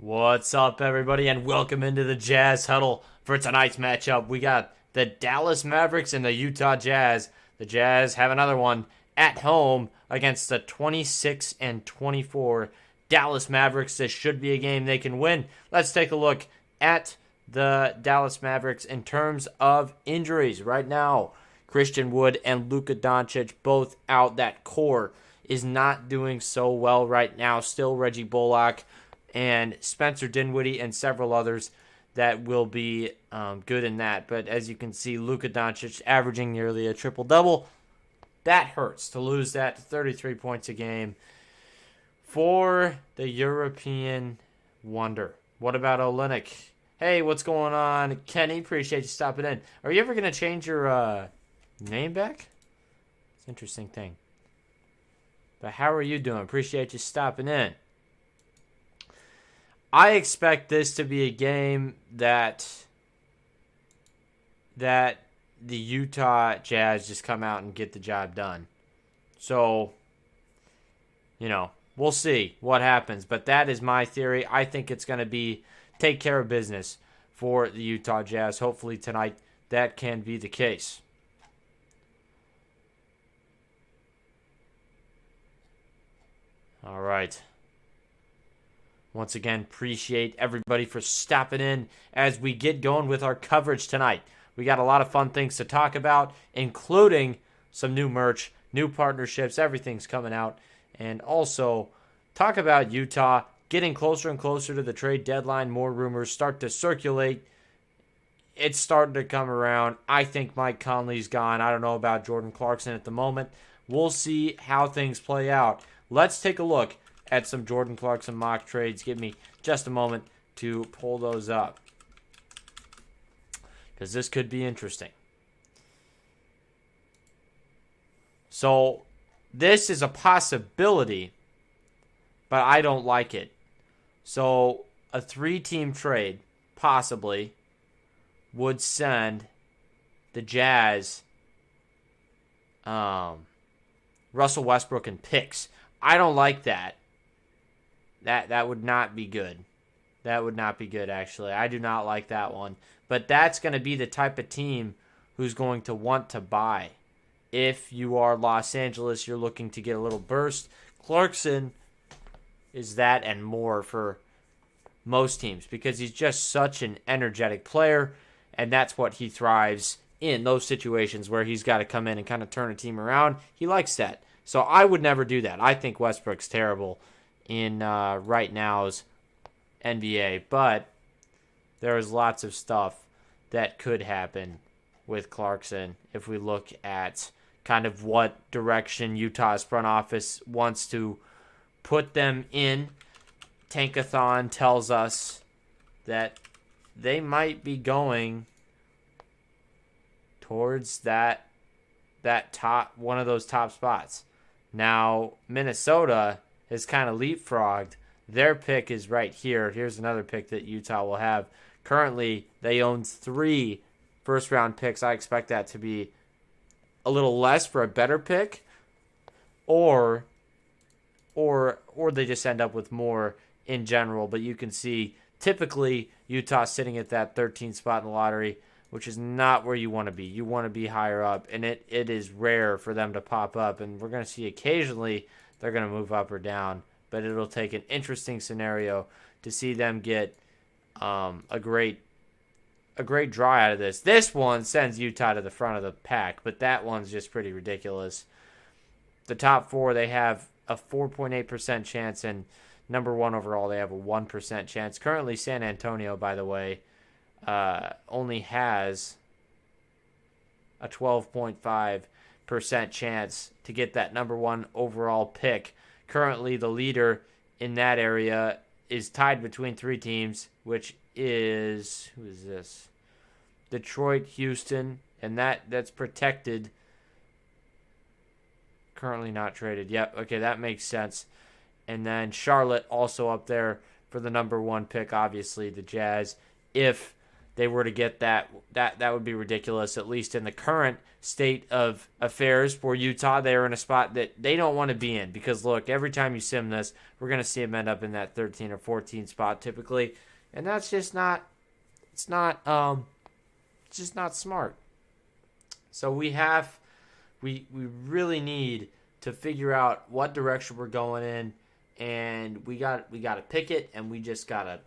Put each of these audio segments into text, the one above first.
What's up, everybody, and welcome into the Jazz Huddle for tonight's matchup. We got the Dallas Mavericks and the Utah Jazz. The Jazz have another one at home against the 26 and 24 Dallas Mavericks. This should be a game they can win. Let's take a look at the Dallas Mavericks in terms of injuries. Right now, Christian Wood and Luka Doncic both out. That core is not doing so well right now. Still Reggie Bullock and Spencer Dinwiddie and several others that will be good in that. But as you can see, Luka Doncic averaging nearly a triple-double. That hurts to lose that to 33 points a game for the European wonder. What about Olynyk? Hey, what's going on? Kenny, appreciate you stopping in. Are you ever going to change your name back? It's an interesting thing. But how are you doing? Appreciate you stopping in. I expect this to be a game that the Utah Jazz just come out and get the job done. So, we'll see what happens. But that is my theory. I think it's going to be take care of business for the Utah Jazz. Hopefully tonight that can be the case. All right. Once again, appreciate everybody for stopping in as we get going with our coverage tonight. We got a lot of fun things to talk about, including some new merch, new partnerships, everything's coming out. And also, talk about Utah getting closer and closer to the trade deadline. More rumors start to circulate. It's starting to come around. I think Mike Conley's gone. I don't know about Jordan Clarkson at the moment. We'll see how things play out. Let's take a look at some Jordan Clarkson mock trades. Give me just a moment to pull those up, because this could be interesting. So this is a possibility, but I don't like it. So a 3-team trade possibly would send the Jazz Russell Westbrook and picks. I don't like that. That would not be good. That would not be good, actually. I do not like that one. But that's going to be the type of team who's going to want to buy. If you are Los Angeles, you're looking to get a little burst. Clarkson is that and more for most teams because he's just such an energetic player, and that's what he thrives in, those situations where he's got to come in and kind of turn a team around. He likes that. So I would never do that. I think Westbrook's terrible in right now's NBA, but there is lots of stuff that could happen with Clarkson if we look at kind of what direction Utah's front office wants to put them in. Tankathon tells us that they might be going towards that top, one of those top spots. Now, Minnesota has kind of leapfrogged. Their pick is right here. Here's another pick that Utah will have. Currently, they own 3 first-round picks. I expect that to be a little less for a better pick, or they just end up with more in general. But you can see, typically, Utah sitting at that 13th spot in the lottery, which is not where you want to be. You want to be higher up, and it is rare for them to pop up. And we're going to see occasionally they're going to move up or down, but it'll take an interesting scenario to see them get a great draw out of this. This one sends Utah to the front of the pack, but that one's just pretty ridiculous. The top 4, they have a 4.8% chance, and number 1 overall, they have a 1% chance. Currently, San Antonio, by the way, only has a 12.5% chance to get that number 1 overall pick. Currently, the leader in that area is tied between 3 teams, which is, who is this? Detroit, Houston, and that's protected. Currently not traded. Yep, okay, that makes sense. And then Charlotte also up there for the number 1 pick, obviously the Jazz. If they were to get that would be ridiculous, at least in the current state of affairs for Utah. They are in a spot that they don't want to be in because, look, every time you sim this, we're going to see them end up in that 13 or 14 spot typically, and that's just not it's just not smart. So we really need to figure out what direction we're going in, and we got to pick it, and we got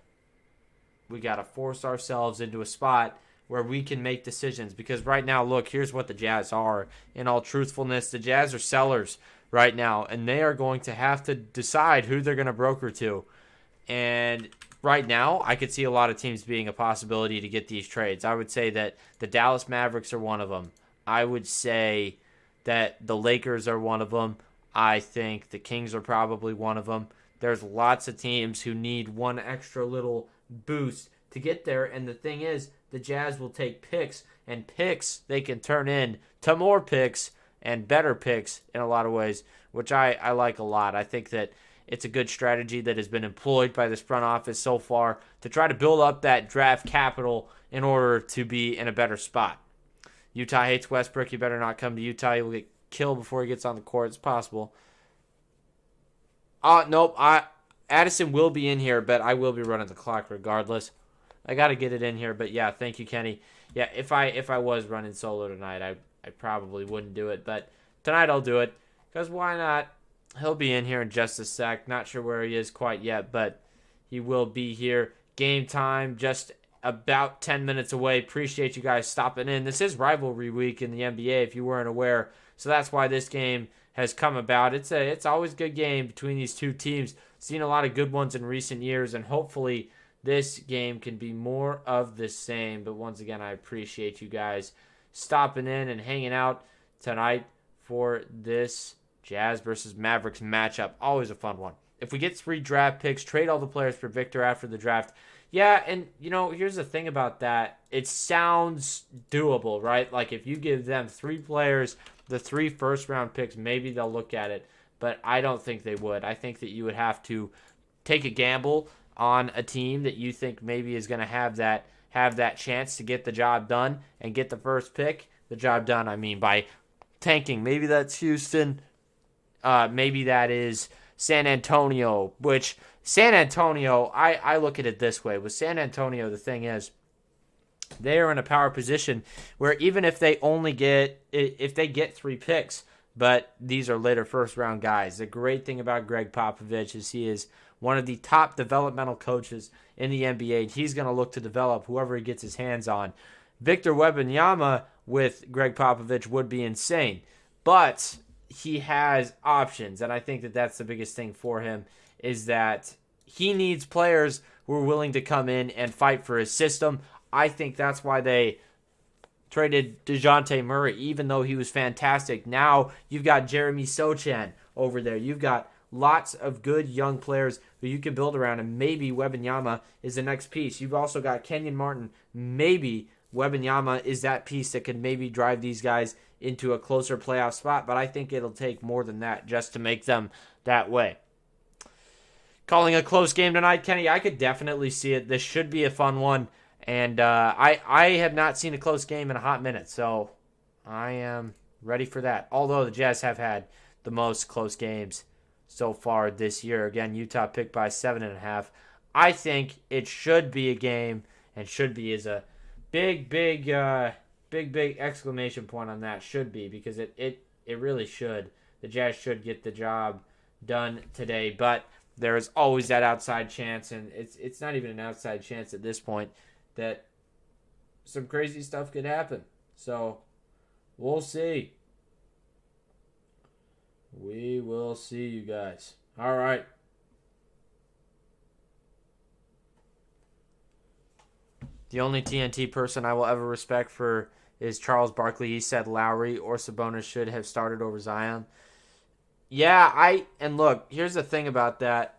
to force ourselves into a spot where we can make decisions. Because right now, look, here's what the Jazz are. In all truthfulness, the Jazz are sellers right now, and they are going to have to decide who they're going to broker to. And right now, I could see a lot of teams being a possibility to get these trades. I would say that the Dallas Mavericks are one of them. I would say that the Lakers are one of them. I think the Kings are probably one of them. There's lots of teams who need one extra little boost to get there, and the thing is, the Jazz will take picks, and picks they can turn in to more picks and better picks in a lot of ways, which I like a lot. I think that it's a good strategy that has been employed by this front office so far to try to build up that draft capital in order to be in a better spot. Utah hates Westbrook. You better not come to Utah. He will get killed before he gets on the court. It's possible. Nope. Addison will be in here, but I will be running the clock regardless. I got to get it in here, but yeah, thank you, Kenny. Yeah, if I was running solo tonight, I probably wouldn't do it, but tonight I'll do it, because why not? He'll be in here in just a sec. Not sure where he is quite yet, but he will be here. Game time, just about 10 minutes away. Appreciate you guys stopping in. This is rivalry week in the NBA, if you weren't aware, so that's why this game has come about. It's always a good game between these two teams. Seen a lot of good ones in recent years, and hopefully this game can be more of the same. But once again, I appreciate you guys stopping in and hanging out tonight for this Jazz versus Mavericks matchup. Always a fun one. If we get 3 draft picks, trade all the players for Victor after the draft. Yeah, and here's the thing about that. It sounds doable, right? Like if you give them 3 players, the 3 first-round picks, maybe they'll look at it. But I don't think they would. I think that you would have to take a gamble on a team that you think maybe is going to have that chance to get the job done and get the first pick. The job done, I mean, by tanking. Maybe that's Houston. Maybe that is San Antonio, which San Antonio, I look at it this way. With San Antonio, the thing is, they are in a power position where even if they get 3 picks, but these are later first-round guys. The great thing about Greg Popovich is he is one of the top developmental coaches in the NBA, and he's going to look to develop whoever he gets his hands on. Victor Wembanyama with Greg Popovich would be insane, but he has options, and I think that that's the biggest thing for him is that he needs players who are willing to come in and fight for his system. I think that's why they traded DeJounte Murray, even though he was fantastic. Now you've got Jeremy Sochan over there. You've got lots of good young players who you can build around, and maybe Wembanyama is the next piece. You've also got Kenyon Martin. Maybe Wembanyama is that piece that can maybe drive these guys into a closer playoff spot, but I think it'll take more than that just to make them that way. Calling a close game tonight, Kenny, I could definitely see it. This should be a fun one. And I have not seen a close game in a hot minute, so I am ready for that. Although the Jazz have had the most close games so far this year. Again, Utah picked by 7.5. I think it should be a game, and should be is a big exclamation point on that. Should be, because it really should. The Jazz should get the job done today, but there is always that outside chance, and it's not even an outside chance at this point, that some crazy stuff could happen. So, we'll see. We will see, you guys. All right. The only TNT person I will ever respect for is Charles Barkley. He said Lowry or Sabonis should have started over Zion. Yeah, and look, here's the thing about that.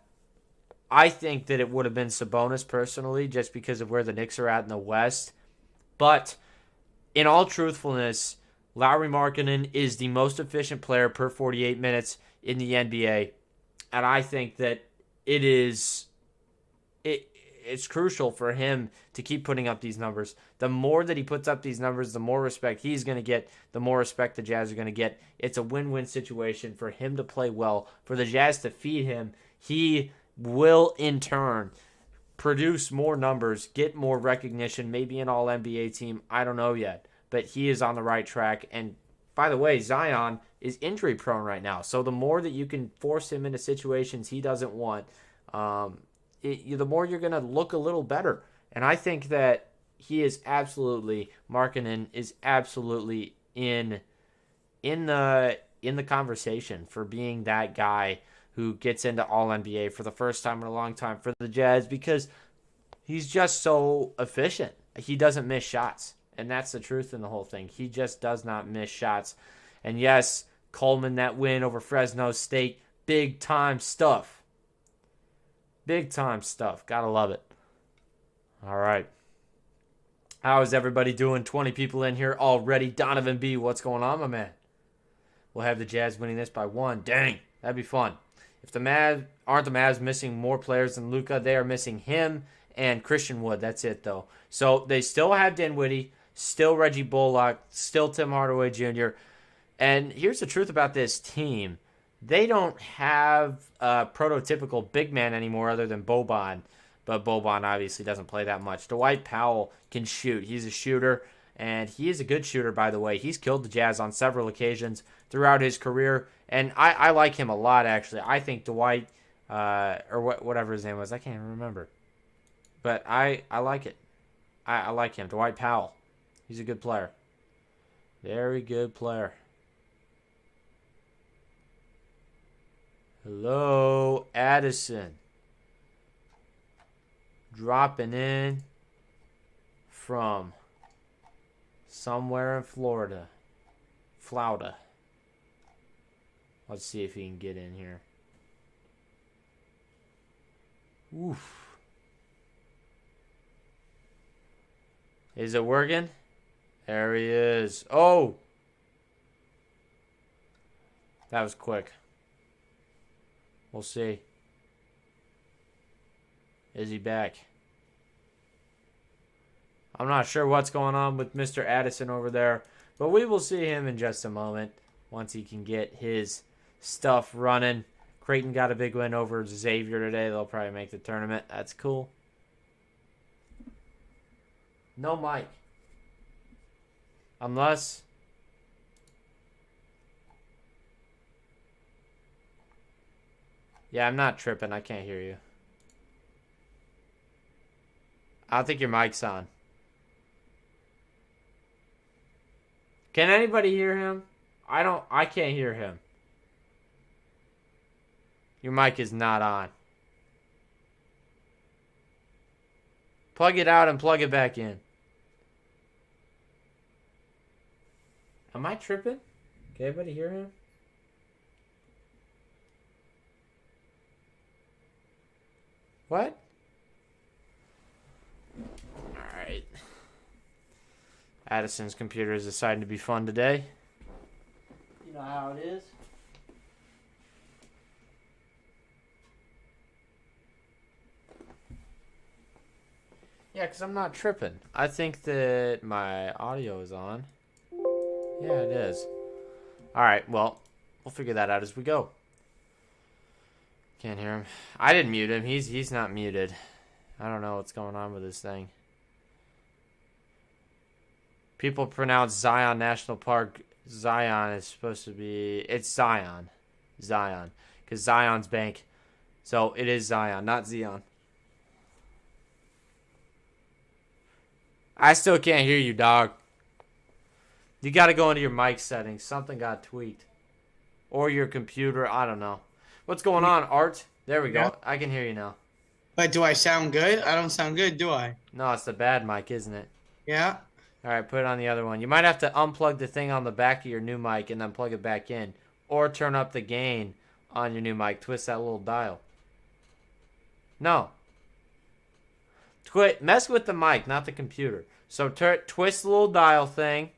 I think that it would have been Sabonis personally, just because of where the Knicks are at in the West. But in all truthfulness, Lauri Markkanen is the most efficient player per 48 minutes in the NBA. And I think that it's it's crucial for him to keep putting up these numbers. The more that he puts up these numbers, the more respect he's going to get, the more respect the Jazz are going to get. It's a win-win situation for him to play well, for the Jazz to feed him. He will, in turn, produce more numbers, get more recognition, maybe an all-NBA team. I don't know yet, but he is on the right track. And by the way, Zion is injury prone right now. So the more that you can force him into situations he doesn't want, the more you're going to look a little better. And I think that he is absolutely, Markkanen is absolutely in the conversation for being that guy who gets into All-NBA for the first time in a long time for the Jazz, because he's just so efficient. He doesn't miss shots. And that's the truth in the whole thing. He just does not miss shots. And yes, Coleman, that win over Fresno State, big time stuff. Big time stuff. Gotta love it. All right. How is everybody doing? 20 people in here already. Donovan B, what's going on, my man? We'll have the Jazz winning this by 1. Dang, that'd be fun. If the Mavs missing more players than Luka, they are missing him and Christian Wood. That's it, though. So they still have Dinwiddie, still Reggie Bullock, still Tim Hardaway Jr. And here's the truth about this team. They don't have a prototypical big man anymore other than Boban. But Boban obviously doesn't play that much. Dwight Powell can shoot. He's a shooter, and he is a good shooter, by the way. He's killed the Jazz on several occasions throughout his career, and I like him a lot, actually. I think Dwight, or whatever his name was, I can't even remember. But I like it. I like him. Dwight Powell. He's a good player. Very good player. Hello, Addison. Dropping in from somewhere in Florida. Let's see if he can get in here. Oof. Is it working? There he is. Oh! That was quick. We'll see. Is he back? I'm not sure what's going on with Mr. Addison over there, but we will see him in just a moment once he can get his stuff running. Creighton got a big win over Xavier today. They'll probably make the tournament. That's cool. No mic. Unless... Yeah, I'm not tripping. I can't hear you. I don't think your mic's on. Can anybody hear him? I can't hear him. Your mic is not on. Plug it out and plug it back in. Am I tripping? Can anybody hear him? What? Alright. Addison's computer is deciding to be fun today. You know how it is. Yeah, because I'm not tripping. I think that my audio is on. Yeah, it is. Alright, well, we'll figure that out as we go. Can't hear him. I didn't mute him. He's not muted. I don't know what's going on with this thing. People pronounce Zion National Park. Zion is supposed to be... It's Zion. Zion. Because Zion's bank. So it is Zion, not Zion. I still can't hear you, dog. You got to go into your mic settings. Something got tweaked. Or your computer. I don't know. What's going on, Art? There we go. Yeah. I can hear you now. But do I sound good? I don't sound good, do I? No, it's the bad mic, isn't it? Yeah. All right, put it on the other one. You might have to unplug the thing on the back of your new mic and then plug it back in. Or turn up the gain on your new mic. Twist that little dial. No. Mess with the mic, not the computer. So twist the little dial thing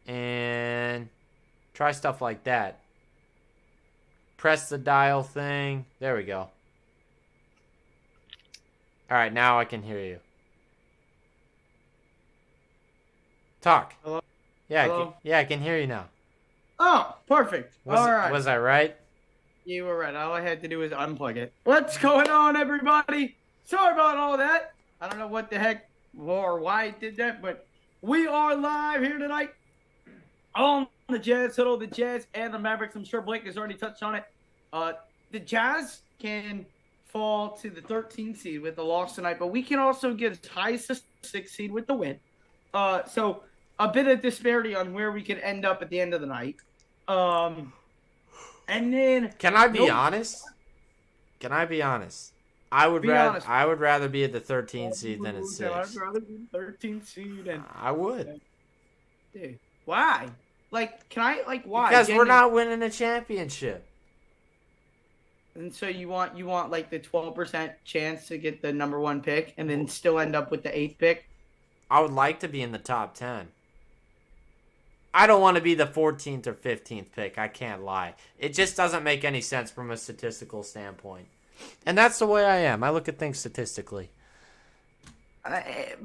and try stuff like that. Press the dial thing. There we go. All right, now I can hear you. Talk. Hello? Yeah, Hello? I can hear you now. Oh, perfect. All right. Was I right? You were right. All I had to do was unplug it. What's going on, everybody? Sorry about all that. I don't know what the heck or why I did that, but we are live here tonight on the Jazz Huddle, the Jazz and the Mavericks. I'm sure Blake has already touched on it. The Jazz can fall to the 13th seed with the loss tonight, but we can also get as high as the 6th seed with the win. So a bit of disparity on where we could end up at the end of the night. And then Can I be honest? Can I be honest? I would rather be at the 13th seed than at 6. I'd rather be 13th seed. And I would. dude, why? Like, can I why? Because we're not winning a championship. And so you want like the 12% chance to get the number 1 pick and then still end up with the 8th pick? I would like to be in the top 10. I don't want to be the 14th or 15th pick. I can't lie. It just doesn't make any sense from a statistical standpoint. And that's the way I am. I look at things statistically. I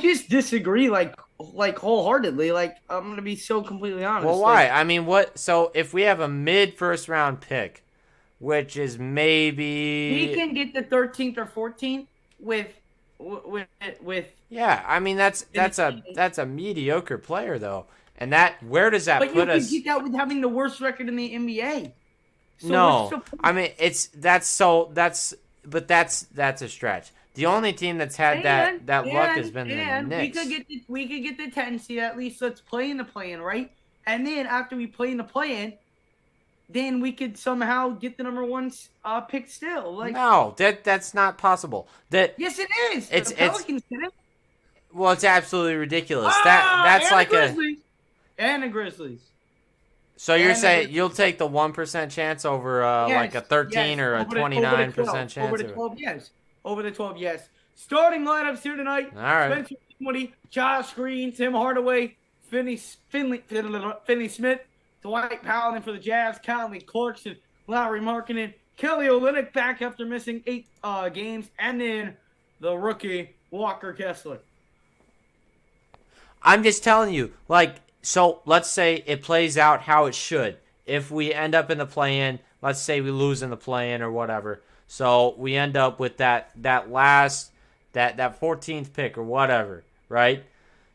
just disagree like wholeheartedly. Like, I'm going to be so completely honest. Well, why? I mean, what? So if we have a mid first round pick, which is maybe we can get the 13th or 14th with yeah, I mean that's a mediocre player though, and where does that put us? But you can get that with having the worst record in the NBA. So no, I mean that's a stretch. The only team that's had that luck has been the Knicks. We could get the 10 seed at least. Let's play in the play-in, right? And then after we play in the play-in, then we could somehow get the number 1 pick still. Like, no, that's not possible. Yes, it is. The Pelicans did it. Well, it's absolutely ridiculous. That's like and the Grizzlies. So you're saying you'll take the 1% chance over like a 13 or a 29% chance? Over the 12, yes. Over the 12, yes. Starting lineups here tonight. All right. Spencer Dinwiddie, Josh Green, Tim Hardaway, Finney Smith, Dwight Powell in for the Jazz, Conley Clarkson, Lowry Markkanen, Kelly Olynyk back after missing 8 games, and then the rookie Walker Kessler. I'm just telling you, so let's say it plays out how it should. If we end up in the play-in, let's say we lose in the play-in or whatever, so we end up with that 14th pick or whatever, right?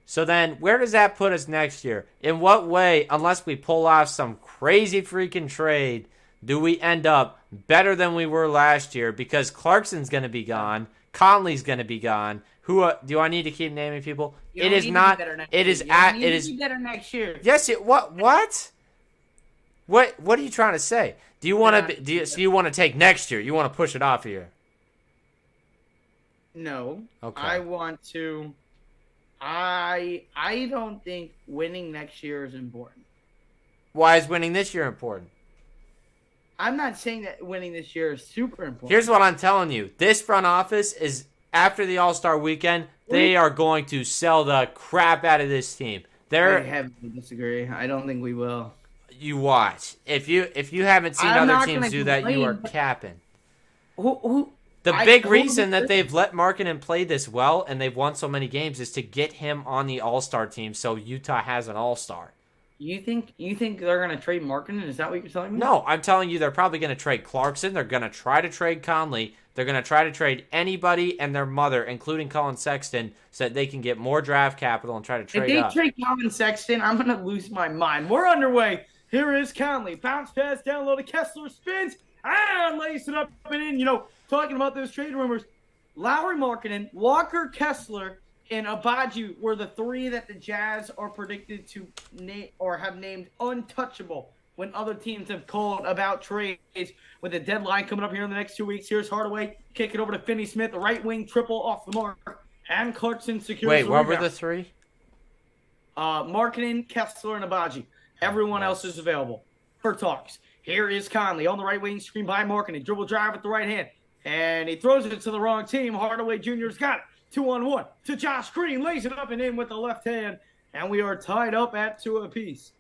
So then where does that put us next year? In what way, unless we pull off some crazy freaking trade, do we end up better than we were last year? Because Clarkson's going to be gone. Conley's going to be gone. Who do I need to keep naming people? It is not. It is at. It is better next year. Yes. What? What are you trying to say? Do you want to? So you want to take next year? You want to push it off a year? No. Okay. I want to. I don't think winning next year is important. Why is winning this year important? I'm not saying that winning this year is super important. Here's what I'm telling you. This front office is, after the All-Star weekend, they are going to sell the crap out of this team. I heavily disagree. I don't think we will. You watch. If you haven't seen other teams do that, you are capping. The big reason that they've let Markkanen play this well and they've won so many games is to get him on the All-Star team so Utah has an All-Star. You think they're going to trade Markkanen? Is that what you're telling me? No, I'm telling you they're probably going to trade Clarkson. They're going to try to trade Conley. They're going to try to trade anybody and their mother, including Colin Sexton, so that they can get more draft capital and try to trade up. If they trade Colin Sexton, I'm going to lose my mind. We're underway. Here is Conley. Bounce pass down low to Kessler. Spins and lays it up and in. Talking about those trade rumors, Lowry Markkanen, Walker Kessler, and Abaji were the 3 that the Jazz are predicted to have named untouchable when other teams have called about trades with a deadline coming up here in the next 2 weeks. Here's Hardaway, kick it over to Finney Smith, the right wing triple off the mark, and Clarkson secures Wait, the what rebound. were the 3? Markkanen, Kessler, and Abaji. Everyone else is available for talks. Here is Conley on the right wing, screen by Markkanen, dribble drive with the right hand. And he throws it to the wrong team. Hardaway Jr.'s got it. 2-on-1 to Josh Green. Lays it up and in with the left hand. And we are tied up at 2 apiece.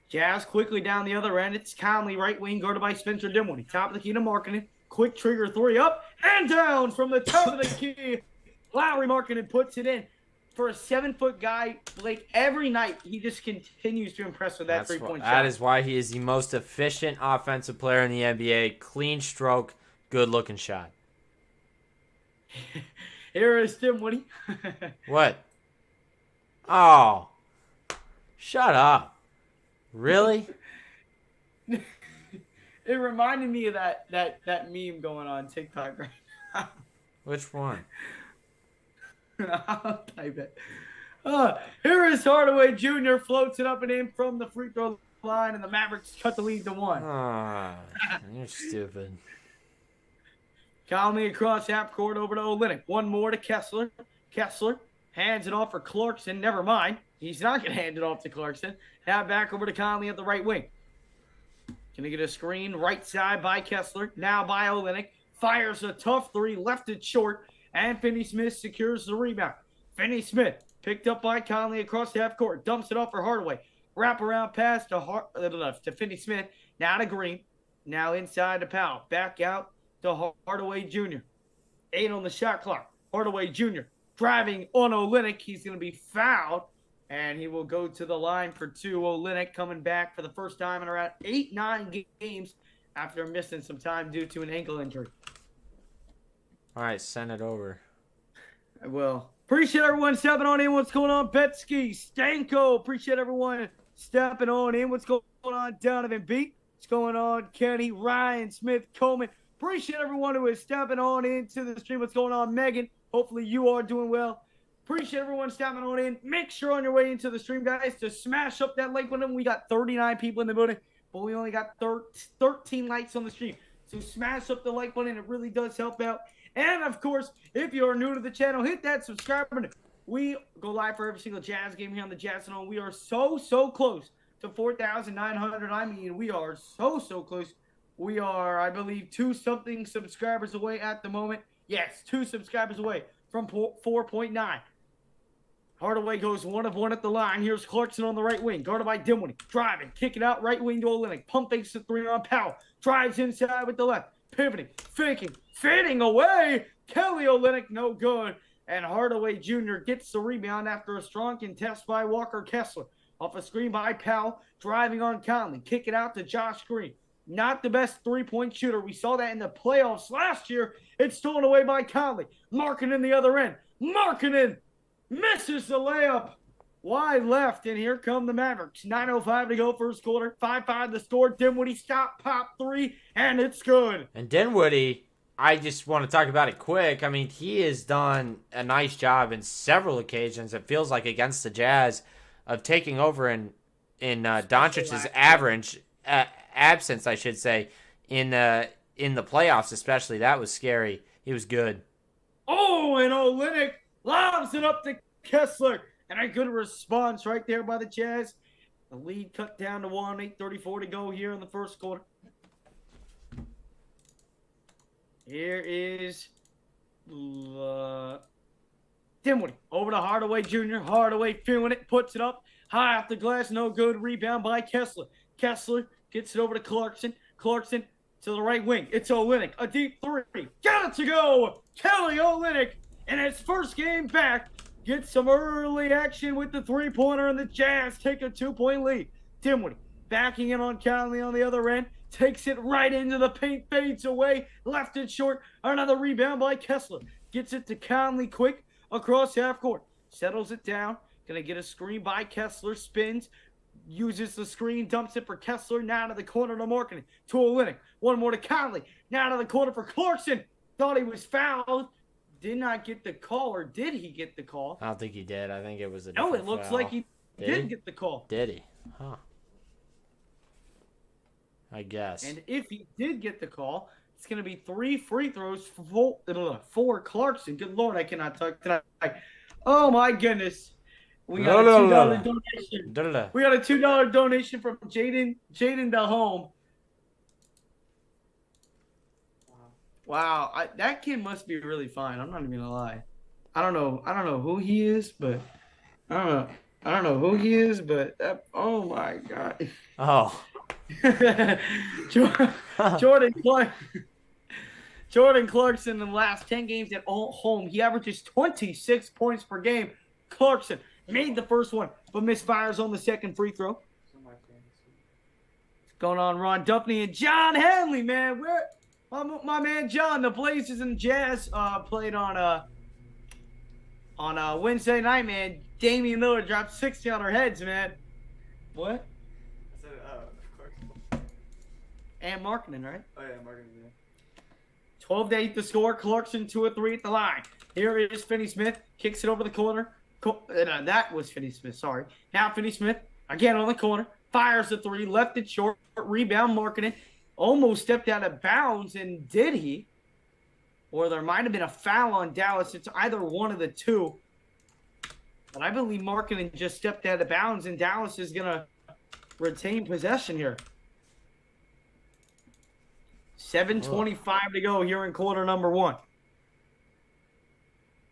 Jazz quickly down the other end. It's Conley, right wing, guarded by Spencer Dinwiddie. Top of the key to Markkanen. quick trigger three up and down from the top of the key. Lowry Markkinen puts it in. For a 7-foot guy, Blake, every night he just continues to impress with that three-point shot. That is why he is the most efficient offensive player in the NBA. Clean stroke, good-looking shot. Here is Tim Woody. What? Oh. Shut up. Really? It reminded me of that meme going on TikTok right now. Which one? I'll type it. Here is Hardaway Jr. floats it up and in from the free throw line, and the Mavericks cut the lead to 1. You're stupid. Conley across half court over to Olynyk. One more to Kessler. Kessler hands it off for Clarkson. Never mind. He's not going to hand it off to Clarkson. Now back over to Conley at the right wing. Going to get a screen right side by Kessler. Now by Olynyk. Fires a tough three. Left it short. And Finney-Smith secures the rebound. Finney-Smith picked up by Conley across half court. Dumps it off for Hardaway. Wraparound pass to Finney-Smith. Now to Green. Now inside to Powell. Back out to Hardaway Jr. 8 on the shot clock. Hardaway Jr. driving on Olynyk. He's going to be fouled. And he will go to the line for 2. Olynyk coming back for the first time in around 8-9 games after missing some time due to an ankle injury. All right, send it over. I will. Appreciate everyone stepping on in. What's going on, Betsky? Stanko. Appreciate everyone stepping on in. What's going on, Donovan B? What's going on, Kenny, Ryan, Smith, Coleman? Appreciate everyone who is stepping on into the stream. What's going on, Megan? Hopefully you are doing well. Appreciate everyone stepping on in. Make sure on your way into the stream, guys, to smash up that like button. We got 39 people in the building, but we only got 13 likes on the stream. So smash up the like button. It really does help out. And, of course, if you're new to the channel, hit that subscribe button. We go live for every single Jazz game here on the Jazz Zone. We are so close to 4,900. I mean, we are so close. We are, I believe, 2-something subscribers away at the moment. Yes, 2 subscribers away from 4.9. Hardaway goes 1 of 1 at the line. Here's Clarkson on the right wing. Guarded by Dinwiddie. Driving. Kicking out right wing to Olynyk. Pump fakes the 3 on Powell. Drives inside with the left. Pivoting. Faking. Fading away. Kelly Olynyk, no good. And Hardaway Jr. gets the rebound after a strong contest by Walker Kessler. Off a screen by Powell. Driving on Conley. Kick it out to Josh Green. Not the best three-point shooter. We saw that in the playoffs last year. It's stolen away by Conley. Markkinen the other end. Markkinen misses the layup. Wide left, and here come the Mavericks. 9:05 to go first quarter. 5-5 the score. Dinwiddie stop, pop 3, and it's good. And Dinwiddie, I just want to talk about it quick. I mean, he has done a nice job in several occasions, it feels like, against the Jazz, of taking over in Doncic's absence, I should say, in the playoffs especially. That was scary. He was good. Oh, and Olynyk lobs it up to Kessler. And a good response right there by the Jazz. The lead cut down to 1, 8:34 to go here in the first quarter. Here is Dinwiddie over to Hardaway Jr. Hardaway feeling it, puts it up. High off the glass, no good. Rebound by Kessler. Kessler gets it over to Clarkson. Clarkson to the right wing. It's Olynyk. A deep 3. Got it to go. Kelly Olynyk in his first game back. Get some early action with the three-pointer, and the Jazz take a 2-point lead. Dinwiddie backing in on Conley on the other end. Takes it right into the paint, fades away. Left it short. Another rebound by Kessler. Gets it to Conley quick across half court. Settles it down. Going to get a screen by Kessler. Spins. Uses the screen. Dumps it for Kessler. Now to the corner to Markkinen. To Olynyk. One more to Conley. Now to the corner for Clarkson. Thought he was fouled. Did not get the call, or did he get the call? I don't think he did. I think it was a No, it looks foul. like he did get the call. Did he? Huh. I guess. And if he did get the call, it's going to be 3 free throws for Clarkson. Good Lord, I cannot talk tonight. Oh, my goodness. We got a $2 donation. We got a $2 donation from Jaden Dahome. Wow, that kid must be really fine. I'm not even gonna lie. I don't know who he is, but oh my God. Oh. Jordan Clark. Jordan Clarkson in the last 10 games at home, he averages 26 points per game. Clarkson made the first one, but misfires on the second free throw. What's going on, Ron Duffney and John Hanley, man? Where my man John, the Blazers and Jazz played on Wednesday night, man. Damian Lillard dropped 60 on our heads, man. What? I said, of course. And Markkinen, right? Oh, yeah, Markkinen, yeah. 12 to 8 to score. Clarkson 2 of 3 at the line. Here is Finney-Smith. Kicks it over the corner. That was Finney-Smith, sorry. Now Finney-Smith, again on the corner. Fires the 3. Left it short. Rebound, Markkinen. Almost stepped out of bounds, and did he? Or there might have been a foul on Dallas. It's either one of the two. But I believe Markkinen just stepped out of bounds, and Dallas is going to retain possession here. 7:25 to go here in quarter number 1.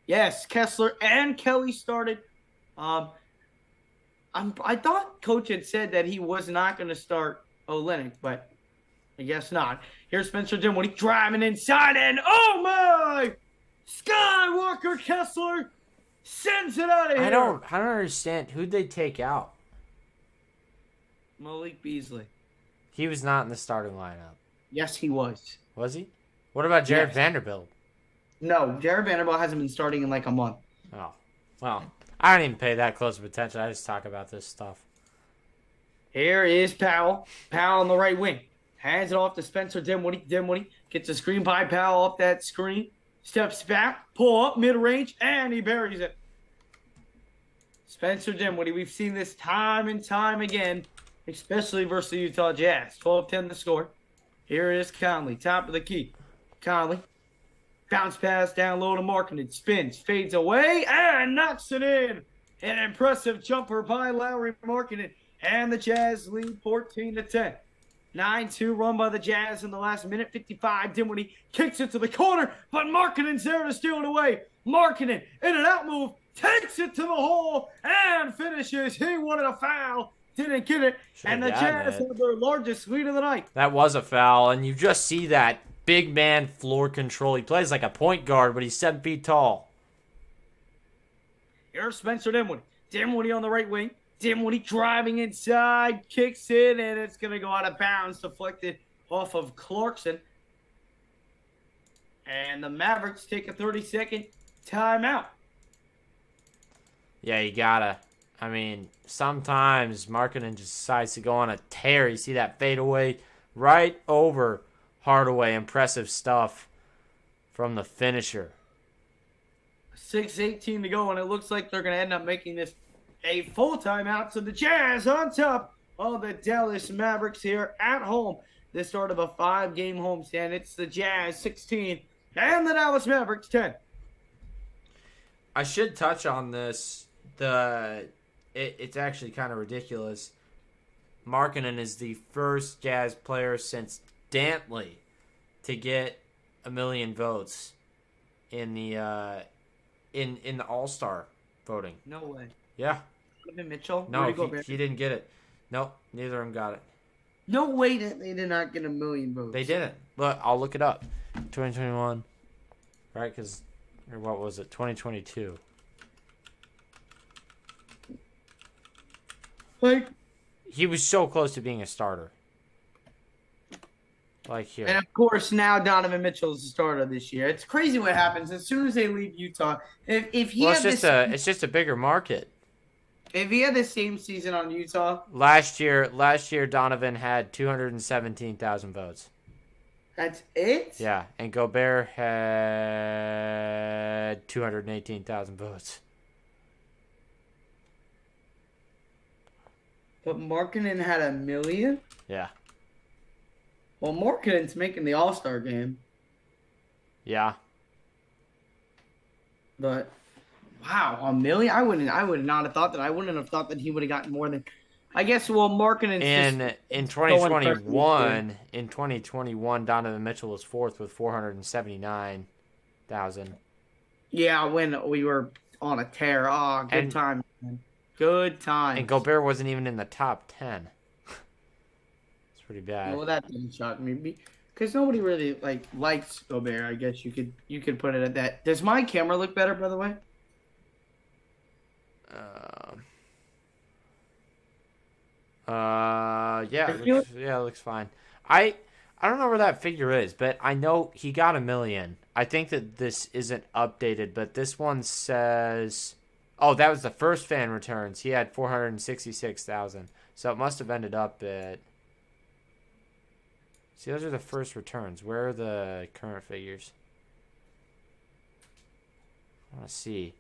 Yes, Kessler and Kelly started. I thought Coach had said that he was not going to start Olynyk, but I guess not. Here's Spencer Dinwiddie driving inside, and oh my! Skywalker Kessler sends it out of here. I don't understand. Who'd they take out? Malik Beasley. He was not in the starting lineup. Yes, he was. Was he? What about Jared Yes. Vanderbilt? No, Jared Vanderbilt hasn't been starting in like a month. Oh, well, I don't even pay that close of attention. I just talk about this stuff. Here is Powell. Powell on the right wing. Hands it off to Spencer Dinwiddie. Dinwiddie gets a screen by Powell off that screen. Steps back, pull up, mid-range, and he buries it. Spencer Dinwiddie, we've seen this time and time again, especially versus the Utah Jazz. 12-10 to score. Here is Conley, top of the key. Conley, bounce pass down low to Markkinen. Spins, fades away, and knocks it in. An impressive jumper by Lauri Markkinen. And the Jazz lead 14-10. 9-2 run by the Jazz in the last minute 55. Dinwiddie kicks it to the corner, but Markkinen's there to steal it away. Markkinen, in an out move, takes it to the hole and finishes. He wanted a foul, didn't get it, and the Jazz have their largest lead of the night. That was a foul, and you just see that big man floor control. He plays like a point guard, but he's 7 feet tall. Here's Spencer Dinwiddie. Dinwiddie on the right wing. Dinwiddie driving inside, kicks it, and it's going to go out of bounds, deflected off of Clarkson. And the Mavericks take a 30-second timeout. Yeah, you gotta. I mean, sometimes Markkinen just decides to go on a tear. You see that fadeaway right over Hardaway. Impressive stuff from the finisher. 6:18 to go, and it looks like they're going to end up making this a full timeout. So the Jazz on top of the Dallas Mavericks here at home. The start of a 5-game homestand. It's the Jazz 16 and the Dallas Mavericks 10. I should touch on this. It's actually kind of ridiculous. Markkinen is the first Jazz player since Dantley to get 1 million votes in the in the All-Star voting. No way. Yeah. Donovan Mitchell? No, he didn't get it. Nope, neither of them got it. No way that they did not get 1 million votes. They didn't. Look, I'll look it up. 2021, right? Or what was it? 2022. Like, He was so close to being a starter. Like here. and of course, now Donovan Mitchell is the starter this year. It's crazy what happens as soon as they leave Utah. If he Well, had it's just a bigger market. if he had the same season on Utah, Last year Donovan had 217,000 votes. that's it. Yeah, and Gobert had 218,000 votes. But Markkinen had 1 million. Yeah. Well, Markkinen's making the All-Star game, Yeah. but wow, 1 million! I would not have thought that. I wouldn't have thought that he would have gotten more than. I guess. Well, Markkinen's In 2021, Donovan Mitchell was fourth with 479,000. Yeah, when we were on a tear. Oh, good time, man. Good time. And Gobert wasn't even in the top 10. It's pretty bad. Well, that didn't shock me. Because nobody really likes Gobert. I guess you could put it at that. Does my camera look better, by the way? Yeah, it looks fine. I don't know where that figure is, but I know he got $1 million. I think that this isn't updated, but this one says, oh, that was the first fan returns. He had 466,000, so it must have ended up at. See, those are the first returns. Where are the current figures? I want to see.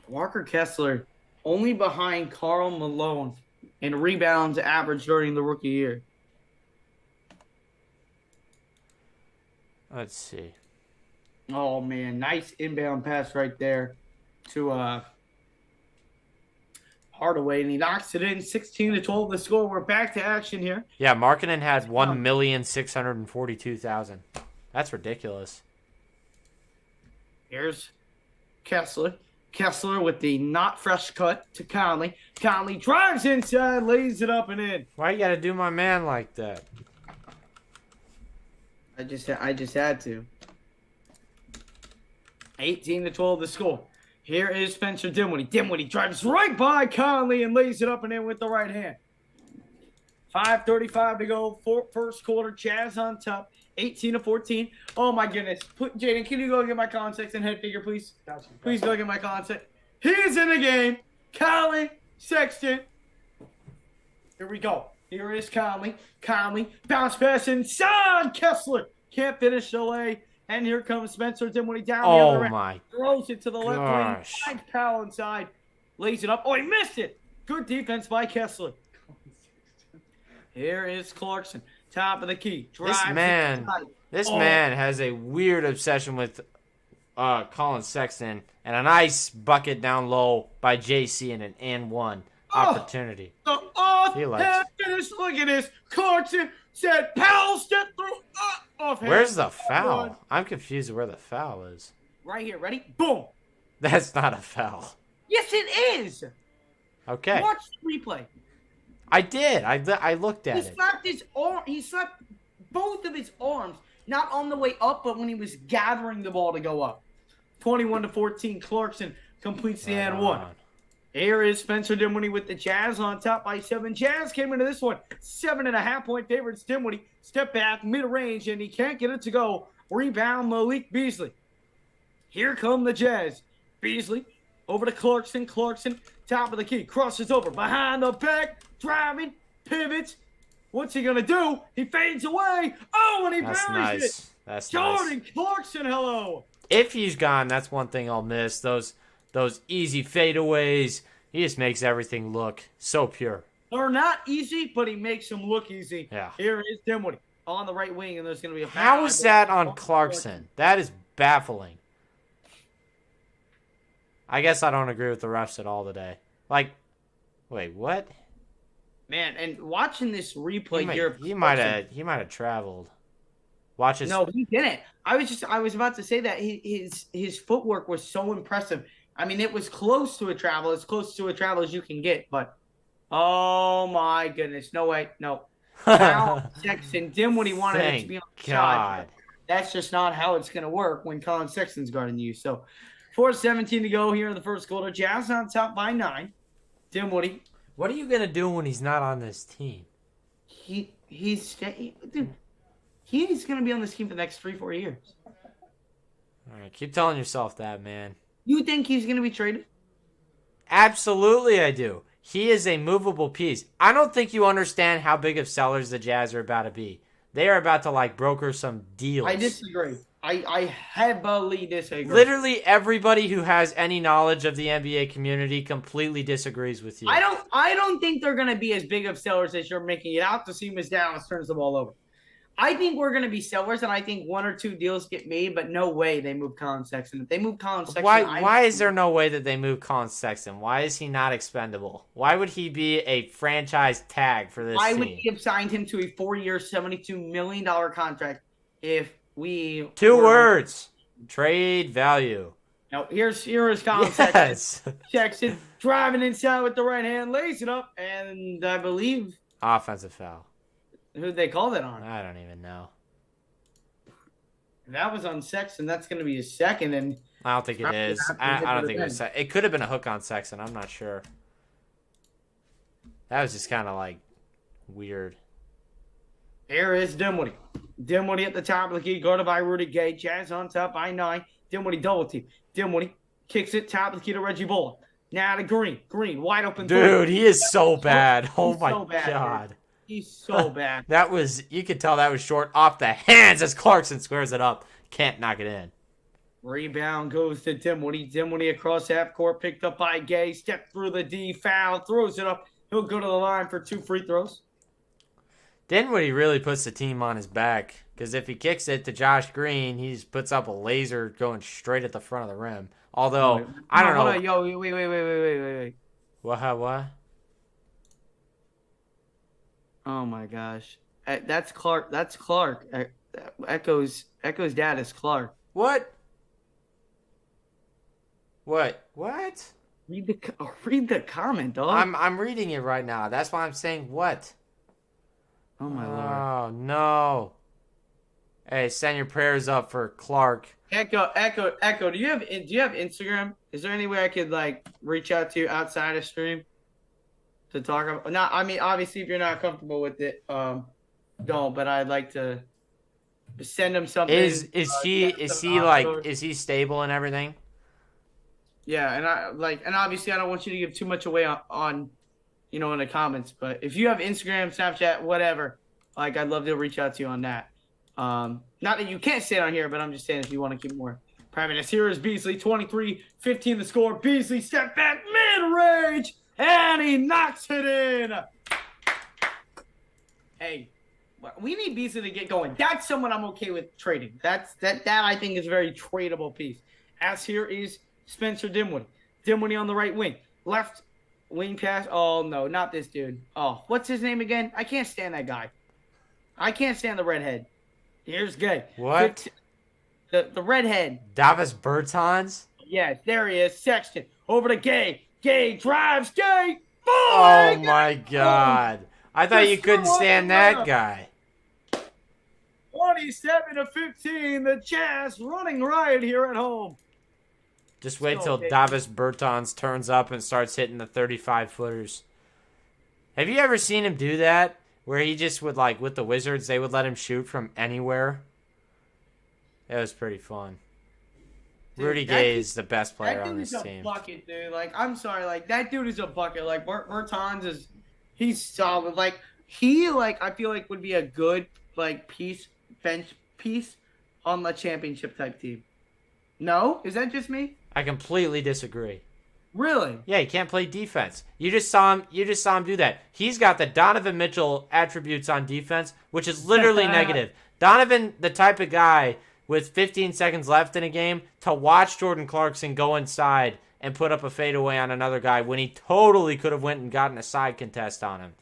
Walker Kessler only behind Karl Malone in rebounds average during the rookie year. Let's see. Oh man, nice inbound pass right there to Hardaway, and he knocks it in. 16-12 the score. We're back to action here. Yeah, Markkanen had 1,642,000. That's ridiculous. Here's Kessler. Kessler with the not fresh cut to Conley. Conley drives inside, lays it up and in. Why you gotta do my man like that? I just had to. 18-12 the score. Here is Spencer Dinwiddie. Dinwiddie drives right by Conley and lays it up and in with the right hand. 5:35 to go. First quarter. Jazz on top. 18-14. Oh my goodness. Jaden, can you go get my context and head figure, please? Gotcha. Please go get my context. He's in the game. Conley, Sexton. Here we go. Here is Conley. Conley. Bounce pass inside. Kessler. Can't finish the lay. And here comes Spencer Dinwiddie down the other end. Oh my Throws it to the left lane. gosh. Finds Powell inside. Lays it up. Oh, he missed it. Good defense by Kessler. Here is Clarkson. Top of the key. This man has a weird obsession with Colin Sexton and a nice bucket down low by JC and an and one opportunity. He likes. Finish. Look at this. Clarkson said Powell stepped through. Off Where's the foul? I'm confused where the foul is. Right here. Ready? Boom. That's not a foul. Yes, it is. Okay. Watch the replay. I did. I looked at He it. slapped his arm. He slapped both of his arms, not on the way up, but when he was gathering the ball to go up. 21-14. Clarkson completes the and one. Here is Spencer Dinwiddie with the Jazz on top by 7. Jazz came into this one 7.5-point favorites. Dinwiddie step back mid range and he can't get it to go. Rebound Malik Beasley. Here come the Jazz. Beasley over to Clarkson. Clarkson top of the key crosses over behind the back. Driving, pivots. What's he gonna do? He fades away. Oh, and he buries it. That's Jordan nice. Clarkson, hello. If he's gone, that's one thing I'll miss. Those easy fadeaways. He just makes everything look so pure. They're not easy, but he makes them look easy. Yeah. Here is Dinwiddie on the right wing, and there's gonna be a foul. How is that on Clarkson? That is baffling. I guess I don't agree with the refs at all today. Like, wait, what? Man, and watching this replay here, He might have traveled. Watch his. No, he didn't. I was about to say that his footwork was so impressive. I mean, it was close to a travel, as close to a travel as you can get. But oh my goodness, no way, no. Foul Sexton. Dinwiddie wanted it to be on the shot. That's just not how it's going to work when Colin Sexton's guarding you. So 4:17 to go here in the first quarter. Jazz on top by 9. Dinwiddie. What are you gonna do when he's not on this team? He's going to be on this team for the next 3-4 years. All right, keep telling yourself that, man. You think he's going to be traded? Absolutely, I do. He is a movable piece. I don't think you understand how big of sellers the Jazz are about to be. They are about to broker some deals. I disagree. I heavily disagree. Literally everybody who has any knowledge of the NBA community completely disagrees with you. I don't think they're going to be as big of sellers as you're making it out to see as Dallas turns the ball over. I think we're going to be sellers, and I think 1 or 2 deals get made, but no way they move Colin Sexton. If they move Colin Sexton, why is there no way that they move Colin Sexton? Why is he not expendable? Why would he be a franchise tag for this team? Why would he have signed him to a 4-year, $72 million contract if we... 2 words. Trade value. Now, here is Colin Sexton. Sexton driving inside with the right hand, lays it up, and I believe... Offensive foul. Who'd they call that on? I don't even know. That was on Sexton. That's going to be his second. And I don't think it is. I don't think it was. It could have been a hook on Sexton. I'm not sure. That was just kind of like weird. Here is Dinwiddie. Dinwiddie at the top of the key, guarded by Rudy Gay. Jazz on top by 9. Dinwiddie double team. Dinwiddie kicks it top of the key to Reggie Bullock. Now to Green. Green wide open. Dude, he is so bad. Oh my God. Dude. He's so bad. That was, you could tell that was short off the hands as Clarkson squares it up. Can't knock it in. Rebound goes to Dinwiddie. Dinwiddie across half court, picked up by Gay. Step through the D, foul, throws it up. He'll go to the line for 2 free throws. Dinwiddie really puts the team on his back, because if he kicks it to Josh Green, he just puts up a laser going straight at the front of the rim. Although, I don't know. Hold on, yo, wait. What? Oh my gosh. That's Clark. That's Clark. Echo's dad is Clark. What? Read the comment, dog. I'm reading it right now. That's why I'm saying what. Oh my lord. Oh no. Hey, send your prayers up for Clark. Echo. Do you have Instagram? Is there any way I could like reach out to you outside of stream to talk about? Not, I mean, obviously, if you're not comfortable with it, don't. But I'd like to send him something. Is he stable and everything? Yeah, and obviously, I don't want you to give too much away on in the comments. But if you have Instagram, Snapchat, whatever, like I'd love to reach out to you on that. Not that you can't say it on here, but I'm just saying if you want to keep more private. Here is Beasley, 23-15 the score. Beasley step back mid-range, and he knocks it in. Hey, we need Beasley to get going. That's someone I'm okay with trading. That I think is a very tradable piece. As here is Spencer Dinwiddie. Dinwiddie on the right wing. Left wing pass. Oh, no, not this dude. Oh, what's his name again? I can't stand that guy. I can't stand the redhead. Here's Gay. What? The redhead. Davis Bertans? Yes, there he is. Sexton. Over to Gay. Gay drives. Gay. Oh, my God. I thought you couldn't stand that guy. 27-15. The Jazz running riot here at home. Just wait till Davis Bertans turns up and starts hitting the 35-footers. Have you ever seen him do that? Where he just would, like, with the Wizards, they would let him shoot from anywhere. It was pretty fun. Dude, Rudy Gay is the best player on this team. That dude is a bucket, dude. Like, I'm sorry. Like, that dude is a bucket. Like, Bertans he's solid. Like, I feel like would be a good, like, bench piece on the championship type team. No? Is that just me? I completely disagree. Really? Yeah, he can't play defense. You just saw him do that. He's got the Donovan Mitchell attributes on defense, which is literally negative. Donovan, the type of guy with 15 seconds left in a game to watch Jordan Clarkson go inside and put up a fadeaway on another guy when he totally could have went and gotten a side contest on him.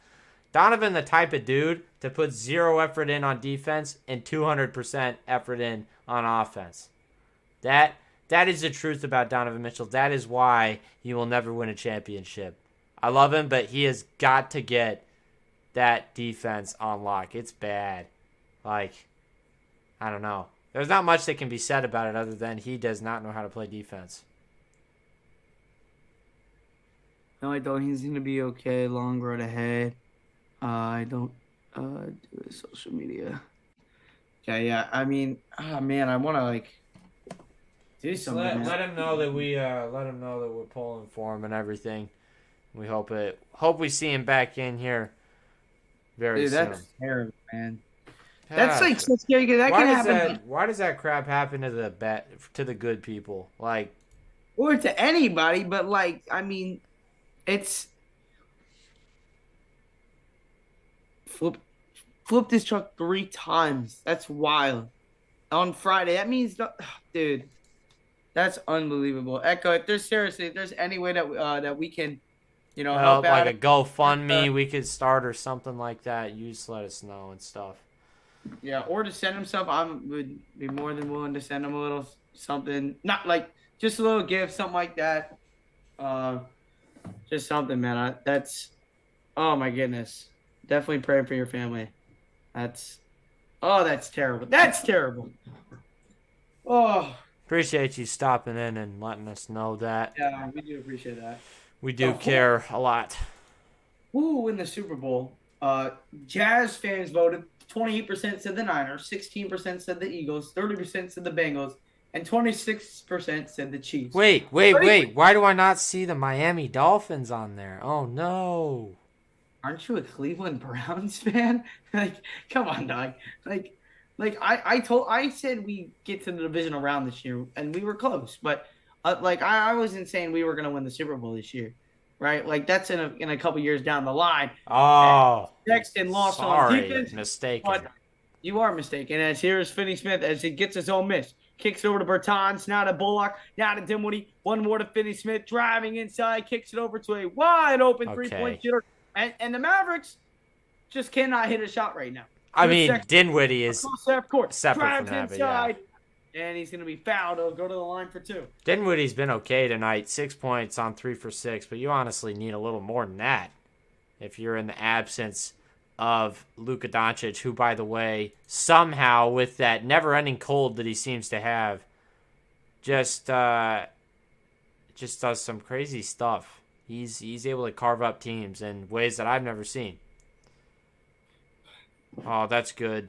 Donovan, the type of dude to put 0 effort in on defense and 200% effort in on offense. That is the truth about Donovan Mitchell. That is why he will never win a championship. I love him, but he has got to get that defense on lock. It's bad. Like, I don't know. There's not much that can be said about it other than he does not know how to play defense. No, I don't. He's going to be okay. Long road ahead. I don't do social media. Yeah. I mean, oh, man, I want to, like, do something. Let him know that we're pulling for him and everything. We hope we see him back in here very soon. That's terrible, man. That's like so scary because that can happen. Why does that crap happen to the good people? Like, or to anybody, but like, I mean, it's flip this truck 3 times. That's wild. On Friday, that means, dude. That's unbelievable. Echo, if there's any way that we can, help out. Like a GoFundMe we could start or something like that, you just let us know and stuff. Yeah, or to send him stuff, I would be more than willing to send him a little something. Not like, just a little gift, something like that. Just something, man. Oh my goodness. Definitely praying for your family. That's terrible. That's terrible. Oh, Appreciate you stopping in and letting us know that. yeah, we do appreciate that. We do Oh, care a lot. Who win the Super Bowl? Jazz fans voted. 28% said the Niners, 16% said the Eagles, 30% said the Bengals, and 26% said the Chiefs. Wait. Why do I not see the Miami Dolphins on there? Oh, no. Aren't you a Cleveland Browns fan? Like, come on, dog. I said we get to the divisional round this year, and we were close. But I wasn't saying we were going to win the Super Bowl this year, right? Like that's in a couple years down the line. Oh, Sexton lost on defense. Mistaken. But you are mistaken. As here's Finney Smith as he gets his own miss. Kicks it over to Bertans, now to Bullock, now to Dinwiddie. One more to Finney Smith, driving inside, kicks it over to a wide open three-point shooter. And the Mavericks just cannot hit a shot right now. I mean, Dinwiddie is separate from that, inside, and he's going to be fouled. He'll go to the line for 2. Dinwiddie's been okay tonight. 6 points on 3 for 6, but you honestly need a little more than that if you're in the absence of Luka Doncic, who, by the way, somehow with that never-ending cold that he seems to have, just does some crazy stuff. He's able to carve up teams in ways that I've never seen. Oh, that's good.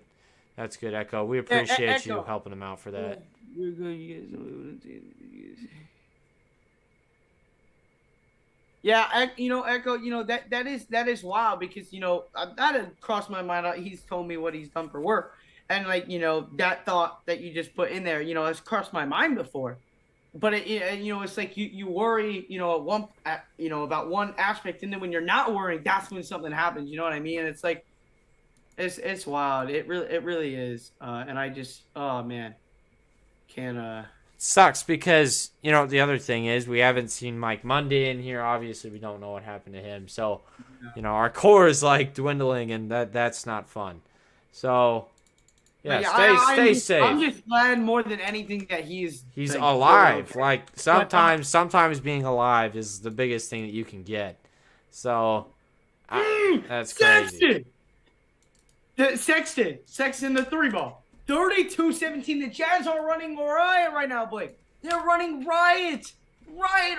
That's good, Echo. We appreciate you helping him out for that. We're good. Yeah, Echo, that is wild because, that had crossed my mind. He's told me what he's done for work. And, that thought that you just put in there, has crossed my mind before. But it's like you worry, about one aspect, and then when you're not worrying, that's when something happens. You know what I mean? And it's like, it's wild. It really is. And I just, oh man, can't. Sucks because the other thing is we haven't seen Mike Monday in here. Obviously, we don't know what happened to him. So, our core is like dwindling, and that's not fun. So. Yeah, stay safe. I'm just glad more than anything that he's alive. Like sometimes being alive is the biggest thing that you can get. So that's crazy. Sexton the 3-ball. 32-17. The Jazz are running riot right now, Blake. They're running riot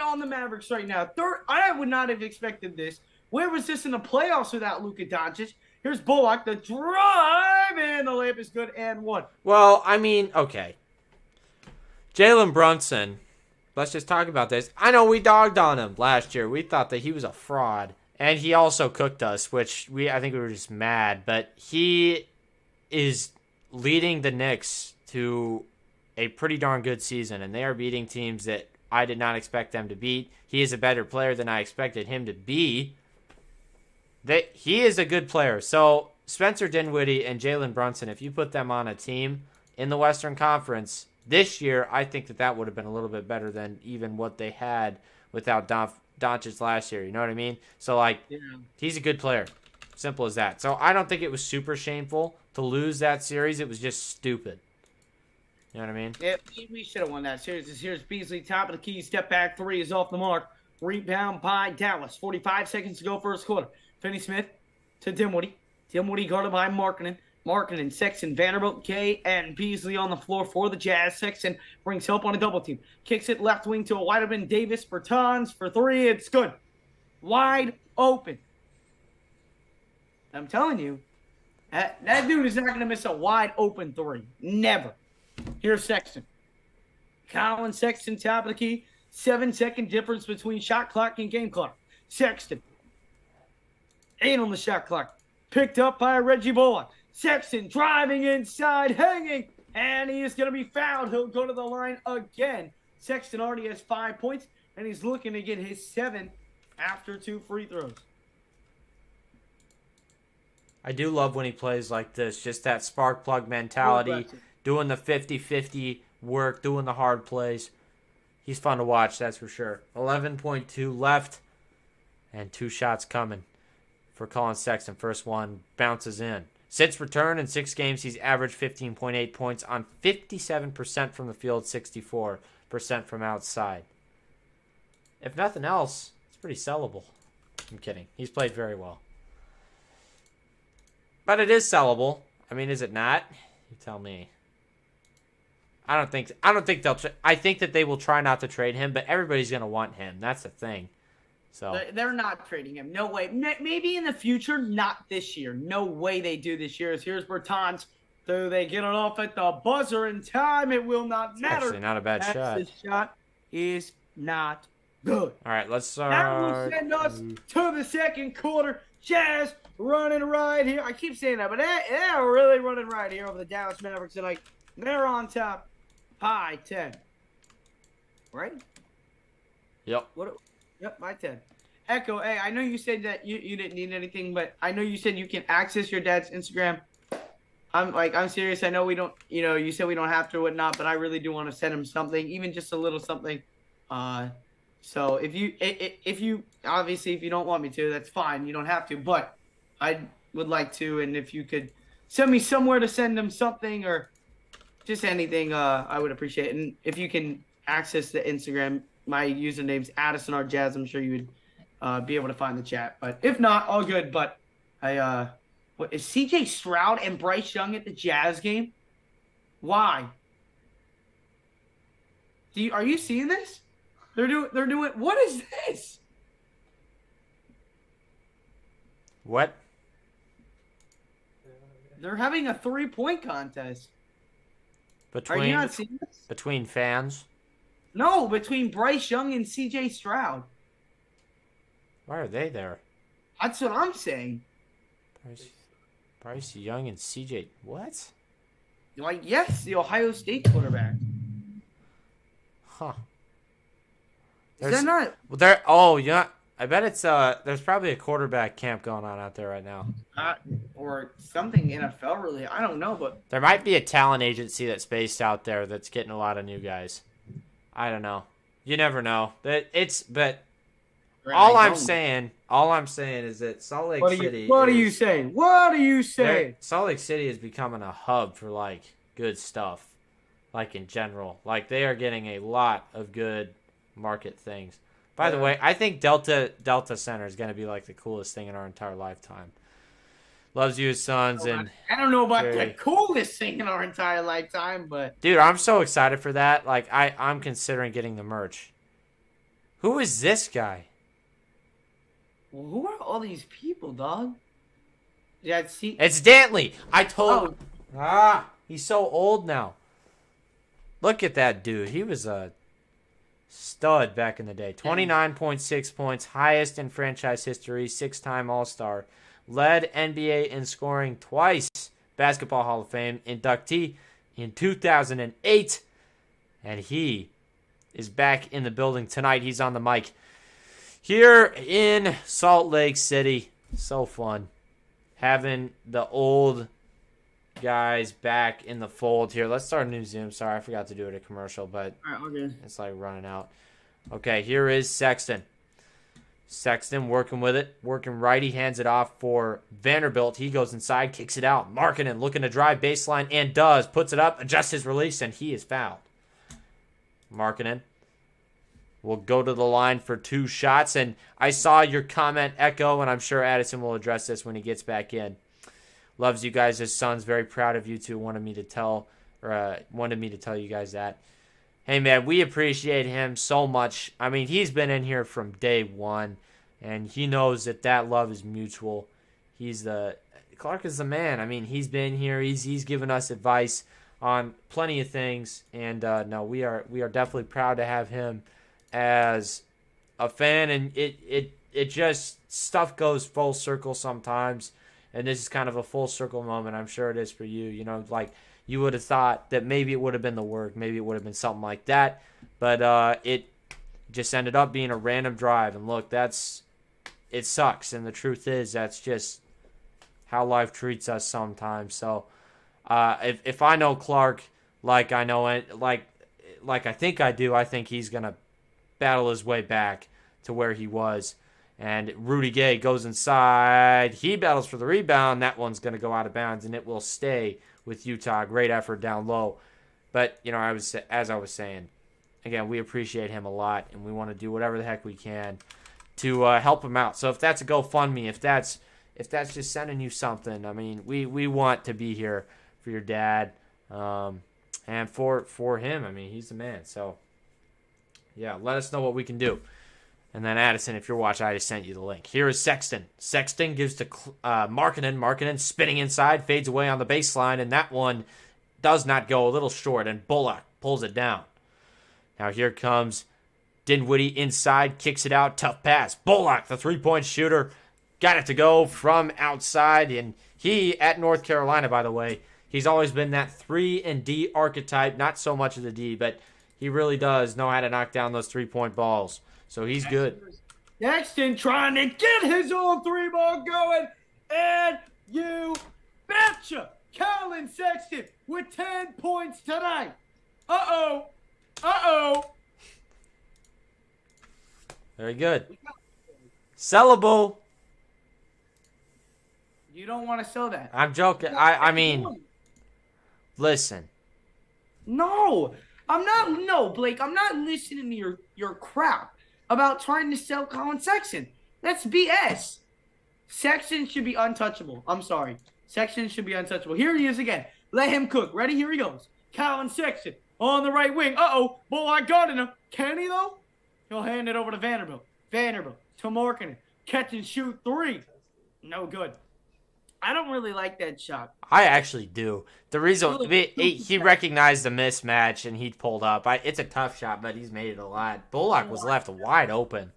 on the Mavericks right now. I would not have expected this. Where was this in the playoffs without Luka Doncic? Here's Bullock, the drive, and the layup is good, and 1. Well, I mean, okay. Jalen Brunson, let's just talk about this. I know we dogged on him last year. We thought that he was a fraud, and he also cooked us, which I think we were just mad. But he is leading the Knicks to a pretty darn good season, and they are beating teams that I did not expect them to beat. He is a better player than I expected him to be. He is a good player. So Spencer Dinwiddie and Jalen Brunson, if you put them on a team in the Western Conference this year, I think that would have been a little bit better than even what they had without Doncic last year. You know what I mean? So, he's a good player. Simple as that. So I don't think it was super shameful to lose that series. It was just stupid. You know what I mean? Yeah, we should have won that series. Here's Beasley, top of the key, step back 3 is off the mark. Rebound by Dallas. 45 seconds to go first quarter. Finney Smith to Dinwiddie. Dinwiddie guarded by Markkanen, Sexton, Vanderbilt, Kay, and Beasley on the floor for the Jazz. Sexton brings help on a double team. Kicks it left wing to a wide open Davis. Bertans for 3. It's good. Wide open. I'm telling you, that dude is not going to miss a wide open 3. Never. Here's Sexton. Colin Sexton, top of the key. 7-second difference between shot clock and game clock. Sexton. 8 on the shot clock. Picked up by Reggie Bullock. Sexton driving inside, hanging, and he is going to be fouled. He'll go to the line again. Sexton already has 5 points, and he's looking to get his 7th after 2 free throws. I do love when he plays like this, just that spark plug mentality, doing the 50-50 work, doing the hard plays. He's fun to watch, that's for sure. 11.2 left, and 2 shots coming for Colin Sexton. First one bounces in. Since return in 6 games, he's averaged 15.8 points on 57% from the field, 64% from outside. If nothing else, it's pretty sellable. I'm kidding. He's played very well. But it is sellable. I mean, is it not? You tell me. I don't think they'll. I think that they will try not to trade him, but everybody's gonna want him. That's the thing. So They're not trading him. No way. Maybe in the future, not this year. No way they do this year. Here's Bertans. Do they get it off at the buzzer in time? It will not matter. actually not a bad shot. The shot is not good. All right, let's start. That will send us to the second quarter. Jazz running right here. I keep saying that, but they're really running right here over the Dallas Mavericks tonight. They're on top by 10. Right? Yep. Yep, by 10. Echo, hey, I know you said that you didn't need anything, but I know you said you can access your dad's Instagram. I'm serious. I know we don't, you said we don't have to or whatnot, but I really do want to send him something, even just a little something. So if you obviously, if you don't want me to, that's fine. You don't have to, but I would like to. And if you could send me somewhere to send him something or just anything, I would appreciate it. And if you can access the Instagram, my username's Addison R Jazz. I'm sure you would be able to find the chat, but if not, all good. But what is CJ Stroud and Bryce Young at the Jazz game? Why? Are you seeing this? They're doing. What is this? What? They're having a 3-point contest. Are you not seeing this? Between fans? No, between Bryce Young and CJ Stroud. Why are they there? That's what I'm saying. Bryce Young and CJ. What? Like, yes, the Ohio State quarterback. Huh. Is that not? Well, there. Oh, yeah. I bet it's there's probably a quarterback camp going on out there right now. Or something NFL really. I don't know, but there might be a talent agency that's based out there that's getting a lot of new guys. I don't know. You never know. But all I'm saying is that Salt Lake City. What are you saying? What are you saying? Salt Lake City is becoming a hub for like good stuff, like in general. Like they are getting a lot of good market things. By the way, I think Delta Center is going to be like the coolest thing in our entire lifetime. Loves you, his sons, and I don't know about the coolest thing in our entire lifetime, but dude, I'm so excited for that. Like I'm considering getting the merch. Who is this guy? Well, who are all these people, dog? Yeah, it's Dantley. I told. He's so old now. Look at that dude. He was a stud back in the day. 29.6 points, highest in franchise history, 6-time All-Star. Led NBA in scoring twice. Basketball Hall of Fame inductee in 2008. And he is back in the building tonight. He's on the mic here in Salt Lake City. So fun. Having the old guys back in the fold here. Let's start a new Zoom. Sorry, I forgot to do it a commercial, but it's like running out. Okay, here is Sexton. Sexton working with it. Working right. He hands it off for Vanderbilt. He goes inside, kicks it out. Markkanen looking to drive baseline and does. Puts it up, adjusts his release, and he is fouled. Markkanen will go to the line for 2 shots. And I saw your comment, Echo, and I'm sure Addison will address this when he gets back in. Loves you guys. His son's very proud of you too. Wanted me to tell you guys that. Hey man, we appreciate him so much. I mean, he's been in here from day one, and he knows that love is mutual. Clark is the man. I mean, he's been here. He's given us advice on plenty of things, and no, we are definitely proud to have him as a fan. And it just stuff goes full circle sometimes. And this is kind of a full circle moment. I'm sure it is for you. You know, like you would have thought that maybe it would have been the work. Maybe it would have been something like that. But it just ended up being a random drive. And look, it sucks. And the truth is that's just how life treats us sometimes. So if I know Clark like I know it, like I think I do, I think he's going to battle his way back to where he was. And Rudy Gay goes inside. He battles for the rebound. That one's going to go out of bounds, and it will stay with Utah. Great effort down low. But, you know, as I was saying, again, we appreciate him a lot, and we want to do whatever the heck we can to help him out. So if that's a GoFundMe, if that's just sending you something, I mean, we want to be here for your dad. And for him, I mean, he's the man. So, yeah, let us know what we can do. And then, Addison, if you're watching, I just sent you the link. Here is Sexton. Sexton gives to Markkanen. Markkanen spinning inside, fades away on the baseline, and that one does not go, a little short, and Bullock pulls it down. Now here comes Dinwiddie inside, kicks it out, tough pass. Bullock, the three-point shooter, got it to go from outside, and he, at North Carolina, by the way, he's always been that 3-and-D archetype, not so much of the D, but he really does know how to knock down those three-point balls. So he's good. Sexton trying to get his own three-ball going, and you betcha, Colin Sexton with 10 points tonight. Uh-oh. Very good. Sellable. You don't want to sell that. I'm joking. I mean, listen. No, I'm not. No, Blake, I'm not listening to your crap about trying to sell Colin Sexton. That's BS. Sexton should be untouchable. I'm sorry. Sexton should be untouchable. Here he is again. Let him cook. Ready? Here he goes. Colin Sexton on the right wing. Uh-oh. Bullock guarding him. Can he, though? He'll hand it over to Vanderbilt. Vanderbilt to Markkanen. Catch and shoot three. No good. I don't really like that shot. I actually do. The reason he recognized the mismatch and he pulled up. It's a tough shot, but he's made it a lot. Bullock was left wide open.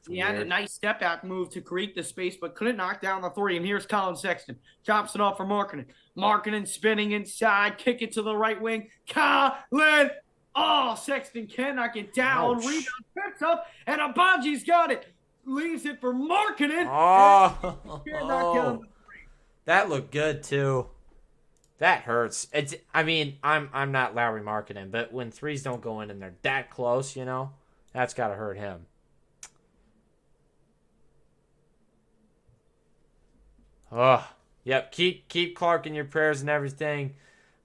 He had a nice step-back move to create the space, but couldn't knock down the three. And here's Colin Sexton. Chops it off for Markkanen. Markkanen spinning inside. Kick it to the right wing. Colin. Oh, Sexton cannot get down. Ouch. Rebound picks up, and Abaji's got it. Leaves it for Markkanen. Oh. That looked good, too. That hurts. I'm not Lowry Markkanen, but when threes don't go in and they're that close, that's got to hurt him. Oh, yep. Keep Clark in your prayers and everything.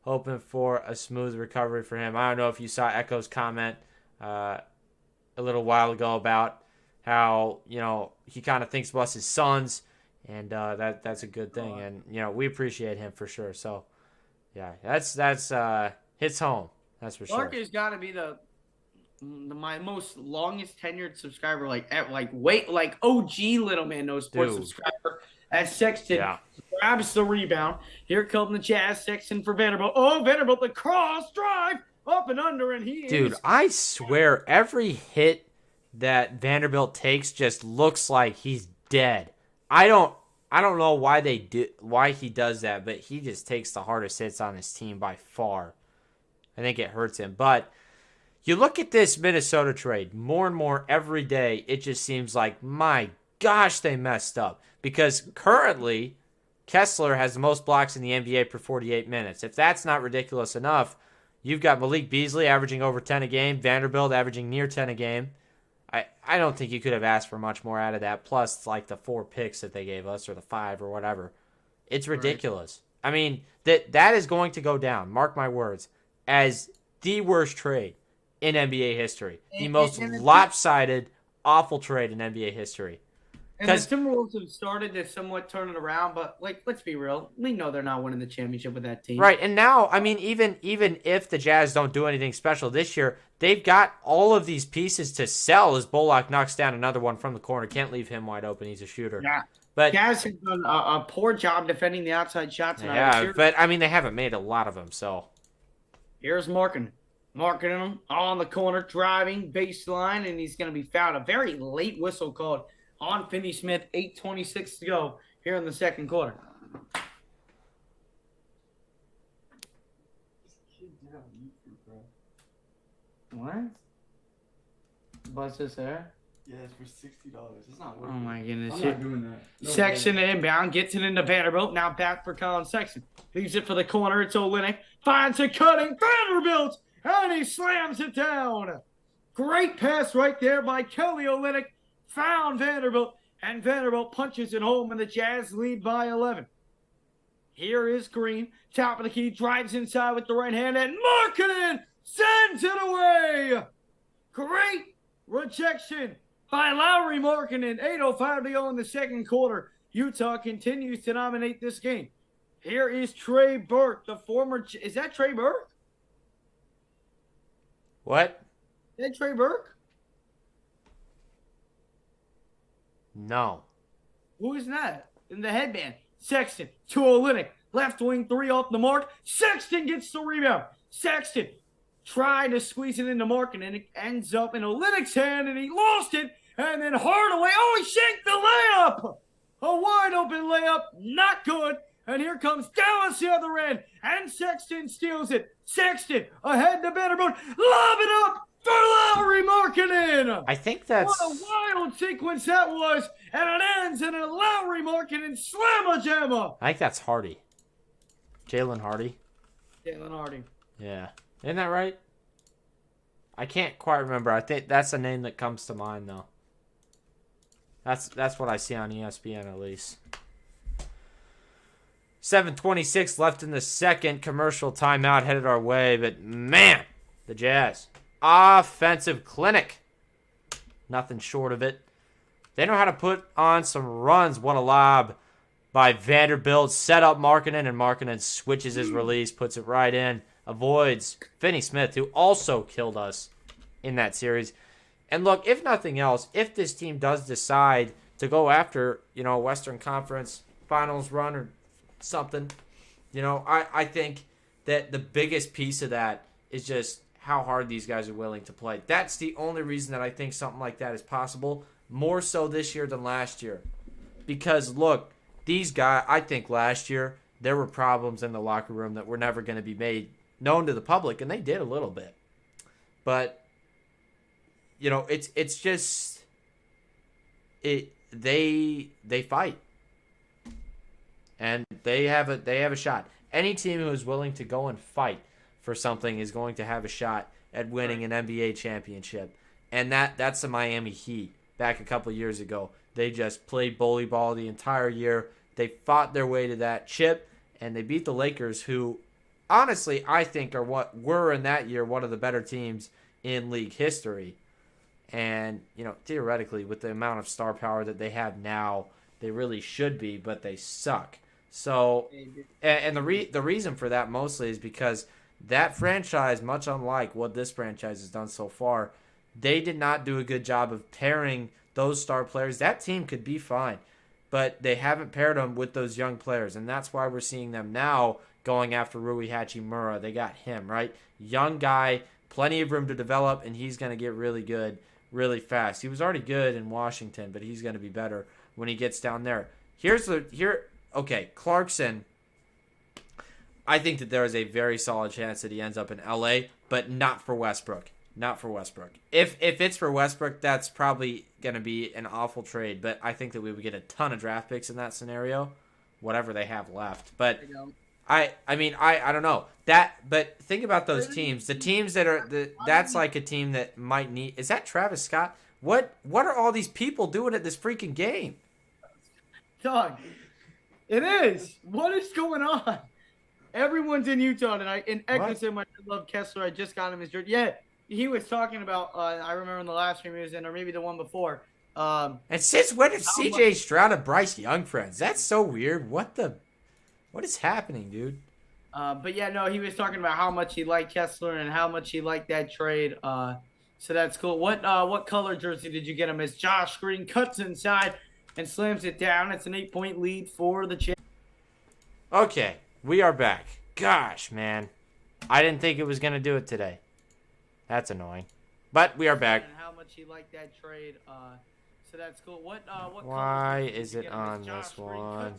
Hoping for a smooth recovery for him. I don't know if you saw Echo's comment a little while ago about how, he kind of thinks about his sons, and that's a good thing. And, we appreciate him for sure. So, yeah, that's hits home. That's for sure. Clark has got to be my most longest tenured subscriber, like OG Little Man Knows Sports subscriber. As Sexton grabs the rebound. Here come the Jazz. Sexton for Vanderbilt. Oh, Vanderbilt, the cross drive up and under, and Dude, I swear every hit that Vanderbilt takes just looks like he's dead. I don't know why he does that, but he just takes the hardest hits on his team by far. I think it hurts him. But you look at this Minnesota trade, more and more every day, it just seems like, my gosh, they messed up. Because currently, Kessler has the most blocks in the NBA per 48 minutes. If that's not ridiculous enough, you've got Malik Beasley averaging over 10 a game, Vanderbilt averaging near 10 a game. I don't think you could have asked for much more out of that, plus like the 4 picks that they gave us, or the 5 or whatever. It's ridiculous. Right. I mean, that is going to go down, mark my words, as the worst trade in NBA history. The most lopsided, awful trade in NBA history. And the Timberwolves have started to somewhat turn it around, but let's be real. We know they're not winning the championship with that team. Right, and now, I mean, even if the Jazz don't do anything special this year, they've got all of these pieces to sell as Bullock knocks down another one from the corner. Can't leave him wide open. He's a shooter. Yeah. But Jazz have done a poor job defending the outside shots. Yeah, but, I mean, they haven't made a lot of them, so. Here's Markkanen. Markkanen on the corner, driving, baseline, and he's going to be fouled. A very late whistle called on Finney-Smith, 8:26 to go here in the second quarter. What? What's this there? Yeah, it's for $60. It's not worth Oh my goodness. I'm not doing that. No Sexton way. inbound, gets it into Vanderbilt. Now back for Colin Sexton. Leaves it for the corner. It's Olynyk. Finds a cutting Vanderbilt, and he slams it down. Great pass right there by Kelly Olynyk. Found Vanderbilt, and Vanderbilt punches it home, and the Jazz lead by 11. Here is Green. Top of the key, drives inside with the right hand, and Markkanen sends it away. Great rejection by Lowry Markkanen. 8:05 to go in the second quarter. Utah continues to dominate this game. Here is Trey Burke, the former. Is that Trey Burke? What? Is that Trey Burke? No. Who is that? In the headband. Sexton to Olynyk. Left wing 3 off the mark. Sexton gets the rebound. Sexton tried to squeeze it into Markin, and it ends up in Olynyk's hand, and he lost it. And then Hardaway, he shanked the layup. A wide open layup, not good. And here comes Dallas the other end, and Sexton steals it. Sexton ahead to Vanderbilt. Lob it up for Lauri Markkanen. I think that's... What a wild sequence that was. And it ends in a Lauri Markkanen slamma-jamma. I think that's Hardy. Jalen Hardy. Jalen Hardy. Yeah. Isn't that right? I can't quite remember. I think that's a name that comes to mind, though. That's what I see on ESPN, at least. 7:26 left in the second. Commercial timeout headed our way. But, man, the Jazz. Offensive clinic. Nothing short of it. They know how to put on some runs. What a lob by Vanderbilt. Set up Markkanen, and Markkanen switches his release, puts it right in. Avoids Finney Smith, who also killed us in that series. And look, if nothing else, if this team does decide to go after, a Western Conference Finals run or something, I think that the biggest piece of that is just how hard these guys are willing to play. That's the only reason that I think something like that is possible, more so this year than last year. Because, look, these guys, I think last year, there were problems in the locker room that were never going to be made known to the public, and they did a little bit. But, it's just they fight. And they have a shot. Any team who is willing to go and fight for something is going to have a shot at winning an NBA championship. And that's the Miami Heat back a couple years ago. They just played bully ball the entire year. They fought their way to that chip, and they beat the Lakers, who honestly I think were in that year one of the better teams in league history. And, theoretically, with the amount of star power that they have now, they really should be, but they suck. So, and the reason for that mostly is because that franchise, much unlike what this franchise has done so far, they did not do a good job of pairing those star players. That team could be fine, but they haven't paired them with those young players, and that's why we're seeing them now going after Rui Hachimura. They got him, right? Young guy, plenty of room to develop, and he's going to get really good really fast. He was already good in Washington, but he's going to be better when he gets down there. Okay, Clarkson, I think that there is a very solid chance that he ends up in LA, but not for Westbrook. Not for Westbrook. If it's for Westbrook, that's probably going to be an awful trade, but I think that we would get a ton of draft picks in that scenario, whatever they have left. But I don't know. But think about those teams. The teams that's like a team that might need. Is that Travis Scott? What are all these people doing at this freaking game? Dog, it is. What is going on? Everyone's in Utah tonight. And Eggleston, I love Kessler. I just got him his jersey. Yeah, he was talking about, I remember in the last stream he was in, or maybe the one before. And since when have CJ Stroud and Bryce Young friends? That's so weird. What is happening, dude? But yeah, no, he was talking about how much he liked Kessler and how much he liked that trade. So that's cool. What color jersey did you get him? As Josh Green cuts inside and slams it down. It's an 8-point lead for the champ. Okay, we are back. Gosh, man. I didn't think it was going to do it today. That's annoying. But we are back. And how much he liked that trade. So that's cool. What Why is it on this one?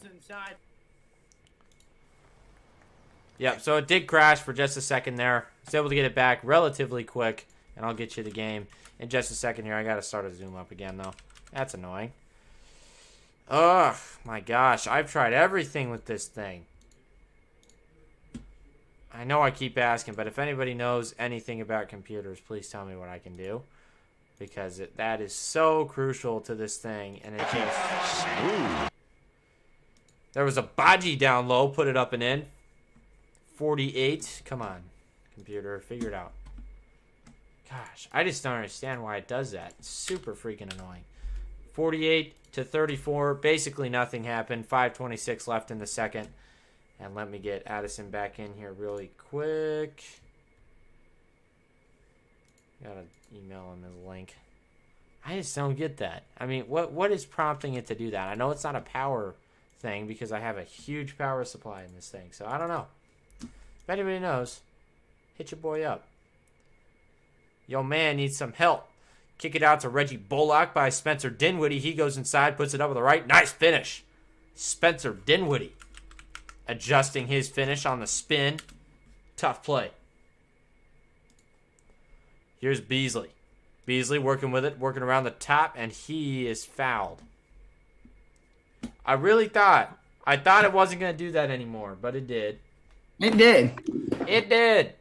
Yep, so it did crash for just a second there. I was able to get it back relatively quick, and I'll get you the game in just a second here. I got to start a zoom up again, though. That's annoying. Ugh, my gosh. I've tried everything with this thing. I know I keep asking, but if anybody knows anything about computers, please tell me what I can do. Because that is so crucial to this thing, and it just... Ooh. There was a Baji down low, put it up and in. 48. Come on, computer. Figure it out. Gosh, I just don't understand why it does that. It's super freaking annoying. 48 to 34. Basically nothing happened. 5:26 left in the second. And let me get Addison back in here really quick. Gotta email him his link. I just don't get that. I mean, what is prompting it to do that? I know it's not a power thing because I have a huge power supply in this thing. So I don't know. If anybody knows, hit your boy up. Yo, man needs some help. Kick it out to Reggie Bullock by Spencer Dinwiddie. He goes inside, puts it up with the right. Nice finish. Spencer Dinwiddie adjusting his finish on the spin. Tough play. Here's Beasley. Beasley working with it, working around the top, and he is fouled. I thought it wasn't going to do that anymore, but it did. It did. It did.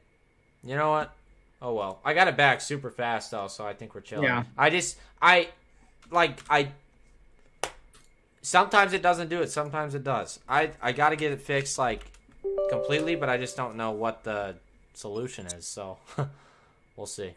You know what? Oh, well. I got it back super fast, though, so I think we're chilling. Yeah. Sometimes it doesn't do it. Sometimes it does. I got to get it fixed, completely, but I just don't know what the solution is, so we'll see.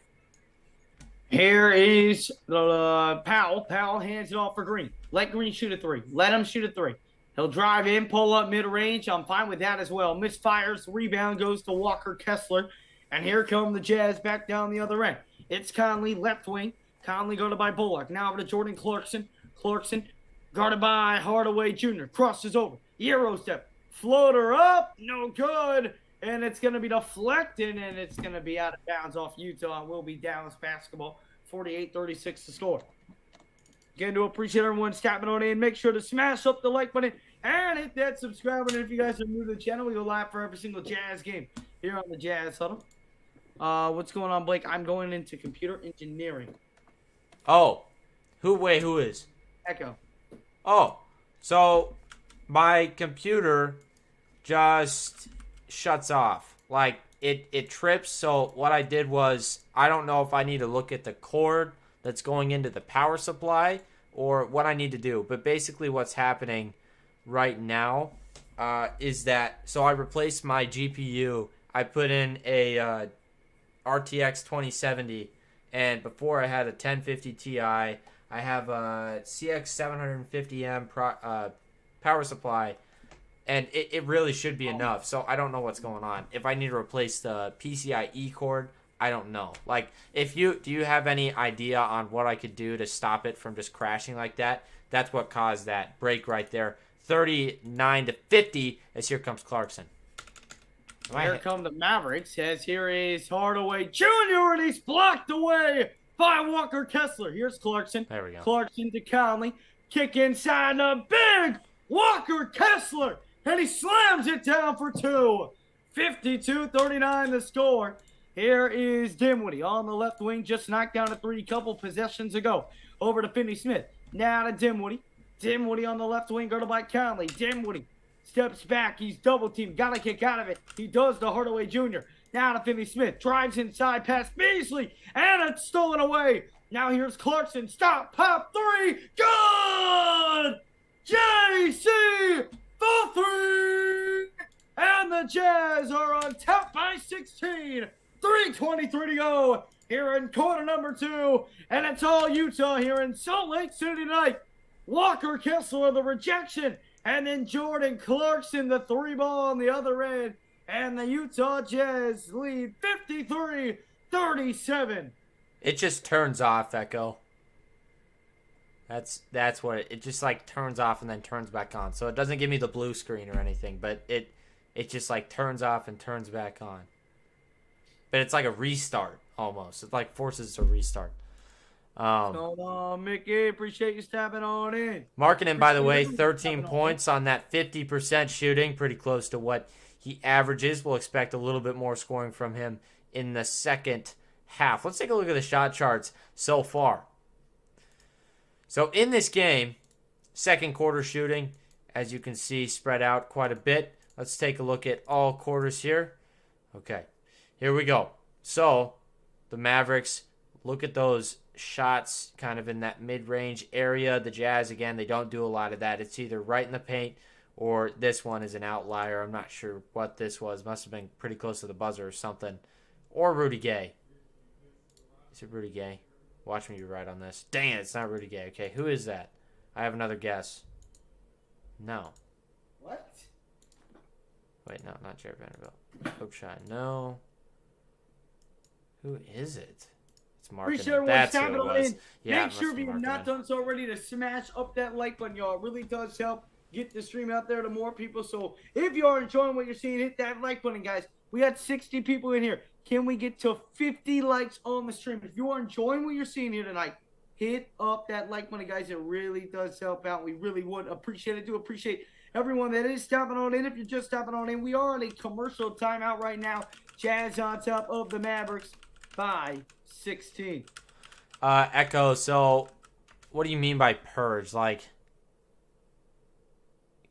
Here is Powell. Powell hands it off for Green. Let Green shoot a three. Let him shoot a three. He'll drive in, pull up mid-range. I'm fine with that as well. Misfires. Rebound goes to Walker Kessler. And here come the Jazz back down the other end. It's Conley, left wing. Conley guarded by Bullock. Now over to Jordan Clarkson. Clarkson guarded by Hardaway Jr. Crosses over. Euro step. Floater up. No good. And it's going to be deflected, and it's going to be out of bounds off Utah. It will be Dallas basketball. 48-36 to score. Again, to appreciate everyone tapping on in. Make sure to smash up the like button and hit that subscribe button. If you guys are new to the channel, we go live for every single Jazz game here on the Jazz Huddle. What's going on, Blake? I'm going into computer engineering. Oh. Who is? Echo. Oh. So, my computer just shuts off. It trips. So what I did was, I don't know if I need to look at the cord that's going into the power supply or what I need to do. But basically what's happening right now is that, so I replaced my GPU. I put in a RTX 2070, and before I had a 1050 Ti. I have a CX 750M power supply. And it really should be enough, so I don't know what's going on. If I need to replace the PCIe cord, I don't know. Do you have any idea on what I could do to stop it from just crashing like that? That's what caused that break right there. 39-50, as here comes Clarkson. Here come the Mavericks, as here is Hardaway Jr., and he's blocked away by Walker Kessler. Here's Clarkson. There we go. Clarkson to Conley. Kick inside the big Walker Kessler. And he slams it down for two. 52-39 the score. Here is Dinwiddie on the left wing. Just knocked down a three couple possessions ago. Over to Finney-Smith. Now to Dinwiddie. Dinwiddie on the left wing. Guarded by Conley. Dinwiddie steps back. He's double teamed. Got to kick out of it. He does to Hardaway Jr. Now to Finney-Smith. Drives inside past Beasley. And it's stolen away. Now here's Clarkson. Stop. Pop. Three. Good. JC for three, and the Jazz are on top by 16. 3:23 to go here in quarter number 2, and it's all Utah here in Salt Lake City tonight. Walker Kessler, the rejection, and then Jordan Clarkson, the three ball on the other end, and the Utah Jazz lead 53-37. It just turns off, Echo. That's what it just turns off and then turns back on. So it doesn't give me the blue screen or anything, but it just turns off and turns back on. But it's like a restart almost. It forces a restart. Come on, Mickey. Appreciate you stepping on in. Markkanen, by the way, 13 points on that 50% shooting, pretty close to what he averages. We'll expect a little bit more scoring from him in the second half. Let's take a look at the shot charts so far. So in this game, second quarter shooting, as you can see, spread out quite a bit. Let's take a look at all quarters here. Okay, here we go. So the Mavericks, look at those shots kind of in that mid-range area. The Jazz, again, they don't do a lot of that. It's either right in the paint or this one is an outlier. I'm not sure what this was. Must have been pretty close to the buzzer or something. Or Rudy Gay. Is it Rudy Gay? Watch me be right on this. Dang it, it's not Rudy Gay. Okay, who is that? I have another guess. No. What? Wait, no, not Jared Vanderbilt. Hope shot. No. Who is it? marketing. Appreciate everyone That's who tapping it on was. in. Yeah, it Make sure must if be you have not marketing. done so already to smash up that like button, y'all. It really does help get the stream out there to more people. So if you are enjoying what you're seeing, hit that like button, guys. We got 60 people in here. Can we get to 50 likes on the stream? If you are enjoying what you're seeing here tonight, hit up that like button, guys. It really does help out. We really would appreciate it. Do appreciate everyone that is tapping on in. If you're just tapping on in, we are on a commercial timeout right now. Jazz on top of the Mavericks by 16. Echo, so what do you mean by purge? Like,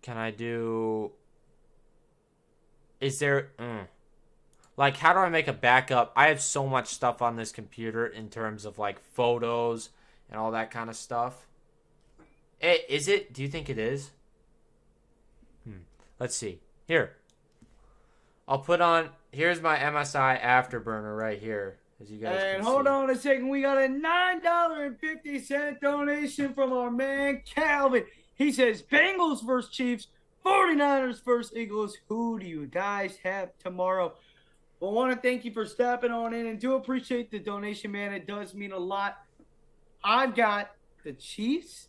can I do... Is there... Like, how do I make a backup? I have so much stuff on this computer in terms of, like, photos and all that kind of stuff. Is it? Do you think it is? Let's see. Here. I'll put on... Here's my MSI Afterburner right here. As you guys And can hold see. on a second. We got a $9.50 donation from our man Calvin. He says, Bengals versus Chiefs, 49ers versus Eagles. Who do you guys have tomorrow? Well, I want to thank you for stepping on in and do appreciate the donation, man. It does mean a lot. I've got the Chiefs.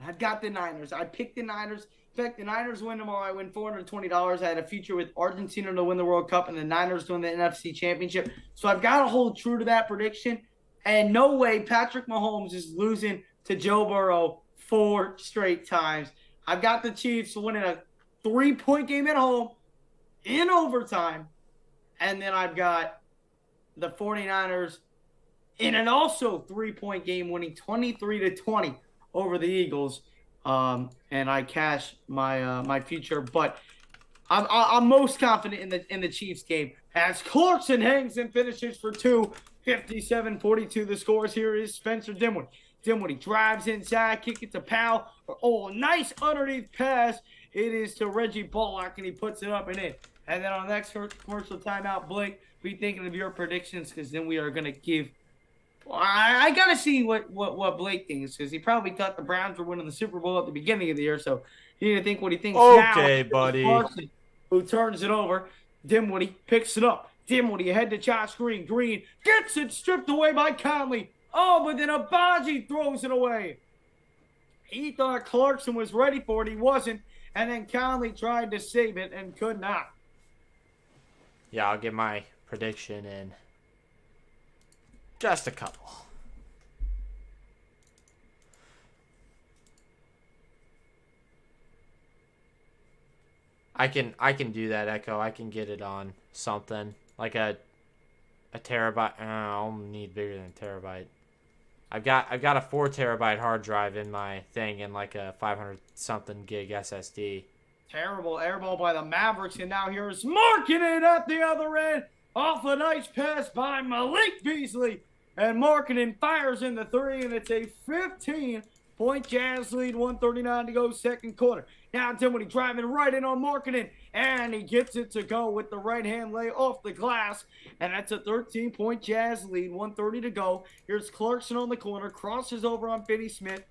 I've got the Niners. I picked the Niners. In fact, the Niners win tomorrow. I win $420. I had a feature with Argentina to win the World Cup and the Niners win the NFC Championship. So I've got to hold true to that prediction. And no way Patrick Mahomes is losing to Joe Burrow 4 straight times. I've got the Chiefs winning a 3-point game at home in overtime. And then I've got the 49ers in an also 3-point game winning 23-20 over the Eagles. And I cash my my future, but I'm most confident in the Chiefs game as Clarkson hangs and finishes for 2, 57-42. The scores here is Spencer Dinwiddie. Dinwiddie drives inside, kick it to Powell. Oh, nice underneath pass. It is to Reggie Bullock, and he puts it up and in. And then on the next commercial timeout, Blake, be thinking of your predictions because then we are going to give. I got to see what Blake thinks because he probably thought the Browns were winning the Super Bowl at the beginning of the year. So you need to think what he thinks Okay, now. buddy. Clarkson, who turns it over. Dinwiddie picks it up. Dinwiddie ahead to Josh Green. Green gets it stripped away by Conley. Oh, but then Abaji throws it away. He thought Clarkson was ready for it. He wasn't. And then Conley tried to save it and could not. Yeah, I'll get my prediction in just a couple. I can do that, Echo. I can get it on something like a terabyte. I'll need bigger than a terabyte. I've got a 4 terabyte hard drive in my thing and like a 500 something gig SSD. Terrible airball by the Mavericks, and now here's Markkanen at the other end. Off a nice pass by Malik Beasley. And Markkanen fires in the 3, and it's a 15-point Jazz lead, 1:39 to go, second quarter. Now Dinwiddie driving right in on Markkanen, and he gets it to go with the right-hand lay off the glass. And that's a 13-point Jazz lead, 1:30 to go. Here's Clarkson on the corner, crosses over on Finney-Smith.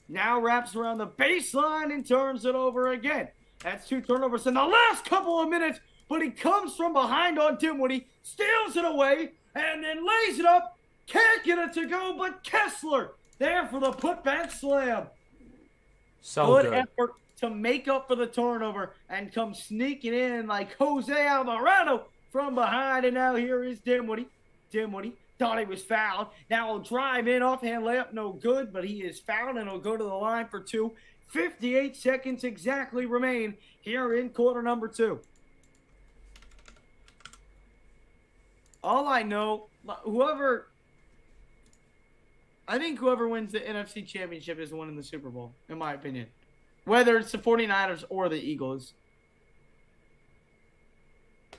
Now wraps around the baseline and turns it over again. That's 2 turnovers in the last couple of minutes, but he comes from behind on Dinwiddie, steals it away, and then lays it up. Can't get it to go, but Kessler there for the putback slam. So good. Effort to make up for the turnover and come sneaking in like Jose Alvarado from behind. And now here is Dinwiddie. Dinwiddie thought he was fouled. Now he'll drive in, offhand layup, no good, but he is fouled and he'll go to the line for 2. 58 seconds exactly remain here in quarter number 2. All I know, I think whoever wins the NFC Championship is winning the Super Bowl, in my opinion. Whether it's the 49ers or the Eagles.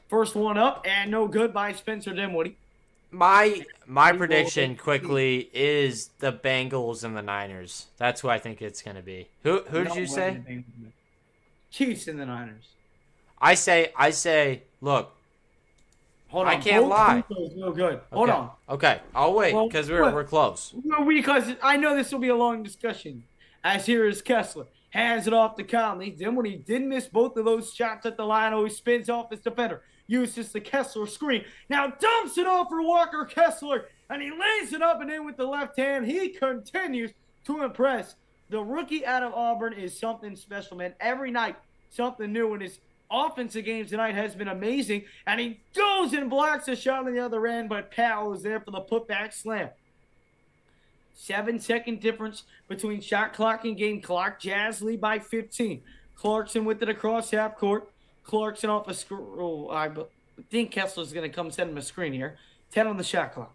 First one up, and no good by Spencer Dinwiddie. My prediction quickly is the Bengals and the Niners. That's who I think it's going to be. Who did you say? Chiefs and the Niners. I say, look. Hold on. I can't lie. No good. Hold on. Okay, I'll wait because we're close. Because I know this will be a long discussion. As here is Kessler. Hands it off to Conley. Then when he did miss both of those shots at the line, he spins off his defender. uses the Kessler screen. Now dumps it off for Walker Kessler, and he lays it up and in with the left hand. He continues to impress. The rookie out of Auburn is something special, man. Every night, something new, and his offensive game tonight has been amazing. And he goes and blocks a shot on the other end, but Powell is there for the putback slam. 7-second difference between shot clock and game clock. Jazz lead by 15. Clarkson with it across half court. Clarkson off a screen. Oh, I think Kessler's going to come send him a screen here. 10 on the shot clock.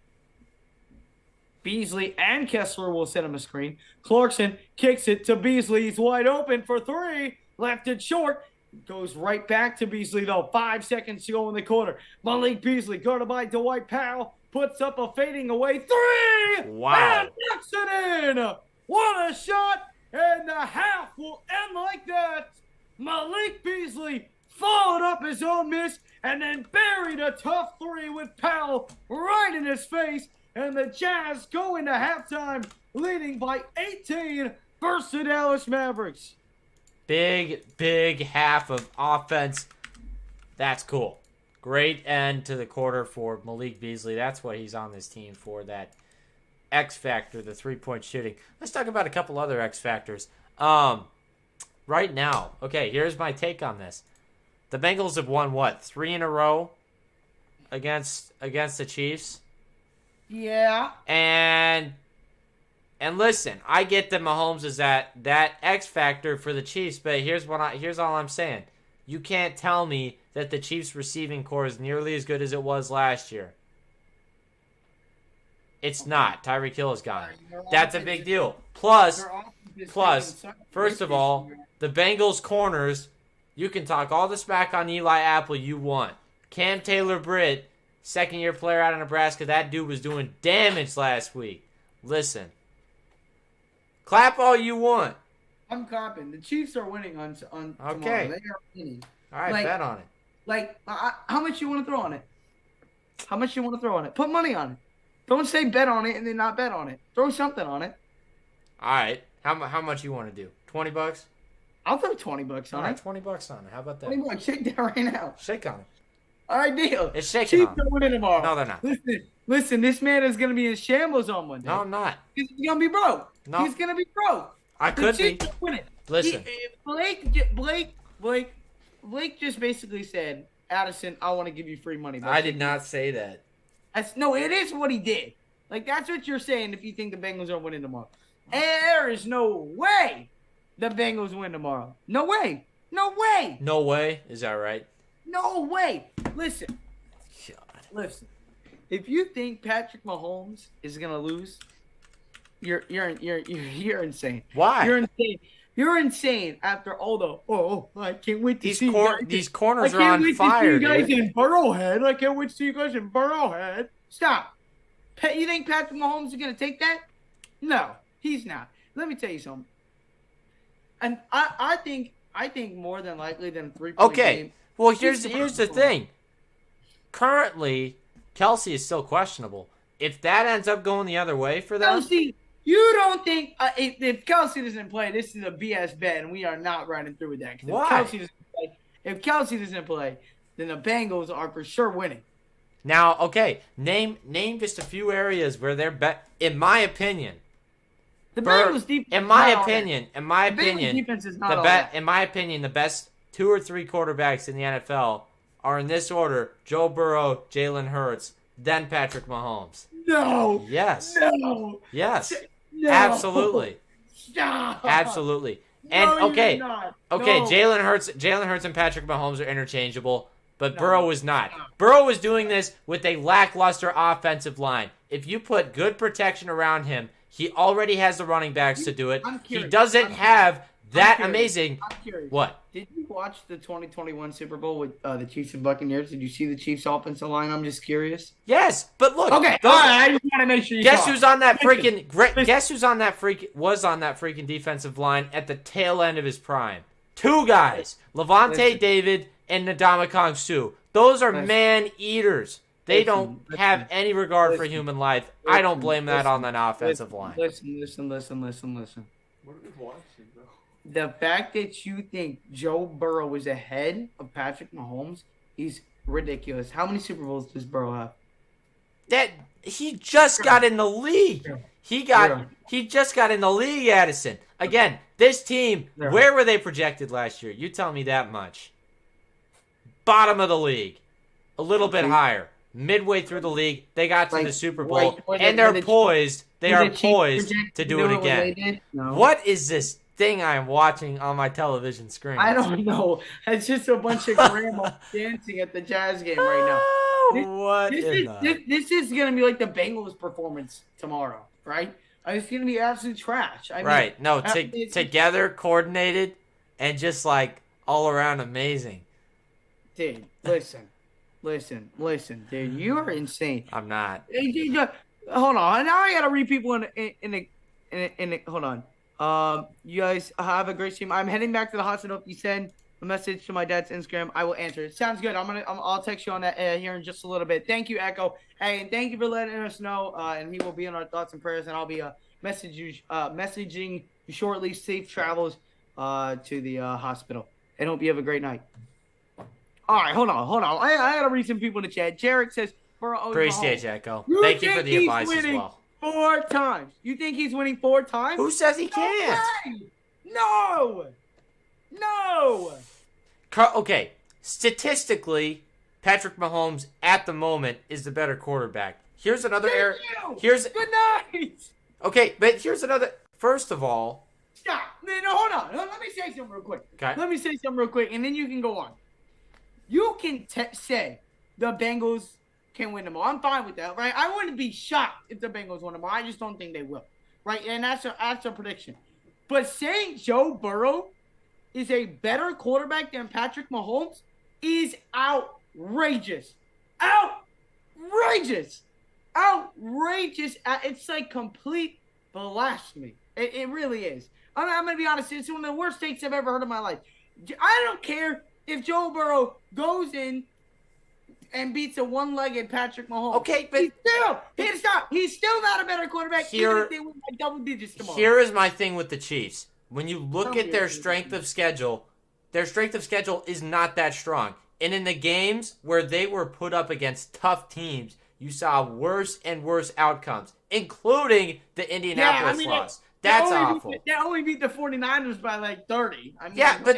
Beasley and Kessler will send him a screen. Clarkson kicks it to Beasley. He's wide open for three. Left it short. Goes right back to Beasley, though. 5 seconds to go in the quarter. Malik Beasley, guarded by Dwight Powell, puts up a fading away three. Wow. And knocks it in. What a shot. And the half will end like that. Malik Beasley followed up his own miss and then buried a tough three with Powell right in his face. And the Jazz go into halftime leading by 18 versus the Dallas Mavericks. Big half of offense. That's cool. Great end to the quarter for Malik Beasley. That's what he's on this team for, that X factor, the three-point shooting. Let's talk about a couple other X factors. Right now, okay, here's my take on this. The Bengals have won, what, 3 in a row against the Chiefs? Yeah. And listen, I get that Mahomes is that X factor for the Chiefs, but here's all I'm saying. You can't tell me that the Chiefs receiving core is nearly as good as it was last year. It's not. Tyreek Hill is gone. That's a big deal. Plus, first of all, the Bengals corners, you can talk all the smack on Eli Apple you want. Cam Taylor-Britt, second-year player out of Nebraska, that dude was doing damage last week. Listen. Clap all you want. I'm clapping. The Chiefs are winning on tomorrow. Okay. They are winning. All right, bet on it. How much you want to throw on it? How much you want to throw on it? Put money on it. Don't say bet on it and then not bet on it. Throw something on it. All right. How much you want to do? $20? I'll throw $20 on All it. right, $20 on it. How about that? $20. Shake that right now. Shake on it. All right, deal. It's shaking Chiefs on are winning tomorrow. No, they're not. Listen. This man is going to be in shambles on Monday. No, I'm not. He's going to be broke. No. He's going to be broke. I could be. Chiefs are winning. Listen. Blake just basically said, Addison, I want to give you free money. I did not say that. No, it is what he did. Like, that's what you're saying if you think the Bengals are winning tomorrow. And there is no way the Bengals win tomorrow. No way. No way. No way? Is that right? No way. Listen. God. Listen. If you think Patrick Mahomes is gonna lose, you're insane. Why? You're insane. You're insane after all the I can't wait to see these corners are I can't on wait fire. To see you guys in Burrowhead. I can't wait to see you guys in Burrowhead. Stop. You think Patrick Mahomes is gonna take that? No, he's not. Let me tell you something. And I think more than likely than 3-point game. Well, here's the thing. Currently, Kelsey is still questionable. If that ends up going the other way for them, Kelsey, you don't think if Kelsey doesn't play, this is a BS bet, and we are not running through with that. Why? If Kelsey doesn't play, then the Bengals are for sure winning. Now, okay, name just a few areas where they're in my opinion. The Bengals defense. In my opinion, defense is not all that. In my opinion, the best 2 or 3 quarterbacks in the NFL are in this order: Joe Burrow, Jalen Hurts, then Patrick Mahomes. No. Yes. No. Yes. No. Absolutely. Stop. Absolutely. And No, okay, you're not. okay, No. Jalen Hurts and Patrick Mahomes are interchangeable, but No. Burrow is not. Burrow is doing this with a lackluster offensive line. If you put good protection around him, he already has the running backs to do it. I'm He curious. doesn't have that curious. amazing. I'm curious. What? Did you watch the 2021 Super Bowl with the Chiefs and Buccaneers? Did you see the Chiefs offensive line? I'm just curious. Yes, but look. Okay, those- all right. I just want to make sure you Guess saw who's it. on that Listen, freaking? Guess who's on that was on that freaking defensive line at the tail end of his prime? 2 guys, Levante Listen. David and Ndamukong Suh. Those are Listen. man eaters. They Listen. don't Listen. have any regard for Listen. human life. I don't blame that Listen. on an offensive line. Listen. What are we watching, bro? The fact that you think Joe Burrow is ahead of Patrick Mahomes is ridiculous. How many Super Bowls does Burrow have? That he just got in the league. He just got in the league, Addison. Again, this team, where were they projected last year? You tell me that much. Bottom of the league. A little bit higher. Midway through the league, they got to the Super Bowl, and they're poised. They are poised to do it again. No. What is this thing I'm watching on my television screen? I don't know. It's just a bunch of grandmas dancing at the Jazz game right now. This is going to be like the Bengals performance tomorrow, right? It's going to be absolute trash. Right. No, together, coordinated, and just like all around amazing. Dude, listen, dude. You are insane. I'm not. Hold on. Now I got to read people in the hold on. You guys have a great stream. I'm heading back to the hospital. If you send a message to my dad's Instagram, I will answer it. Sounds good. I'll text you on that here in just a little bit. Thank you, Echo. Hey, and thank you for letting us know. And he will be in our thoughts and prayers, and I'll be messaging you shortly. Safe travels to the hospital, and hope you have a great night. All right, hold on. I gotta read some people in the chat. Jarek says, appreciate you, Echo. Thank you for the advice as well. 4 times. You think he's winning 4 times? Who says he can't? No. Okay, statistically, Patrick Mahomes at the moment is the better quarterback. Here's another error. Good night. Okay, but here's another. First of all, stop. No, hold on. Let me say something real quick. Okay. Let me say something real quick, and then you can go on. You can say the Bengals can win them all. I'm fine with that, right? I wouldn't be shocked if the Bengals won them all. I just don't think they will, right? And that's a prediction. But saying Joe Burrow is a better quarterback than Patrick Mahomes is outrageous. Outrageous. It's like complete blasphemy. It really is. I'm going to be honest. It's one of the worst takes I've ever heard in my life. I don't care if Joe Burrow goes in and beats a one-legged Patrick Mahomes. Okay, but he's still not a better quarterback even if they win by double digits tomorrow. Here is my thing with the Chiefs. When you look at their strength of schedule is not that strong. And in the games where they were put up against tough teams, you saw worse and worse outcomes, including the Indianapolis loss. That's awful. They only beat the 49ers by like 30. But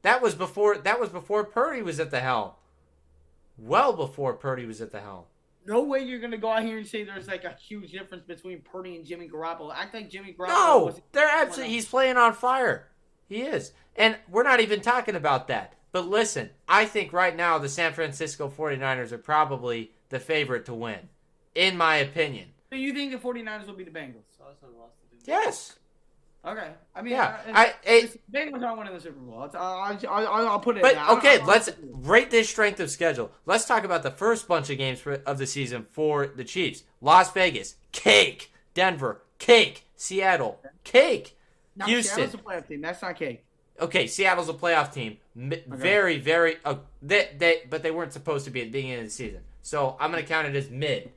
that was before Purdy was at the helm. Well before Purdy was at the helm. No way you're going to go out here and say there's like a huge difference between Purdy and Jimmy Garoppolo. Act like Jimmy Garoppolo he's playing on fire. He is. And we're not even talking about that. But listen, I think right now the San Francisco 49ers are probably the favorite to win, in my opinion. So you think the 49ers will be the Bengals? Yes. Okay. Bengals aren't winning the Super Bowl. I'll put it. But okay, let's rate this strength of schedule. Let's talk about the first bunch of games of the season for the Chiefs. Las Vegas, cake. Denver, cake. Seattle, cake. No, Houston. Seattle's a playoff team. That's not cake. Okay, Seattle's a playoff team. Very, very. But they weren't supposed to be at the beginning of the season. So I'm going to count it as mid.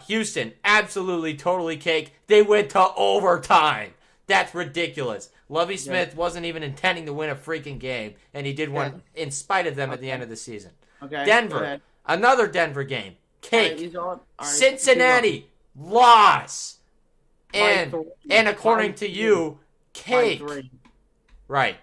Houston, absolutely, totally cake. They went to overtime. That's ridiculous. Lovie Smith wasn't even intending to win a freaking game, and he did one in spite of them at the end of the season. Okay. Denver, another Denver game. Cake. Cincinnati, loss. And according to you, cake. Right.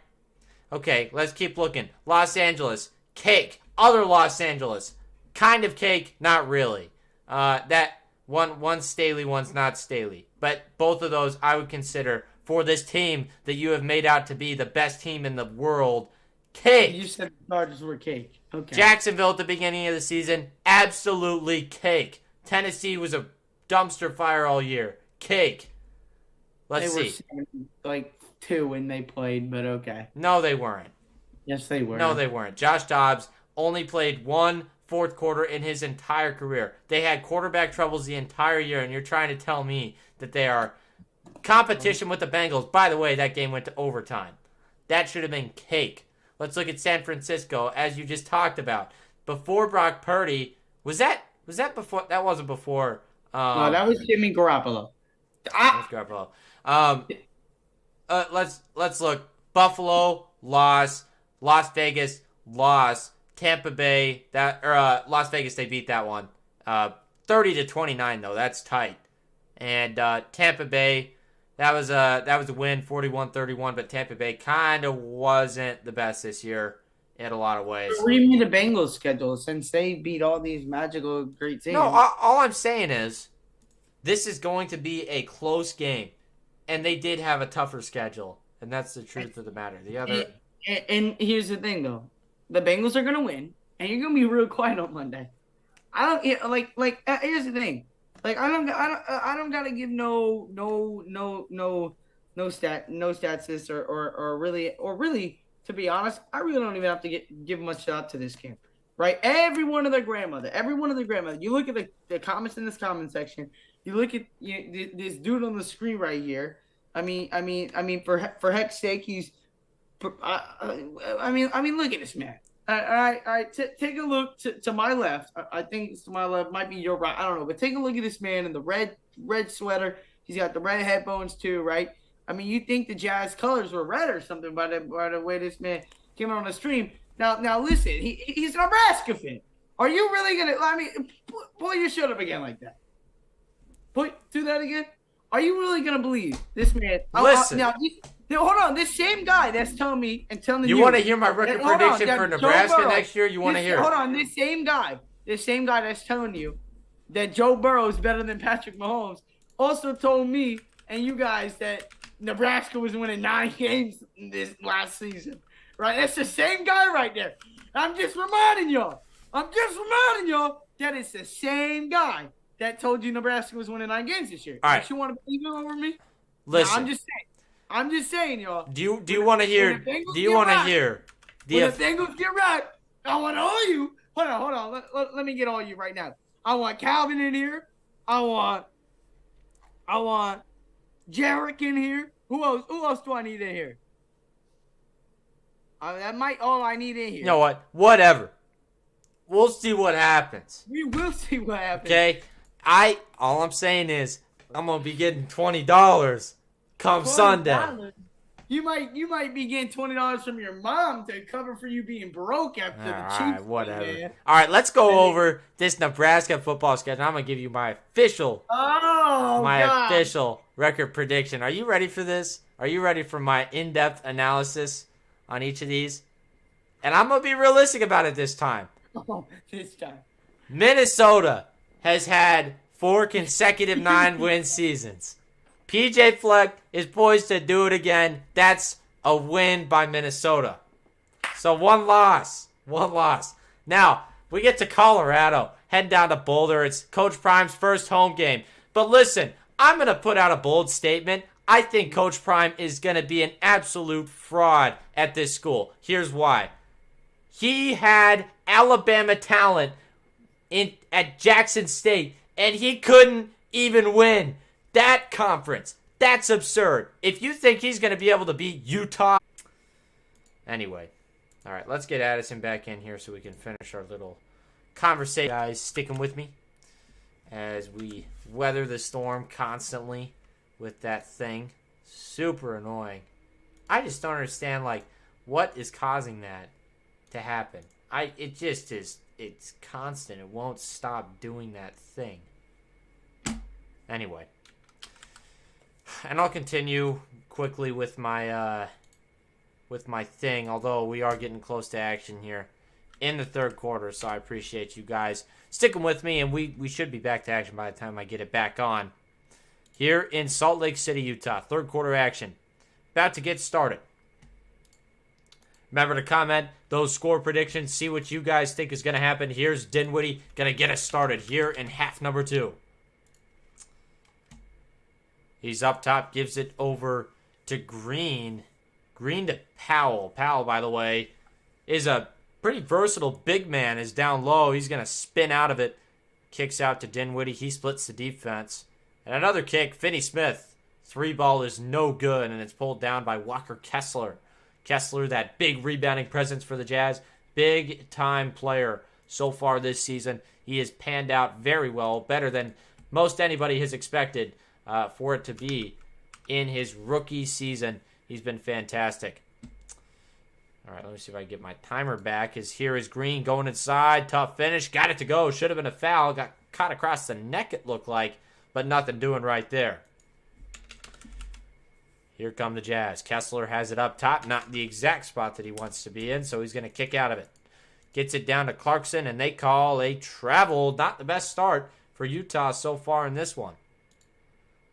Okay, let's keep looking. Los Angeles, cake. Other Los Angeles, kind of cake, not really. That one's Staley, one's not Staley. But both of those I would consider, for this team that you have made out to be the best team in the world, cake. You said the Chargers were cake. Okay. Jacksonville at the beginning of the season, absolutely cake. Tennessee was a dumpster fire all year. Cake. Let's see. Were 2 when they played, but okay. No, they weren't. Yes, they were. No, they weren't. Josh Dobbs only played one fourth quarter in his entire career. They had quarterback troubles the entire year, and you're trying to tell me that they are competition with the Bengals. By the way, that game went to overtime. That should have been cake. Let's look at San Francisco, as you just talked about. Before Brock Purdy, was that before? That wasn't before. No, that was Jimmy Garoppolo. That was Garoppolo. Let's look. Buffalo, loss. Las Vegas, loss. Tampa Bay, Las Vegas, they beat that one. 30-29 though. That's tight. And Tampa Bay, that was a win, 41-31. But Tampa Bay kind of wasn't the best this year in a lot of ways. Read me the Bengals schedule since they beat all these magical great teams. No, all I'm saying is this is going to be a close game, and they did have a tougher schedule, and that's the truth of the matter. The other, and here's the thing though, the Bengals are gonna win, and you're gonna be real quiet on Monday. I don't here's the thing, like I don't gotta give no stats or really. To be honest, I really don't even have to give much thought to this game, right? Every one of their grandmother. You look at the comments in this comment section. You look at this dude on the screen right here. I mean, for heck's sake, he's. I mean, look at this man. Take a look to my left. I think it's to my left. Might be your right. I don't know, but take a look at this man in the red sweater. He's got the red headphones too, right? I mean, you think the Jazz colors were red or something by the way this man came on the stream. Now listen, he's a Nebraska fan. Are you really gonna? I mean, pull your shirt up again like that. Do that again. Are you really gonna believe this man? Listen. Now, hold on. This same guy that's telling you. You want to hear my record prediction for Nebraska next year? You want to hear? Hold on. This same guy that's telling you that Joe Burrow is better than Patrick Mahomes also told me and you guys that Nebraska was winning 9 games this last season, right? That's the same guy right there. I'm just reminding y'all that it's the same guy that told you Nebraska was winning 9 games this year. All right. Don't you want to believe it over me? Listen. No, I'm just saying, y'all. Do you want to hear? Do you want to hear? When the Bengals get right, I want all you. Hold on. Let me get all you right now. I want Calvin in here. I want Jarek in here. Who else do I need in here? That might all I need in here. You know what? Whatever. We'll see what happens. We will see what happens. Okay? All I'm saying is I'm gonna be getting $20 come Sunday. You might be getting $20 from your mom to cover for you being broke after the Chiefs. All right, whatever. Man. All right, let's go over this Nebraska football schedule. I'm gonna give you my official record prediction. Are you ready for this? Are you ready for my in-depth analysis on each of these? And I'm gonna be realistic about it this time. Oh, this time. Minnesota has had 4 consecutive 9-win seasons. PJ Fleck is poised to do it again. That's a win by Minnesota. So 1 loss. Now, we get to Colorado. Head down to Boulder. It's Coach Prime's first home game. But listen, I'm going to put out a bold statement. I think Coach Prime is going to be an absolute fraud at this school. Here's why. He had Alabama talent at Jackson State, and he couldn't even win that conference. That's absurd. If you think he's going to be able to beat Utah. Anyway. All right, let's get Addison back in here so we can finish our little conversation. Guys, sticking with me as we weather the storm constantly with that thing. Super annoying. I just don't understand, like, what is causing that to happen. It just is. It's constant. It won't stop doing that thing. Anyway. And I'll continue quickly with my thing, although we are getting close to action here in the third quarter, so I appreciate you guys sticking with me, and we should be back to action by the time I get it back on. Here in Salt Lake City, Utah, third quarter action. About to get started. Remember to comment those score predictions, see what you guys think is going to happen. Here's Dinwiddie going to get us started here in half number 2. He's up top, gives it over to Green. Green to Powell. Powell, by the way, is a pretty versatile big man. Is down low. He's going to spin out of it. Kicks out to Dinwiddie. He splits the defense. And another kick, Finney Smith. 3-ball is no good, and it's pulled down by Walker Kessler. Kessler, that big rebounding presence for the Jazz. Big-time player so far this season. He has panned out very well, better than most anybody has expected for it to be in his rookie season. He's been fantastic. All right, let me see if I can get my timer back. Here is Green going inside. Tough finish. Got it to go. Should have been a foul. Got caught across the neck, it looked like, but nothing doing right there. Here come the Jazz. Kessler has it up top. Not the exact spot that he wants to be in, so he's going to kick out of it. Gets it down to Clarkson, and they call a travel. Not the best start for Utah so far in this one.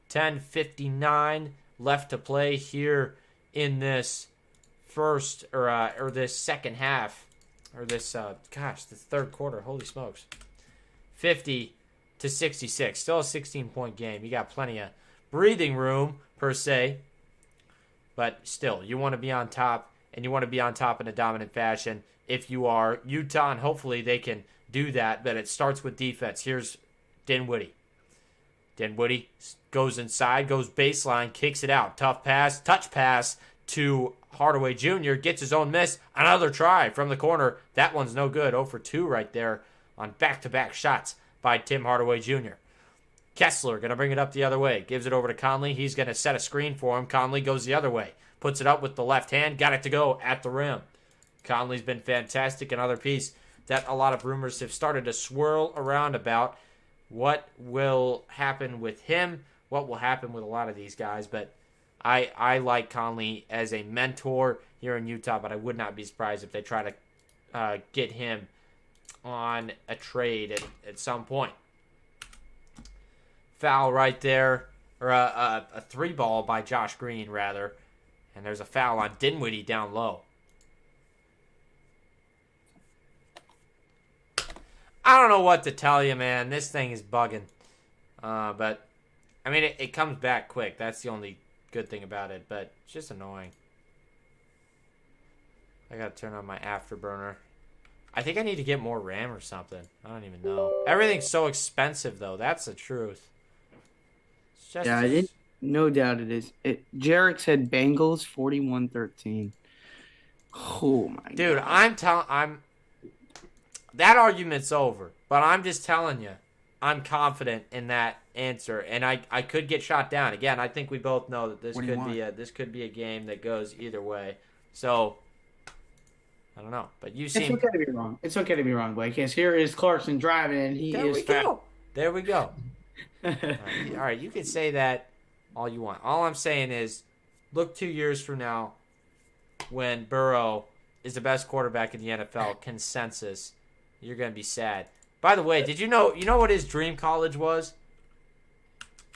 10:59 left to play here in this first or this second half, or this the third quarter. Holy smokes. 50-66. Still a 16-point game. You got plenty of breathing room per se, but still, you want to be on top, and you want to be on top in a dominant fashion if you are Utah, and hopefully they can do that, but it starts with defense. Here's Dinwiddie. Dinwiddie goes inside, goes baseline, kicks it out. Tough pass, touch pass to Hardaway Jr. Gets his own miss. Another try from the corner. That one's no good. 0 for 2 right there on back-to-back shots by Tim Hardaway Jr. Kessler going to bring it up the other way. Gives it over to Conley. He's going to set a screen for him. Conley goes the other way. Puts it up with the left hand. Got it to go at the rim. Conley's been fantastic. Another piece that a lot of rumors have started to swirl around about. What will happen with him? What will happen with a lot of these guys? But I like Conley as a mentor here in Utah, but I would not be surprised if they try to get him on a trade at some point. Foul right there, or a 3-ball by Josh Green, rather. And there's a foul on Dinwiddie down low. I don't know what to tell you, man. This thing is bugging. But, I mean, it comes back quick. That's the only good thing about it. But it's just annoying. I got to turn on my afterburner. I think I need to get more RAM or something. I don't even know. Everything's so expensive, though. That's the truth. It's just, no doubt it is. Jarek said Bengals 41-13. Oh, my God. Dude, that argument's over, but I'm just telling you, I'm confident in that answer, and I could get shot down. Again, I think we both know that this could be a game that goes either way. So I don't know, but you seem. It's okay to be wrong. It's okay to be wrong, Blake. Yes, here is Clarkson driving, and There we go. All right, you can say that all you want. All I'm saying is, look 2 years from now, when Burrow is the best quarterback in the NFL consensus. You're going to be sad. By the way, did you know what his dream college was?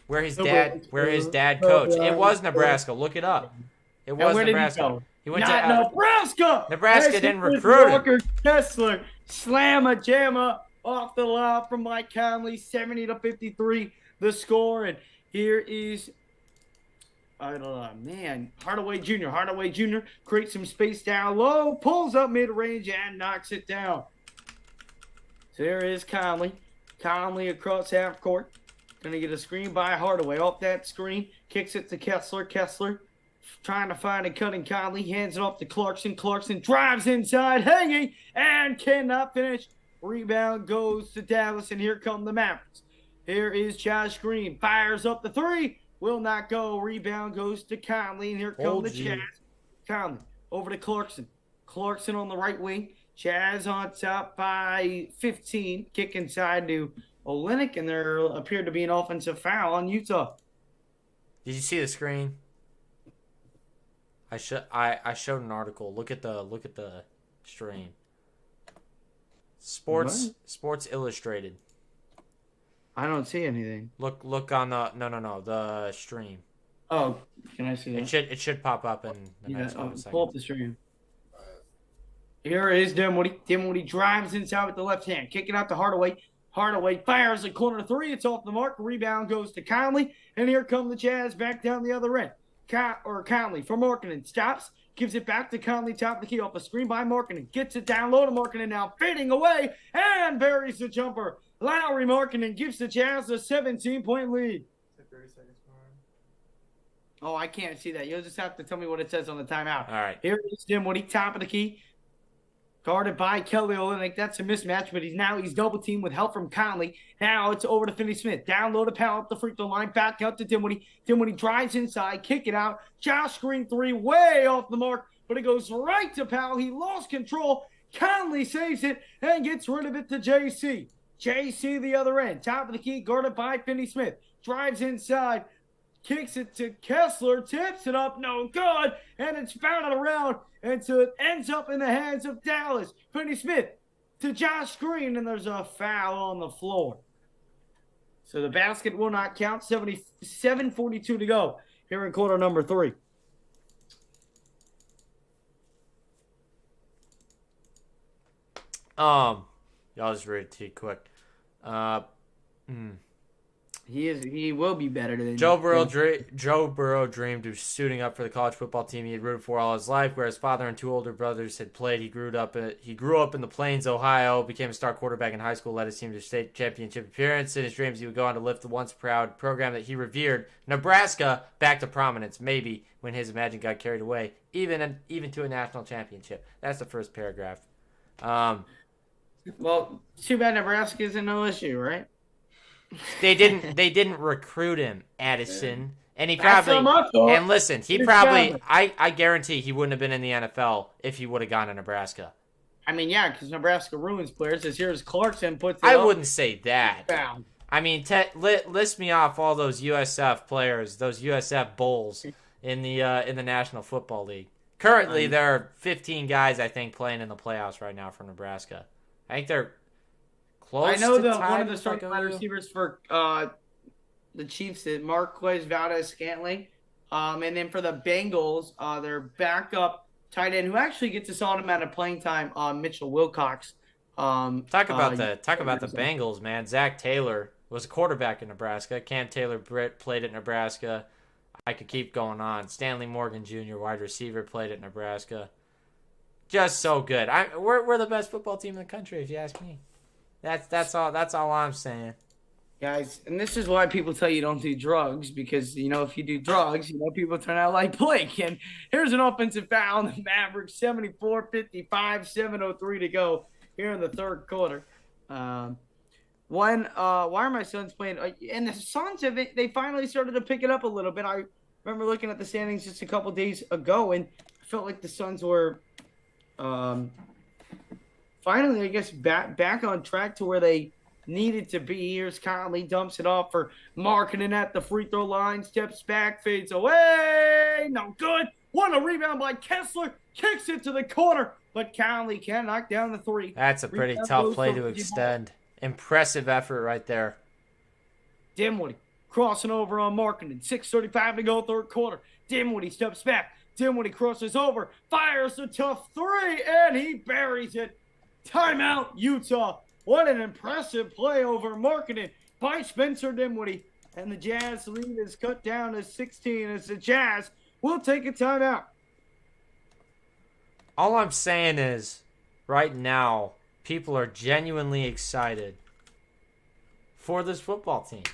Where his dad coached. It was Nebraska. Look it up. It was Nebraska. He went to Nebraska. Nebraska didn't recruit him. Kessler slamma jamma off the lob from Mike Conley, 70-53 the score. And here is Hardaway Jr. Hardaway Jr. creates some space down low, pulls up mid-range, and knocks it down. So there is Conley. Conley across half court. Going to get a screen by Hardaway. Off that screen, kicks it to Kessler. Kessler trying to find a cutting Conley. Hands it off to Clarkson. Clarkson drives inside, hanging, and cannot finish. Rebound goes to Dallas, and here come the Mavericks. Here is Josh Green. Fires up the 3. Will not go. Rebound goes to Conley, and here come the Jazz. Conley over to Clarkson. Clarkson on the right wing. Jazz on top by 15. Kick inside to Olynyk, and there appeared to be an offensive foul on Utah. Did you see the screen? I showed an article. Look at the stream. Sports Illustrated. I don't see anything. Look on the stream. Oh, can I see that? It should pop up in the next couple seconds. Pull up the stream. Here is Dinwiddie. Dinwiddie drives inside with the left hand. Kick it out to Hardaway. Hardaway fires a corner 3. It's off the mark. Rebound goes to Conley. And here come the Jazz back down the other end. Conley for Markkanen. Stops. Gives it back to Conley. Top of the key off a screen by Markkanen. Gets it down low to Markkanen now. Fading away. And buries the jumper. Lauri Markkanen gives the Jazz a 17-point lead. 30 seconds more. Oh, I can't see that. You'll just have to tell me what it says on the timeout. All right. Here is Dinwiddie. Top of the key. Guarded by Kelly Olynyk. That's a mismatch, but he's double teamed with help from Conley. Now it's over to Finney-Smith. Down low to Powell up the free throw line. Back out to Dinwiddie. Dinwiddie drives inside. Kick it out. Josh Green 3 way off the mark. but it goes right to Powell. He lost control. Conley saves it and gets rid of it to JC. JC the other end, top of the key, guarded by Finney-Smith. Drives inside, kicks it to Kessler, tips it up, no good, and it's batted around, and so it ends up in the hands of Dallas. Finney-Smith to Josh Green, and there's a foul on the floor. So the basket will not count. 7:42 to go here in quarter number 3. I'll just read it to you quick. He will be better than Joe Burrow dreamed of suiting up for the college football team he had rooted for all his life, where his father and 2 older brothers had played. He grew up in the Plains, Ohio, became a star quarterback in high school, led his team to state championship appearance. In his dreams, he would go on to lift the once proud program that he revered, Nebraska, back to prominence, maybe when his imagination got carried away, even to a national championship. That's the first paragraph. Well, too bad Nebraska is in OSU, right? They didn't recruit him, Addison. And he probably, and listen, I guarantee he wouldn't have been in the NFL if he would have gone to Nebraska. I mean, yeah, because Nebraska ruins players. As here's Clarkson puts it I up. wouldn't say that. Found. I mean, list me off all those USF players, those USF Bulls in the National Football League. Currently, there are 15 guys, I think, playing in the playoffs right now for Nebraska. I think they're close. I know to that tied one of the with, starting wide receivers for the Chiefs is Marquez Valdez-Scantling. And then for the Bengals, their backup tight end, who actually gets us automatic playing time, Mitchell Wilcox. Talk about the Bengals, man. Zach Taylor was a quarterback in Nebraska. Cam Taylor-Britt played at Nebraska. I could keep going on. Stanley Morgan Jr., wide receiver, played at Nebraska. Just so good. We're the best football team in the country, if you ask me. That's all I'm saying. Guys, and this is why people tell you don't do drugs, because, if you do drugs, people turn out like Blake. And here's an offensive foul on the Mavericks, 74-55, 7:03 to go here in the third quarter. Why are my Suns playing? And the Suns, they finally started to pick it up a little bit. I remember looking at the standings just a couple days ago, and I felt like the Suns were finally, I guess, back on track to where they needed to be. Here's Conley, dumps it off for Markkanen at the free throw line, steps back, fades away, no good. What a rebound by Kessler, kicks it to the corner, but Conley can knock down the 3. That's a pretty tough play to extend. Impressive effort right there. Dinwiddie crossing over on Markkanen, 6:35 to go, third quarter. Dinwiddie steps back, Dinwiddie crosses over, fires a tough 3, and he buries it. Timeout, Utah. What an impressive play over Markkanen by Spencer Dinwiddie. And the Jazz lead is cut down to 16 as the Jazz will take a timeout. All I'm saying is, right now, people are genuinely excited for this football team.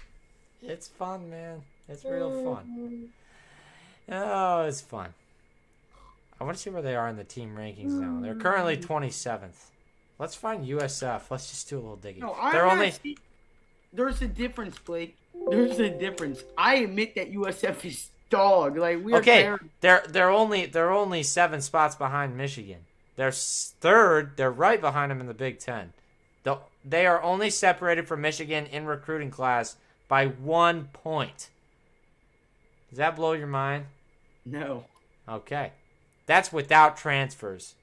It's fun, man. It's real fun. Oh, it's fun. I want to see where they are in the team rankings now. They're currently 27th. Let's find USF. Let's just do a little digging. No, there's a difference, Blake. There's a difference. I admit that USF is dog. Like they're only 7 spots behind Michigan. They're third. They're right behind them in the Big Ten. They are only separated from Michigan in recruiting class by 1 point. Does that blow your mind? No. Okay. That's without transfers.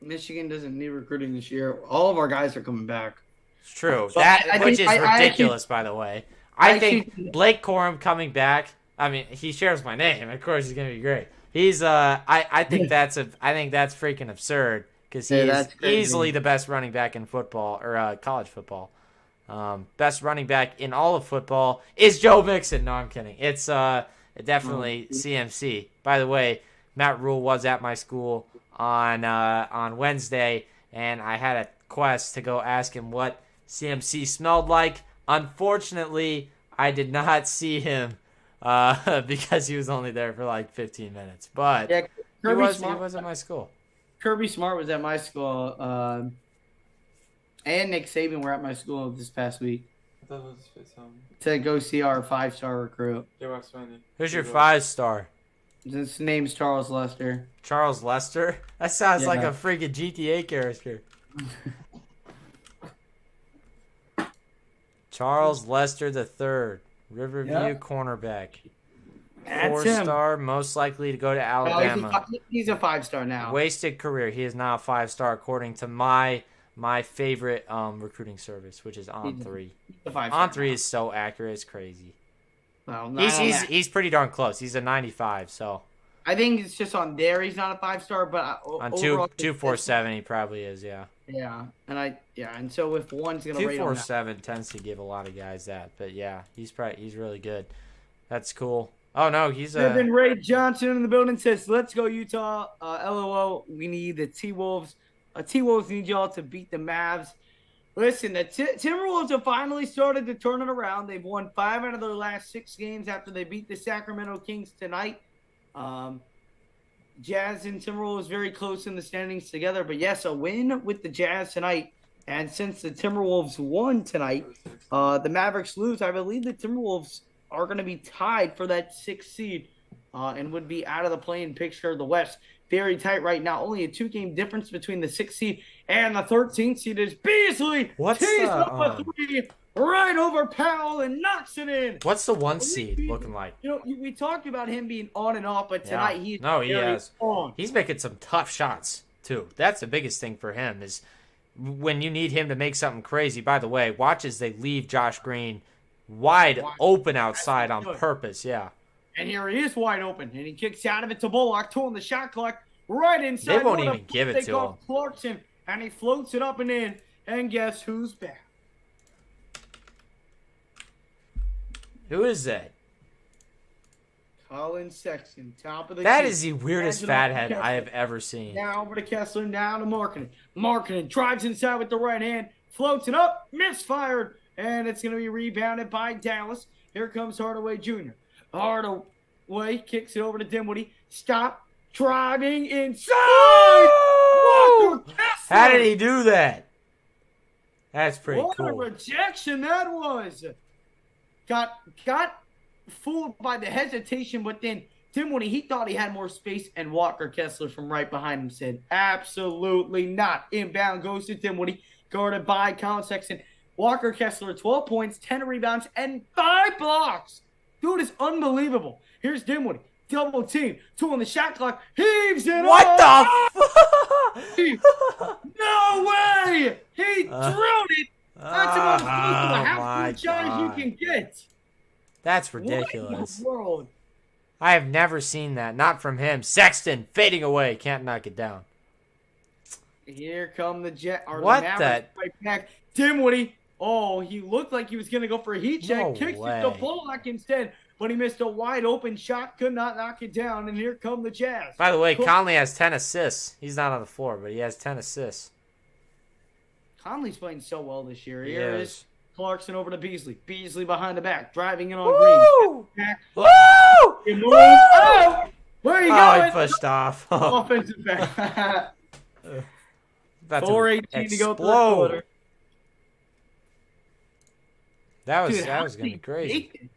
Michigan doesn't need recruiting this year. All of our guys are coming back. It's true. But Which is ridiculous, by the way. I think Blake Corum coming back. I mean, he shares my name. Of course, he's gonna be great. He's I think that's freaking absurd because he is easily the best running back in football or college football. Best running back in all of football is Joe Mixon. No, I'm kidding. It's definitely CMC. By the way, Matt Rule was at my school on Wednesday, and I had a quest to go ask him what CMC smelled like. Unfortunately, I did not see him because he was only there for like 15 minutes. But yeah, he was at my school. Kirby Smart was at my school, and Nick Saban were at my school this past week. I thought it was to go see our 5-star recruit. Who's your 5-star? His name's Charles Lester. Charles Lester? That sounds like Yeah. a freaking GTA character. Charles Lester III, Riverview Yep. cornerback. That's him. 4-star, most likely to go to Well, Alabama. he's a 5-star now. Wasted career. He is now a 5-star according to my favorite recruiting service, which is On3. He's a 5-star On3 now. is so accurate, it's crazy. Well, He's pretty darn close. He's a 95, so I think it's just on there he's not a 5-star, but on overall, 247 he probably is, yeah. Yeah, and so if one's gonna rate on that, 247 tends to give a lot of guys that, but yeah, he's really good. That's cool. Oh no, he's Evan Ray Johnson in the building says, "Let's go Utah." LOL. We need the T-Wolves. T-Wolves need y'all to beat the Mavs. Listen, the Timberwolves have finally started to turn it around. They've won 5 out of their last 6 games after they beat the Sacramento Kings tonight. Jazz and Timberwolves very close in the standings together, but yes, a win with the Jazz tonight. And since the Timberwolves won tonight, the Mavericks lose. I believe the Timberwolves are going to be tied for that 6th seed and would be out of the play-in picture of the West. Very tight right now. Only a 2-game difference between the 6th seed and the 13th seed is Beasley. What's tees the, up a 3 right over Powell and knocks it in. What's the 1 seed looking like? You know, we talked about him being on and off, but tonight he's he has. on. He's making some tough shots too. That's the biggest thing for him is when you need him to make something crazy. By the way, watch as they leave Josh Green wide open outside on purpose. Yeah. And here he is wide open, and he kicks out of it to Bullock, towing the shot clock right inside. They won't even give it to him. Clarkson, and he floats it up and in, and guess who's back? Who is that? Colin Sexton, top of the That key. is the weirdest Imagine fathead Kessler. I have ever seen. Now over to Kessler, down to Markkinen. Markkinen drives inside with the right hand, floats it up, misfired, and it's going to be rebounded by Dallas. Here comes Hardaway Jr. Hardaway kicks it over to Dinwiddie. Stop driving inside. Walker Kessler. How did he do that? That's pretty What a cool. rejection that was. Got fooled by the hesitation, but then Dinwiddie, he thought he had more space, and Walker Kessler from right behind him said, absolutely not. Inbound goes to Dinwiddie, guarded by Colin Sexton. Walker Kessler, 12 points, 10 rebounds, and 5 blocks. Dude, is unbelievable. Here's Dinwiddie, double team, 2 on the shot clock, heaves it What up. the No way! He drilled it. That's about as close to a my half-court shot as you God. can get. That's What in ridiculous. the world? I have never seen that. Not from him. Sexton fading away. Can't knock it down. Here come the What Mavericks right back. Dinwiddie. Oh, he looked like he was going to go for a heat check. No Kicks way. it to Bullock instead, but he missed a wide open shot. Could not knock it down, and here come the Jazz. By the way, Conley has 10 assists. He's not on the floor, but he has 10 assists. Conley's playing so well this year. He Here is. is Clarkson over to Beasley. Beasley behind the back, driving in on Woo! Green. Back. Woo! He moves. Woo! Oh! Where are you Oh, going? he pushed off. Offensive back. About 4:18 to go third explode. quarter. That was Dude, how going to be did he crazy. make it?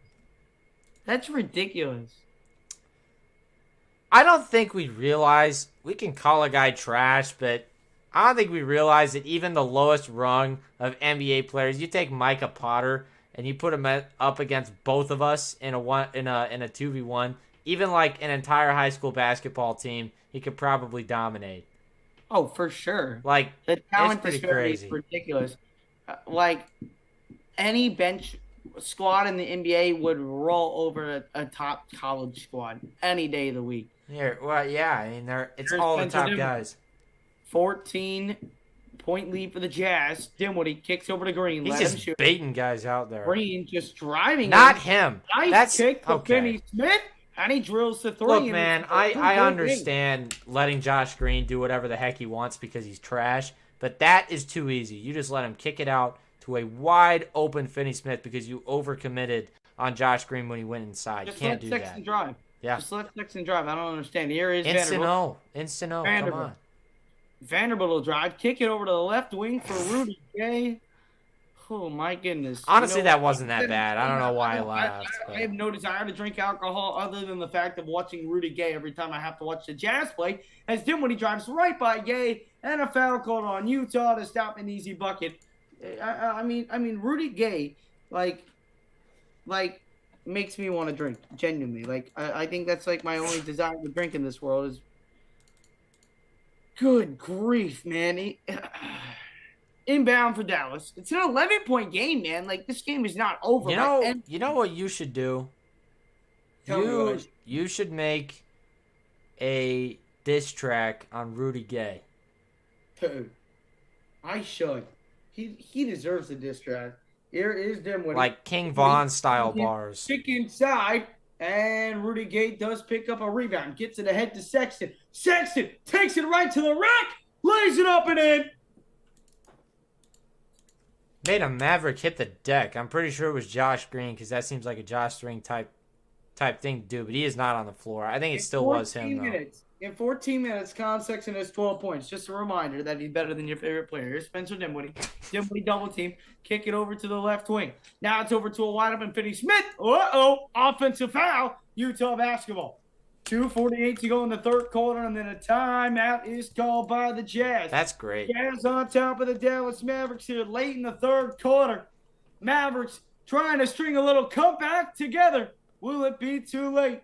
That's ridiculous. I don't think we realize we can call a guy trash, but I don't think we realize that even the lowest rung of NBA players, you take Micah Potter and you put him up against both of us in a 2v1, even like an entire high school basketball team, he could probably dominate. Oh, for sure. Like, The talent pretty is very crazy. ridiculous. Like, any bench squad in the NBA would roll over a top college squad any day of the week. here, well, yeah, I mean, it's Here's all the Spencer top Dinwiddie. guys. 14-point lead for the Jazz. Dinwiddie kicks over to Green. He's Let him just shoot. baiting guys out there. Green just driving. Not in. him. Nice That's kick to okay. Finney Smith, and he drills the 3. Look, and man, it's a I good understand letting Josh Green do whatever the heck he wants because he's trash, but that is too easy. You just let him kick it out to a wide open Finney Smith because you overcommitted on Josh Green when he went inside. Just You can't let do Sexton that. drive. Yeah. Just let Sexton drive. I don't understand. Here is Instant Vanderbilt. O. Instant O. Come Vanderbilt. on. Vanderbilt will drive, kick it over to the left wing for Rudy Gay. Oh my goodness! Honestly, that wasn't that bad. I don't know why I laughed. I have no desire to drink alcohol other than the fact of watching Rudy Gay every time I have to watch the Jazz play. As Dinwiddie drives right by Gay and a foul called on Utah to stop an easy bucket. I mean, Rudy Gay, like makes me want to drink genuinely. Like, I think that's like my only desire to drink in this world is. Good grief, man! Inbound for Dallas. It's an 11-point game, man. Like, this game is not over. You know what you should do? You should make a diss track on Rudy Gay. Dude, I should. He deserves a diss track. Here is Dinwiddie. Like King Von style bars. Kick inside, and Rudy Gay does pick up a rebound. Gets it ahead to Sexton. Sexton takes it right to the rack. Lays it up and in. Made a Maverick hit the deck. I'm pretty sure it was Josh Green because that seems like a Josh Green type thing to do, but he is not on the floor. I think it still was him, though. In 14 minutes, Colin Sexton has 12 points. Just a reminder that he's better than your favorite player. Here's Spencer Dinwiddie. Dinwiddie double team. Kick it over to the left wing. Now it's over to a wide open Finney-Smith. Uh-oh. Offensive foul. Utah basketball. 2:48 to go in the third quarter, and then a timeout is called by the Jazz. That's great. Jazz on top of the Dallas Mavericks here late in the third quarter. Mavericks trying to string a little comeback together. Will it be too late?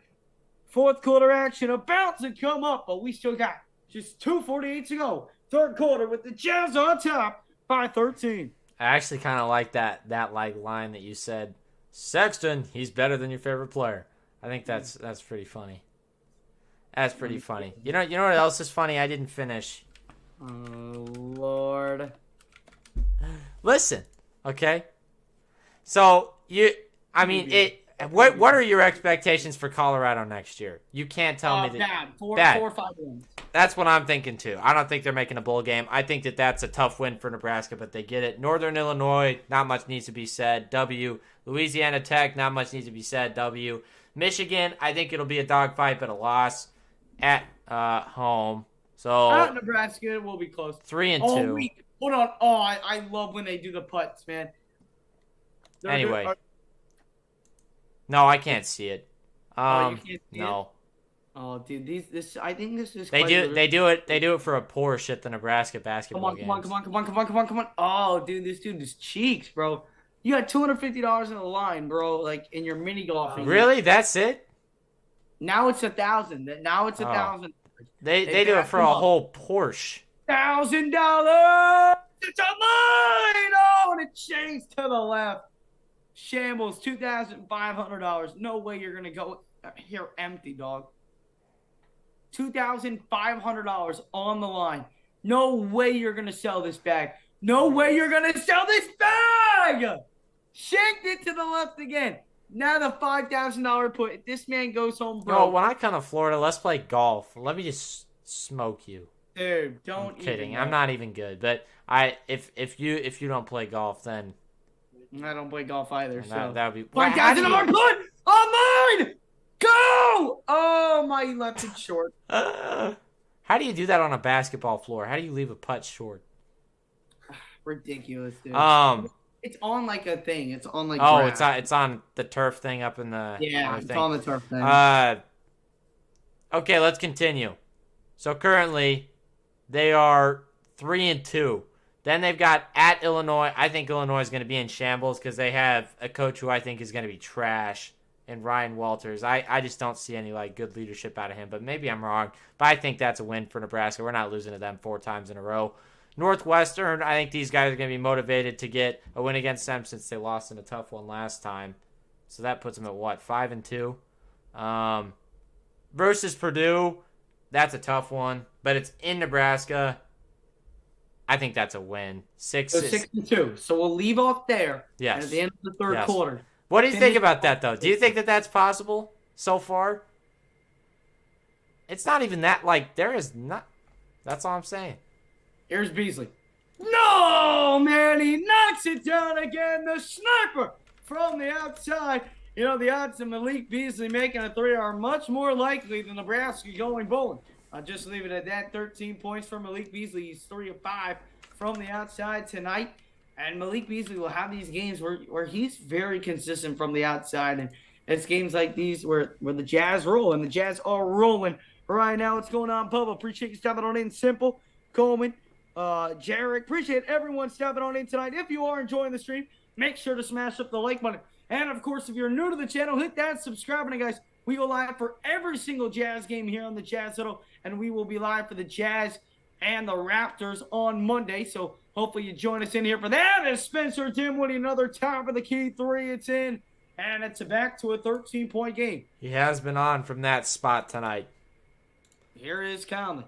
Fourth quarter action about to come up, but we still got just 2:48 to go. Third quarter with the Jazz on top by 13. I actually kind of like that like line that you said. Sexton, he's better than your favorite player. I think that's pretty funny. That's pretty funny. You know what else is funny? I didn't finish. Oh, Lord. Listen, okay? So, what are your expectations for Colorado next year? You can't tell me that. Bad. Four or 5 wins. That's what I'm thinking, too. I don't think they're making a bowl game. I think that's a tough win for Nebraska, but they get it. Northern Illinois, not much needs to be said. W. Louisiana Tech, not much needs to be said. W. Michigan, I think it'll be a dogfight, but a loss at home. So At Nebraska, we'll be close. 3-2. Wait, hold on. Oh, I love when they do the putts, man. Anyway. No, I can't see it. You can't see no. It? Oh, dude, I think this is. They do it for a poor shit the Nebraska basketball games. Come on. Oh, dude, this dude is cheeks, bro. You got $250 in the line, bro. Like in your mini golfing. Really? That's it? Now it's 1,000. Now it's 1,000. They do it for a whole Porsche. $1,000. It's a mine. Oh, and it changed to the left. Shambles, $2,500. No way you're gonna go here empty, dog. $2,500 on the line. No way you're gonna sell this bag. No way you're gonna sell this bag. Shanked it to the left again. Now the $5,000 put. If this man goes home, bro. Yo, when I come to Florida, let's play golf. Let me just smoke you. Dude, don't. I'm kidding. I'm not even good. But if you don't play golf, then I don't play golf either. So that would be $5,000 put on mine. Go! Oh, my left it short. How do you do that on a basketball floor? How do you leave a putt short? Ridiculous, dude. It's on like a thing. It's on like. Oh, grass. it's on the turf thing up in the. Yeah, it's on the turf thing. Okay, let's continue. So currently, they are 3-2. Then they've got at Illinois. I think Illinois is going to be in shambles because they have a coach who I think is going to be trash, and Ryan Walters. I just don't see any like good leadership out of him. But maybe I'm wrong. But I think that's a win for Nebraska. We're not losing to them 4 times in a row. Northwestern, I think these guys are going to be motivated to get a win against them since they lost in a tough one last time. So that puts them at what, 5-2? Versus Purdue, that's a tough one, but it's in Nebraska. I think that's a win. 6-2. So we'll leave off there. Yes. At the end of the third quarter. What do you think about that, though? Do you think that that's possible so far? It's not even that, like, there is not. That's all I'm saying. Here's Beasley. No, man, he knocks it down again. The sniper from the outside. You know, the odds of Malik Beasley making a 3 are much more likely than Nebraska going bowling. I'll just leave it at that. 13 points for Malik Beasley. He's 3 of 5 from the outside tonight. And Malik Beasley will have these games where he's very consistent from the outside. And it's games like these where the Jazz roll, and the Jazz are rolling right now. What's going on, Bubba? Appreciate you stopping on in. Simple, Coleman, Jarek. Appreciate everyone stopping on in tonight. If you are enjoying the stream, make sure to smash up the like button. And, of course, if you're new to the channel, hit that subscribe button, guys. We go live for every single Jazz game here on the Jazz Huddle, and we will be live for the Jazz and the Raptors on Monday. So hopefully you join us in here for that. As Spencer Dinwiddie, another top of the key three. It's in, and it's back to a 13-point game. He has been on from that spot tonight. Here is Conley.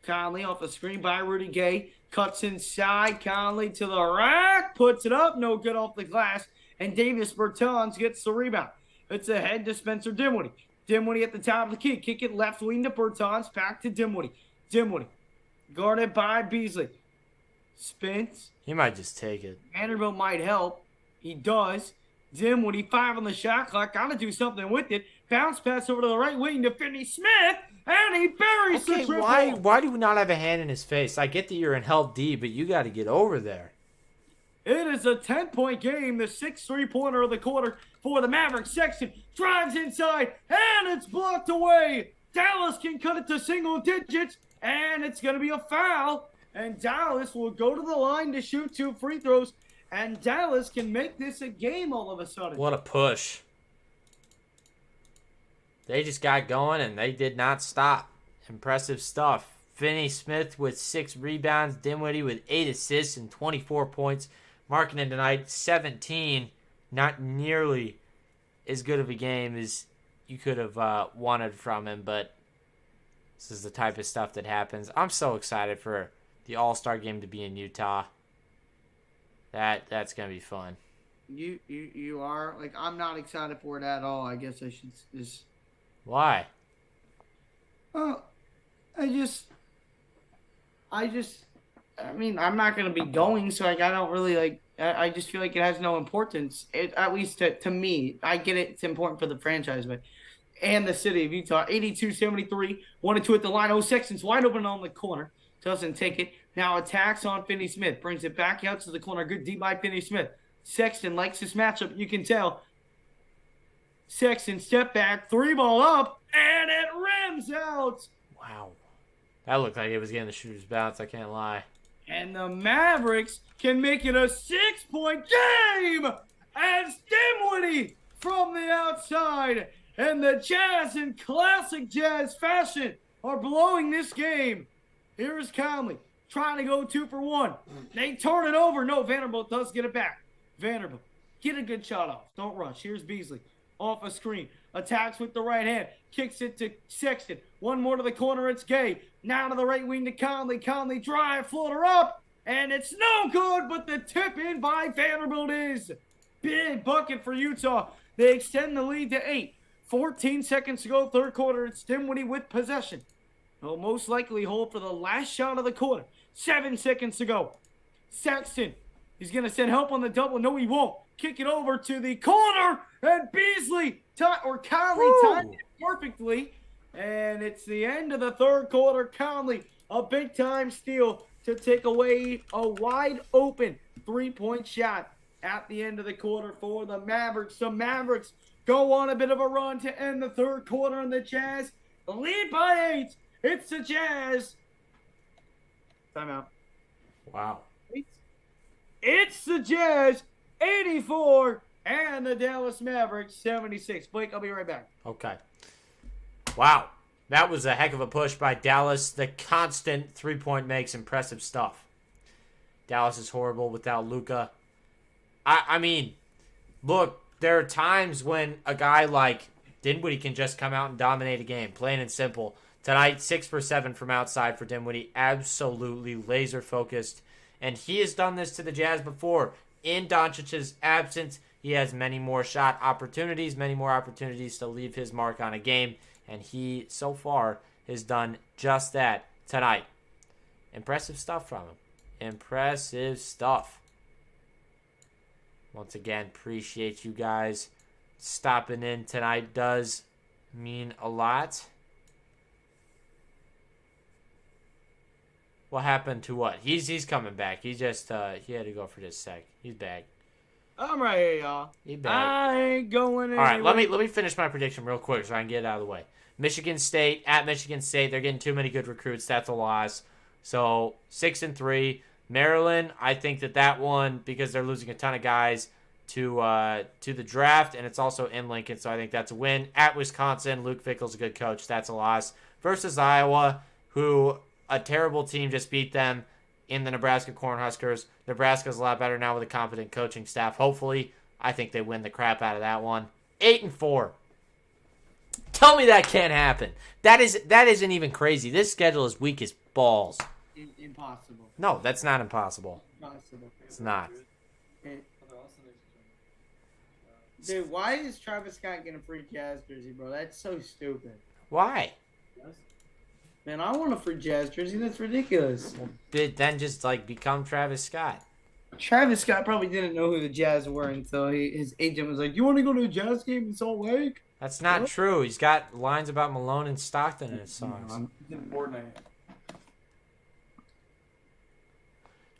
Conley off a screen by Rudy Gay. Cuts inside. Conley to the rack. Puts it up. No good off the glass. And Davis Bertans gets the rebound. It's ahead to Spencer Dinwiddie. Dinwiddie at the top of the key. Kick it left wing to Bertans. Back to Dinwiddie. Dinwiddie. Guarded by Beasley. Spins. He might just take it. Vanderbilt might help. He does. Dinwiddie, 5 on the shot clock. Got to do something with it. Bounce pass over to the right wing to Finney Smith. And he buries the triple. Why do we not have a hand in his face? I get that you're in help D, but you got to get over there. It is a 10-point game. The 6th three-pointer of the quarter for the Mavericks. Sexton drives inside, and it's blocked away. Dallas can cut it to single digits, and it's going to be a foul. And Dallas will go to the line to shoot 2 free throws, and Dallas can make this a game all of a sudden. What a push. They just got going, and they did not stop. Impressive stuff. Finney Smith with 6 rebounds. Dinwiddie with 8 assists and 24 points. Markkanen tonight, 17. Not nearly as good of a game as you could have wanted from him, but this is the type of stuff that happens. I'm so excited for the All-Star game to be in Utah. That's going to be fun. You are? Like, I'm not excited for it at all. I guess I should just... Why? Well, I mean, I'm not going to be going, so like, I don't really, like, I just feel like it has no importance, at least to me. I get it. It's important for the franchise, but and the city of Utah. 82-73, 1-2 at the line. Oh, Sexton's wide open on the corner. Doesn't take it. Now attacks on Finney Smith. Brings it back out to the corner. Good deep by Finney Smith. Sexton likes this matchup. You can tell. Sexton step back. 3-ball up. And it rims out. Wow. That looked like it was getting the shooter's bounce. I can't lie. And the Mavericks can make it a 6-point game as Dinwiddie from the outside. And the Jazz, in classic Jazz fashion, are blowing this game. Here's Conley trying to go 2 for 1. They turn it over. No, Vanderbilt does get it back. Vanderbilt, get a good shot off. Don't rush. Here's Beasley off a screen. Attacks with the right hand. Kicks it to Sexton. One more to the corner. It's Gay. Now to the right wing to Conley. Conley drive, floater up. And it's no good, but the tip in by Vanderbilt is big bucket for Utah. They extend the lead to 8. 14 seconds to go, third quarter. It's Dinwiddie with possession. He'll most likely hold for the last shot of the quarter. 7 seconds to go. Sexton, he's going to send help on the double. No, he won't. Kick it over to the corner. And Beasley, Conley timed it perfectly. And it's the end of the third quarter. Conley, a big-time steal to take away a wide-open 3-point shot at the end of the quarter for the Mavericks. The Mavericks go on a bit of a run to end the third quarter, and the Jazz lead by 8. It's the Jazz. Timeout. Wow. It's the Jazz, 84, and the Dallas Mavericks, 76. Blake, I'll be right back. Okay. Wow. That was a heck of a push by Dallas. The constant three-point makes impressive stuff. Dallas is horrible without Luka. I mean, look, there are times when a guy like Dinwiddie can just come out and dominate a game, plain and simple. Tonight, 6 for 7 from outside for Dinwiddie. Absolutely laser-focused. And he has done this to the Jazz before. In Doncic's absence, he has many more shot opportunities, many more opportunities to leave his mark on a game. And he, so far, has done just that tonight. Impressive stuff from him. Impressive stuff. Once again, appreciate you guys stopping in tonight. Does mean a lot. What happened to what? He's coming back. He just he had to go for just a sec. He's back. I'm right here, y'all. He's back. I ain't going anywhere. All right, let me finish my prediction real quick so I can get it out of the way. Michigan State at Michigan State, they're getting too many good recruits. That's a loss. So 6-3. Maryland, I think that one, because they're losing a ton of guys to the draft, and it's also in Lincoln, so I think that's a win. At Wisconsin, Luke Fickell's a good coach. That's a loss. Versus Iowa, who a terrible team just beat them in the Nebraska Cornhuskers. Nebraska's a lot better now with a competent coaching staff. Hopefully, I think they win the crap out of that one. 8-4. Tell me that can't happen. That isn't even crazy. This schedule is weak as balls. Impossible. No, that's not impossible. Impossible. It's not. Dude, why is Travis Scott getting a free Jazz jersey, bro? That's so stupid. Why? Man, I want a free Jazz jersey. That's ridiculous. Then just become Travis Scott. Travis Scott probably didn't know who the Jazz were until his agent was like, "You want to go to a Jazz game in Salt Lake?" That's not true. He's got lines about Malone and Stockton in his songs.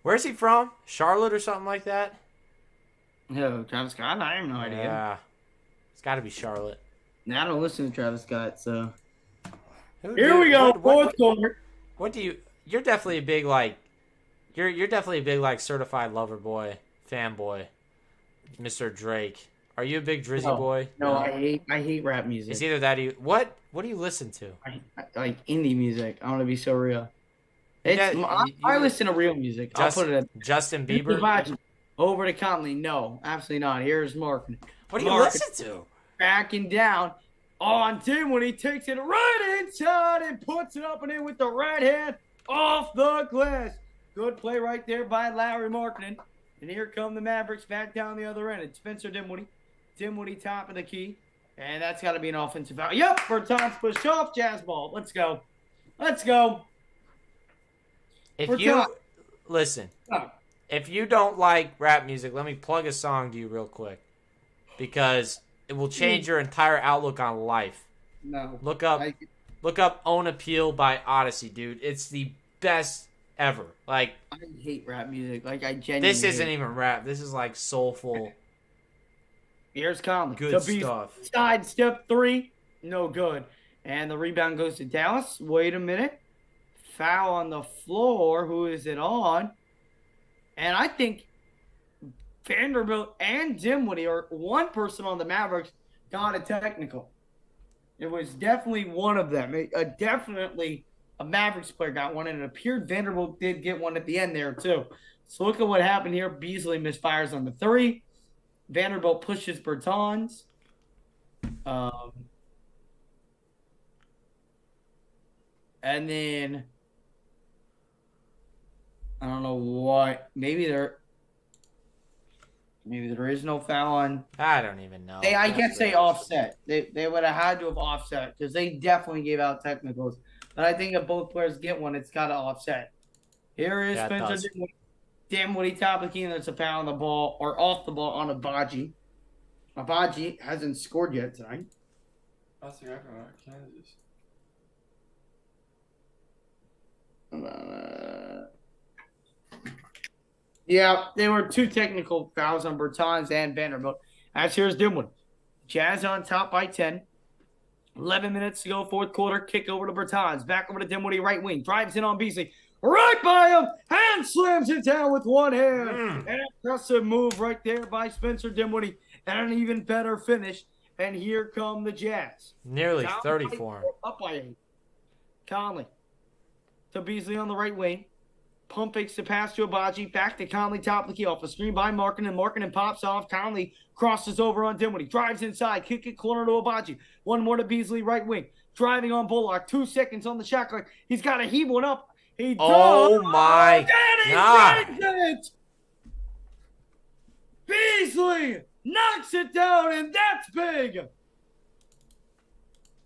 Where's he from? Charlotte or something like that? No, Travis Scott? I have no idea. Yeah. It's got to be Charlotte. Now, I don't listen to Travis Scott, so. Here we go, fourth quarter. What do you? You're definitely a big You're definitely a big certified lover boy, fanboy, Mr. Drake. Are you a big Drizzy boy? No, I hate rap music. It's either that or you. What do you listen to? I like indie music. I want to be so real. I listen to real music. I'll put it at Justin Bieber. Over to Conley. No, absolutely not. Here's Mark. What do you listen to? Backing down on Tim when he takes it right inside and puts it up and in with the right hand off the glass. Good play right there by Larry Markkinen. And here come the Mavericks back down the other end. It's Spencer Dinwiddie. Dinwiddie top of the key. And that's got to be an offensive foul. Yep, Bertans pushed off. Jazz ball. Let's go. Let's go. If you don't like rap music, let me plug a song to you real quick. Because it will change your entire outlook on life. No. Look up Own Appeal by Odyssey, dude. It's the best ever. I hate rap music. I genuinely This isn't even rap. This is soulful. Here's Conley. Good stuff. Side step 3. No good. And the rebound goes to Dallas. Wait a minute. Foul on the floor. Who is it on? And I think Vanderbilt and Dinwiddie, or one person on the Mavericks, got a technical. It was definitely one of them. Definitely a Mavericks player got one, and it appeared Vanderbilt did get one at the end there too. So look at what happened here. Beasley misfires on the 3. Vanderbilt pushes Bertans. And then I don't know what. Maybe there is no foul on. I don't even know. I guess they offset. They would have had to have offset because they definitely gave out technicals. But I think if both players get one, it's got to offset. Here is Spencer Dinwiddie top of the key, and there's a foul on the ball or off the ball on Abaji. Abaji hasn't scored yet tonight. That's the guy from Kansas. Yeah, there were 2 technical fouls on Bertans and Vanderbilt. As here's Dinwiddie. Jazz on top by 10. 11 minutes to go, fourth quarter. Kick over to Bertans. Back over to Dinwiddie, right wing. Drives in on Beasley. Right by him. Hand slams it down with one hand. And impressive move right there by Spencer Dinwiddie. And an even better finish. And here come the Jazz. Nearly 34. Up by 8. Conley to Beasley on the right wing. Pump fakes the pass to Abaji. Back to Conley, top of the key. Off a screen by Markkinen. Markkinen pops off. Conley crosses over on Dinwiddie. Drives inside. Kick it corner to Abaji. One more to Beasley, right wing. Driving on Bullock. 2 seconds on the shot clock. He's got to heave one up. He does. Oh, my God. It. Beasley knocks it down, and that's big.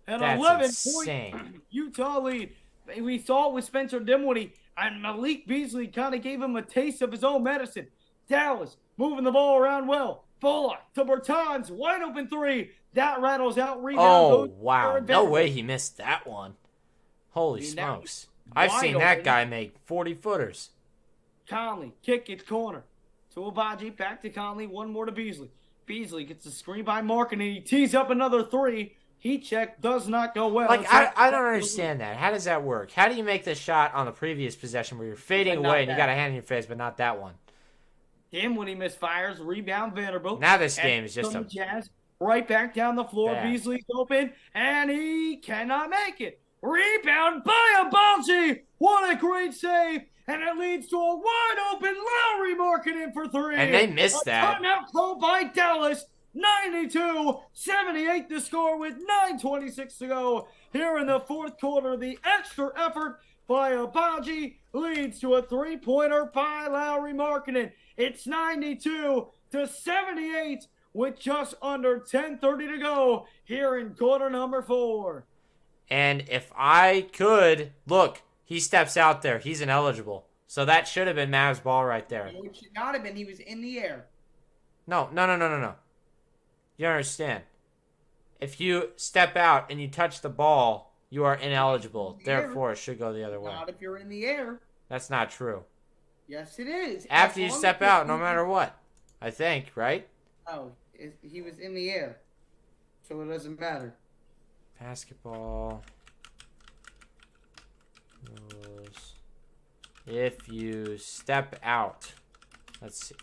An 11-point Utah lead. We saw it with Spencer Dinwiddie, and Malik Beasley kind of gave him a taste of his own medicine. Dallas moving the ball around well. Bullock to Bertans, wide open 3. That rattles out. Rebound. Oh, wow. No way he missed that one. Holy smokes. I've Wide seen that open. guy make 40-footers. Conley, kick it corner. To Abaji, back to Conley, one more to Beasley. Beasley gets the screen by Markin, and he tees up another three. Heat check does not go well. Like, I don't understand that. How does that work? How do you make the shot on the previous possession where you're fading But not away and you that. got a hand in your face, but not that one? Dinwiddie misfires, rebound Vanderbilt. Now this And game is just from a the Jazz, right back down the floor. Bad. Beasley's open, and he cannot make it. Rebound by Abaji. What a great save. And it leads to a wide open Lowry Marketing for three. And they missed that. Timeout called by Dallas. 92-78 the score with 9:26 to go. Here in the fourth quarter, the extra effort by Abaji leads to a three-pointer by Lowry Marketing. It's 92-78 with just under 10:30 to go here in quarter number 4. And if I could, look, he steps out there. He's ineligible. So that should have been Mavs ball right there. It should not have been. He was in the air. No. You don't understand. If you step out and you touch the ball, you are ineligible. Therefore, it should go the other way. Not if you're in the air. That's not true. Yes, it is. After you As long step as out, no you- matter what. I think, right? Oh, he was in the air, so it doesn't matter. Basketball rules. If you step out. Let's see.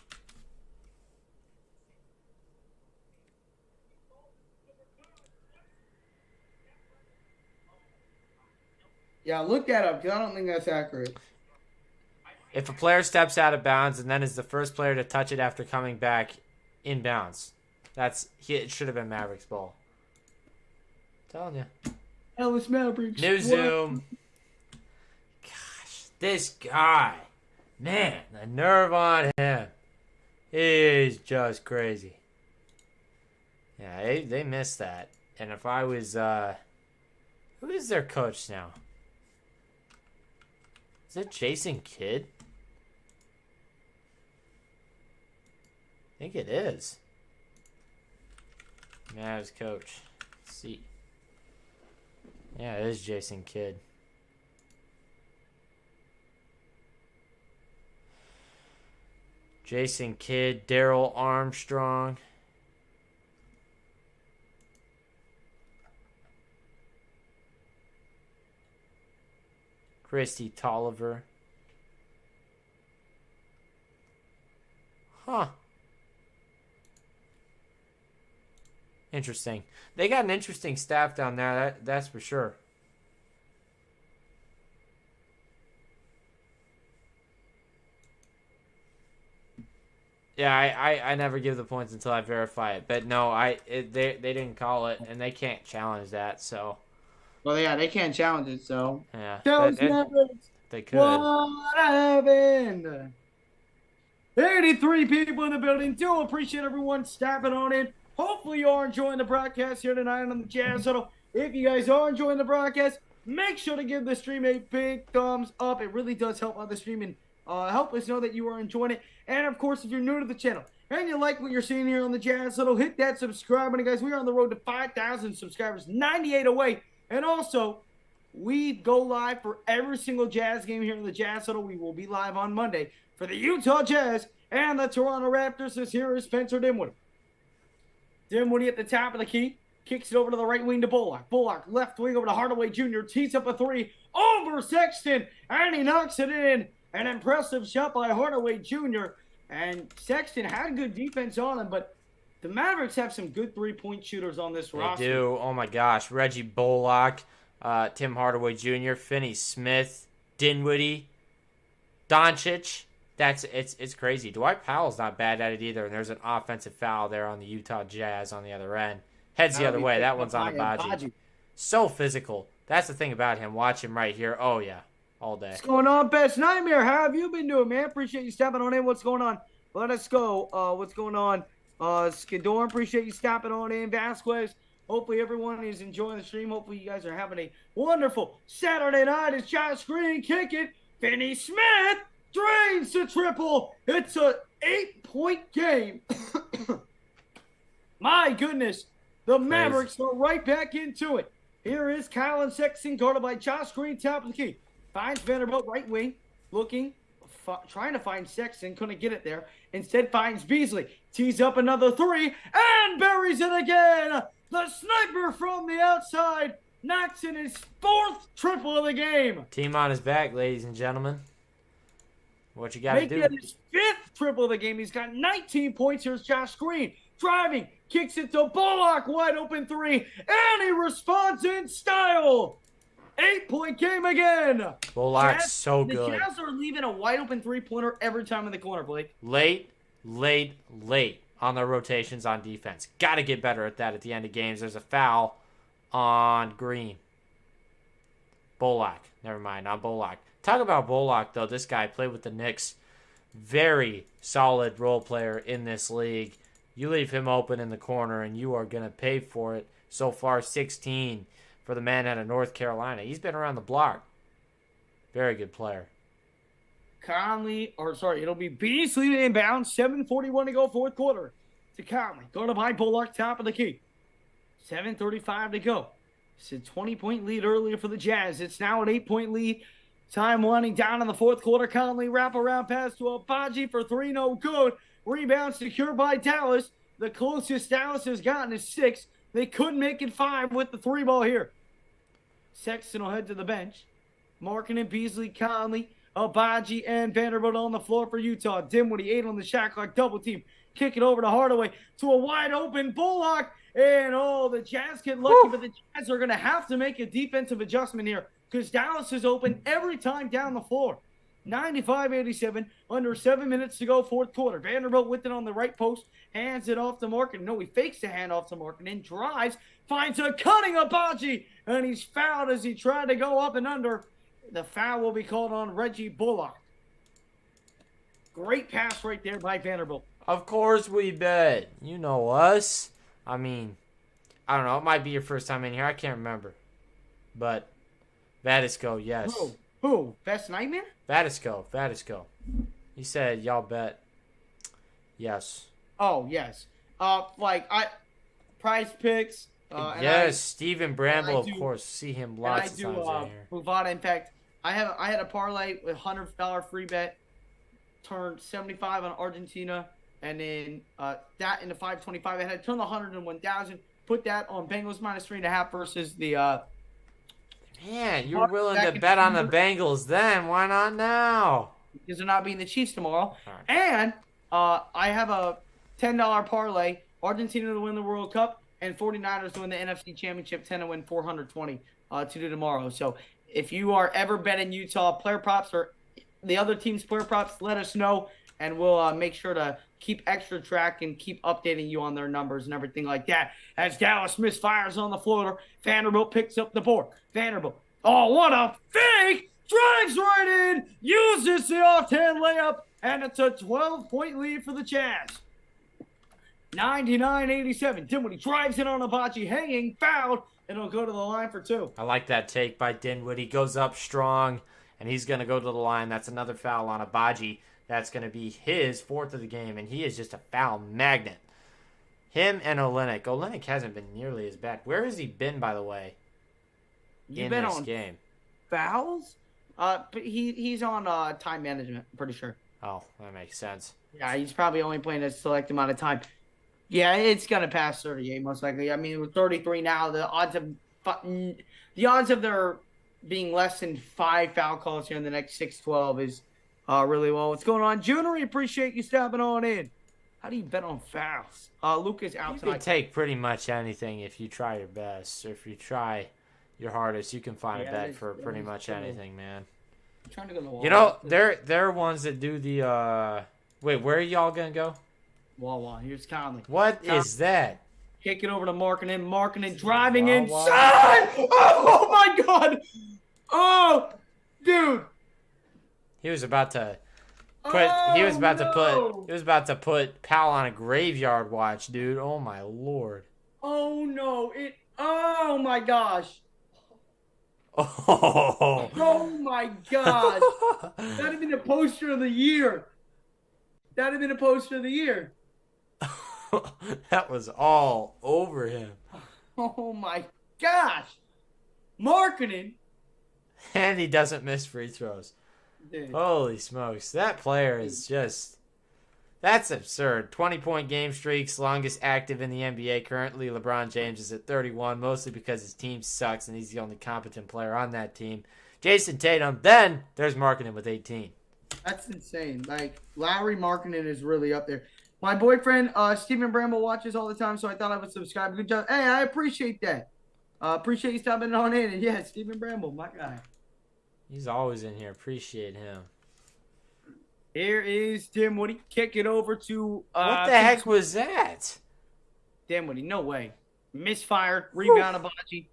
Yeah, look that up because I don't think that's accurate. If a player steps out of bounds and then is the first player to touch it after coming back in bounds, it should have been Mavericks ball. Telling you. Ellis Mavericks. New Zoom. Gosh, this guy. Man, the nerve on him is just crazy. Yeah, they missed that. And if I was, who is their coach now? Is it Jason Kidd? I think it is. Mavs coach. Let's see. Yeah, it is Jason Kidd. Jason Kidd, Daryl Armstrong. Christy Tolliver. Huh. Interesting. They got an interesting staff down there, that's for sure. Yeah, I never give the points until I verify it. But no, they didn't call it, and they can't challenge that, so. Well, yeah, they can't challenge it, so. Yeah. Dallas Mavericks. They could. What happened? 83 people in the building. Do appreciate everyone stepping on in. Hopefully you are enjoying the broadcast here tonight on the Jazz Huddle. If you guys are enjoying the broadcast, make sure to give the stream a big thumbs up. It really does help out the stream and help us know that you are enjoying it. And of course, if you're new to the channel and you like what you're seeing here on the Jazz Huddle, hit that subscribe button, guys. We are on the road to 5,000 subscribers, 98 away. And also, we go live for every single Jazz game here in the Jazz Huddle. We will be live on Monday for the Utah Jazz and the Toronto Raptors. This here is Spencer Dinwiddie. Dinwiddie at the top of the key. Kicks it over to the right wing to Bullock. Bullock left wing over to Hardaway Jr. Tees up a three over Sexton. And he knocks it in. An impressive shot by Hardaway Jr. And Sexton had good defense on him, but the Mavericks have some good three-point shooters on this roster. They do. Oh, my gosh. Reggie Bullock, Tim Hardaway Jr., Finney Smith, Dinwiddie, Doncic. It's crazy. Dwight Powell's not bad at it either, and there's an offensive foul there on the Utah Jazz on the other end. Heads the other way. That one's on Abaji. So physical. That's the thing about him. Watch him right here. Oh, yeah. All day. What's going on, Best Nightmare? How have you been doing, man? Appreciate you stepping on in. What's going on? Let us go. What's going on? Skidor, appreciate you stopping on in. Vasquez, hopefully everyone is enjoying the stream. Hopefully you guys are having a wonderful Saturday night. It's Josh Green, kick it. Finney Smith drains the triple. It's a 8-point game. My goodness. The Mavericks are right back into it. Here is Colin Sexton, guarded by Josh Green, top of the key. Finds Vanderbilt right wing, looking, trying to find Sexton, couldn't get it there. Instead finds Beasley, tees up another three, and buries it again. The sniper from the outside knocks in his 4th triple of the game. Team on his back, ladies and gentlemen. What you got to do? Making his 5th triple of the game. He's got 19 points. Here's Josh Green driving, kicks it to Bullock, wide open three, and he responds in style. 8-point game again. Bullock's so good. The Jazz are leaving a wide open 3-pointer every time in the corner, Blake. Late on their rotations on defense. Got to get better at that at the end of games. There's a foul on Green. Bullock. Never mind, on Bullock. Talk about Bullock, though. This guy played with the Knicks. Very solid role player in this league. You leave him open in the corner, and you are going to pay for it. So far, 16 for the man out of North Carolina. He's been around the block. Very good player. It'll be Beasley inbound. 7:41 to go, 4th quarter. To Conley. Guarded by Bullock, top of the key. 7:35 to go. It's a 20-point lead earlier for the Jazz. It's now an 8-point lead. Time winding down in the 4th quarter. Conley wraparound pass to Abaji for 3, no good. Rebound secured by Dallas. The closest Dallas has gotten is 6. They couldn't make it 5 with the 3 ball here. Sexton will head to the bench. Markkanen, Beasley, Conley, Abaji, and Vanderbilt on the floor for Utah. Dinwiddie 8 on the shot clock, double team. Kick it over to Hardaway to a wide open Bullock. And the Jazz get lucky, but the Jazz are going to have to make a defensive adjustment here because Dallas is open every time down the floor. 95-87, under 7 minutes to go, 4th quarter. Vanderbilt with it on the right post, hands it off to Markkanen. No, he fakes the handoff to Markkanen, drives, finds a cutting Abaji, and he's fouled as he tried to go up and under. The foul will be called on Reggie Bullock. Great pass right there by Vanderbilt. Of course we bet. You know us. I mean, I don't know. It might be your first time in here. I can't remember. But Vadisco, yes. Who? Best Nightmare? Vadisco. He said, y'all bet. Yes. Oh, yes. Prize Picks. Yes, Stephen Bramble, of course. See him lots of times in here. Bovada. In fact, I had a parlay with $100 free bet. Turned 75 on Argentina. And then that into 525. I had to turn the 100 and 1,000. Put that on Bengals -3.5 versus the. Man, you were willing to bet on the Bengals then. Why not now? Because they're not beating the Chiefs tomorrow. Right. And I have a $10 parlay. Argentina to win the World Cup and 49ers to win the NFC Championship, 10 to win 420 to do tomorrow. So if you are ever betting Utah player props or the other team's player props, let us know. And we'll make sure to keep extra track and keep updating you on their numbers and everything like that. As Dallas misfires on the floater, Vanderbilt picks up the board. Vanderbilt, what a fake! Drives right in, uses the off-hand layup, and it's a 12-point lead for the Jazz. 99-87. Dinwiddie drives in on Abaji, hanging, fouled, and it'll go to the line for 2. I like that take by Dinwiddie. Goes up strong, and he's going to go to the line. That's another foul on Abaji. That's going to be his 4th of the game, and he is just a foul magnet. Him and Olynyk. Olynyk hasn't been nearly as bad. Where has he been, by the way, in this game? Fouls? But he's on time management, I'm pretty sure. Oh, that makes sense. Yeah, he's probably only playing a select amount of time. Yeah, it's going to pass 38 most likely. I mean, with 33 now, the odds of there being less than 5 foul calls here in the next 6-12 is really well. What's going on, Junior? We appreciate you stopping on in. How do you bet on fouls? Luca's out You tonight. can take pretty much anything if you try your best. Or if you try your hardest, you can find a bet for pretty much anything, man. I'm trying to go to the wall. You know, they're ones that do the wait, where are y'all gonna go? Wawa. Here's Conley. What is that? Kick it over to Markkanen. Markkanen driving Wawa. inside. Oh my God. Oh, dude. He was about to put Pal on a graveyard watch, dude. Oh my lord. Oh no. Oh my gosh. Oh. Oh my gosh. That'd have been a poster of the year. That was all over him. Oh my gosh. Markkanen And he doesn't miss free throws. Dude. Holy smokes. That player is just... That's absurd. 20-point game streaks, longest active in the NBA currently. LeBron James is at 31, mostly because his team sucks and he's the only competent player on that team. Jason Tatum, then there's Markkanen with 18. That's insane. Like, Lowry Markkanen is really up there. My boyfriend, Stephen Bramble, watches all the time, so I thought I would subscribe. Good job. Hey, I appreciate that. Appreciate you stopping on in. And yeah, Stephen Bramble, my guy. He's always in here. Appreciate him. Here is Dinwiddie. Kick it over to... what the heck was that? Dinwiddie, no way. Misfired. Rebound Abaji.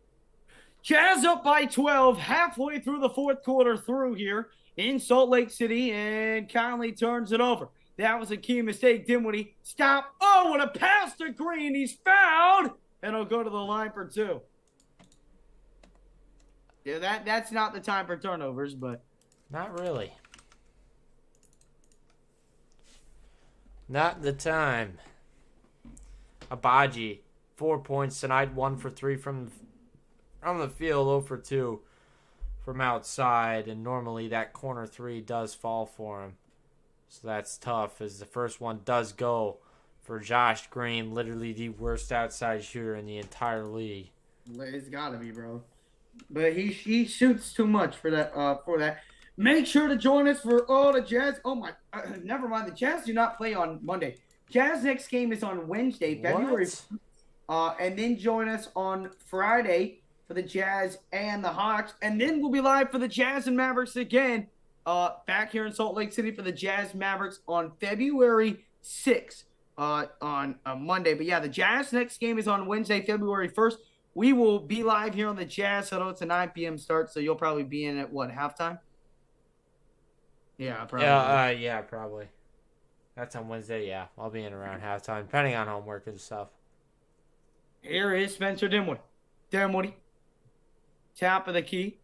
Jazz up by 12. Halfway through the fourth quarter through here in Salt Lake City. And Conley turns it over. That was a key mistake. Dinwiddie, stop. Oh, what a pass to Green. He's fouled. And he'll go to the line for 2. Yeah, that's not the time for turnovers, but... Not really. Not the time. Abaji, 4 points tonight, 1 for 3 from the field, 0 for 2 from outside, and normally that corner 3 does fall for him. So that's tough, as the first one does go for Josh Green, literally the worst outside shooter in the entire league. It's got to be, bro. But he shoots too much for that. Make sure to join us for all the Jazz. Oh, my. Never mind. The Jazz do not play on Monday. Jazz next game is on Wednesday, February. And then join us on Friday for the Jazz and the Hawks. And then we'll be live for the Jazz and Mavericks again back here in Salt Lake City for the Jazz Mavericks on February 6th on Monday. But, yeah, the Jazz next game is on Wednesday, February 1st. We will be live here on the Jazz. So it's a 9 p.m. start, so you'll probably be in at, what, halftime? Yeah, probably. Yeah, probably. That's on Wednesday, yeah. I'll be in around halftime, depending on homework and stuff. Here is Spencer Dinwiddie. Dinwiddie. Top of the key.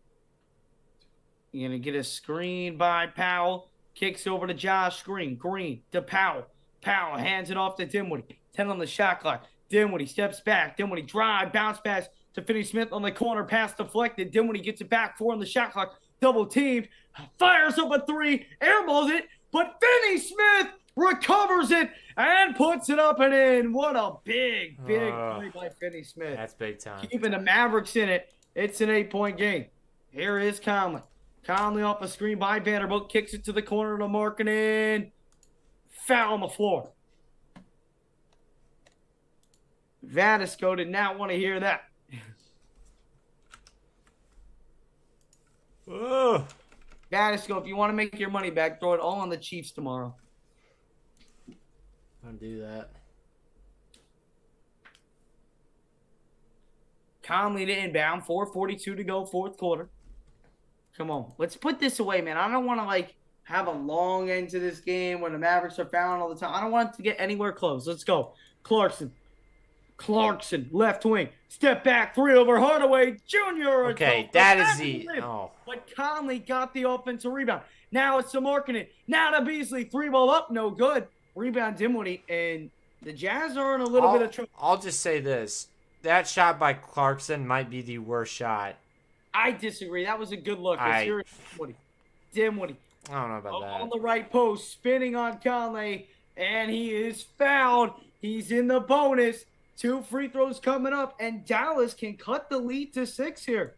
You're going to get a screen by Powell. Kicks over to Josh Green. Green to Powell. Powell hands it off to Dinwiddie. 10 on the shot clock. Dinwiddie steps back. Dinwiddie drive. Bounce pass to Finney-Smith on the corner. Pass deflected. Dinwiddie gets it back. 4 on the shot clock. Double teamed. Fires up a 3. Airballs it. But Finney-Smith recovers it and puts it up and in. What a big play by Finney-Smith. That's big time. Keeping the Mavericks in it. It's an 8-point game. Here is Conley. Conley off a screen by Vanderbilt. Kicks it to the corner to Markkanen. Foul on the floor. Vadisco did not want to hear that. Oh. Vadisco, if you want to make your money back, throw it all on the Chiefs tomorrow. I'll do that. Conley to inbound. 4:42 to go, fourth quarter. Come on. Let's put this away, man. I don't want to, have a long end to this game when the Mavericks are fouling all the time. I don't want it to get anywhere close. Let's go. Clarkson, left wing. Step back, 3 over Hardaway Jr. Okay, that is the... Oh. But Conley got the offensive rebound. Now it's to Markkanen. Now to Beasley. 3-ball up, no good. Rebound Dinwiddie, and the Jazz are in a little bit of trouble. I'll just say this. That shot by Clarkson might be the worst shot. I disagree. That was a good look. Dinwiddie. I don't know about that. On the right post, spinning on Conley, and he is fouled. He's in the bonus. 2 free throws coming up, and Dallas can cut the lead to 6 here.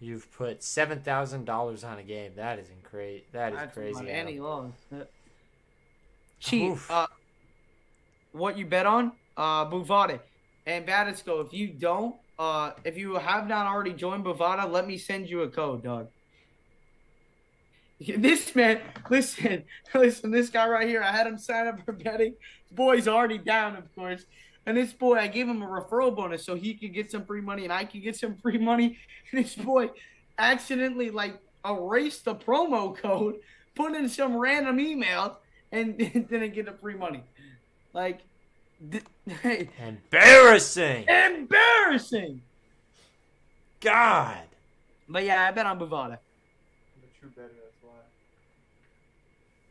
You've put $7,000 on a game. That isn't great. That's crazy. And he lost. Cheat. What you bet on? Buvada. And Badisco, if you don't, if you have not already joined Bovada, let me send you a code, dog. This man, listen, this guy right here, I had him sign up for betting. This boy's already down, of course. And this boy, I gave him a referral bonus so he could get some free money and I could get some free money. And this boy accidentally, erased the promo code, put in some random email, and didn't get the free money. Embarrassing. God. But yeah, I bet on Bovada. I'm a true bettor, that's why.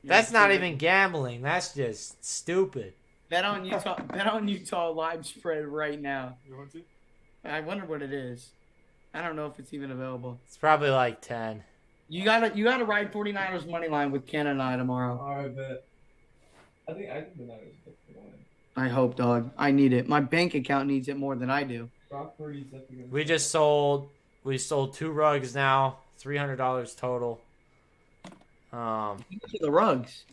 That's not even gambling. That's just stupid. Bet on Utah. Bet on Utah live spread right now. You want to? I wonder what it is. I don't know if it's even available. It's probably like 10. You gotta ride 49ers money line with Ken and I tomorrow. All right, bet. I think the Niners pick the win. I hope, dog. I need it. My bank account needs it more than I do. Brock Purdy's definitely gonna. We sold 2 rugs now, $300 total. Look at the rugs.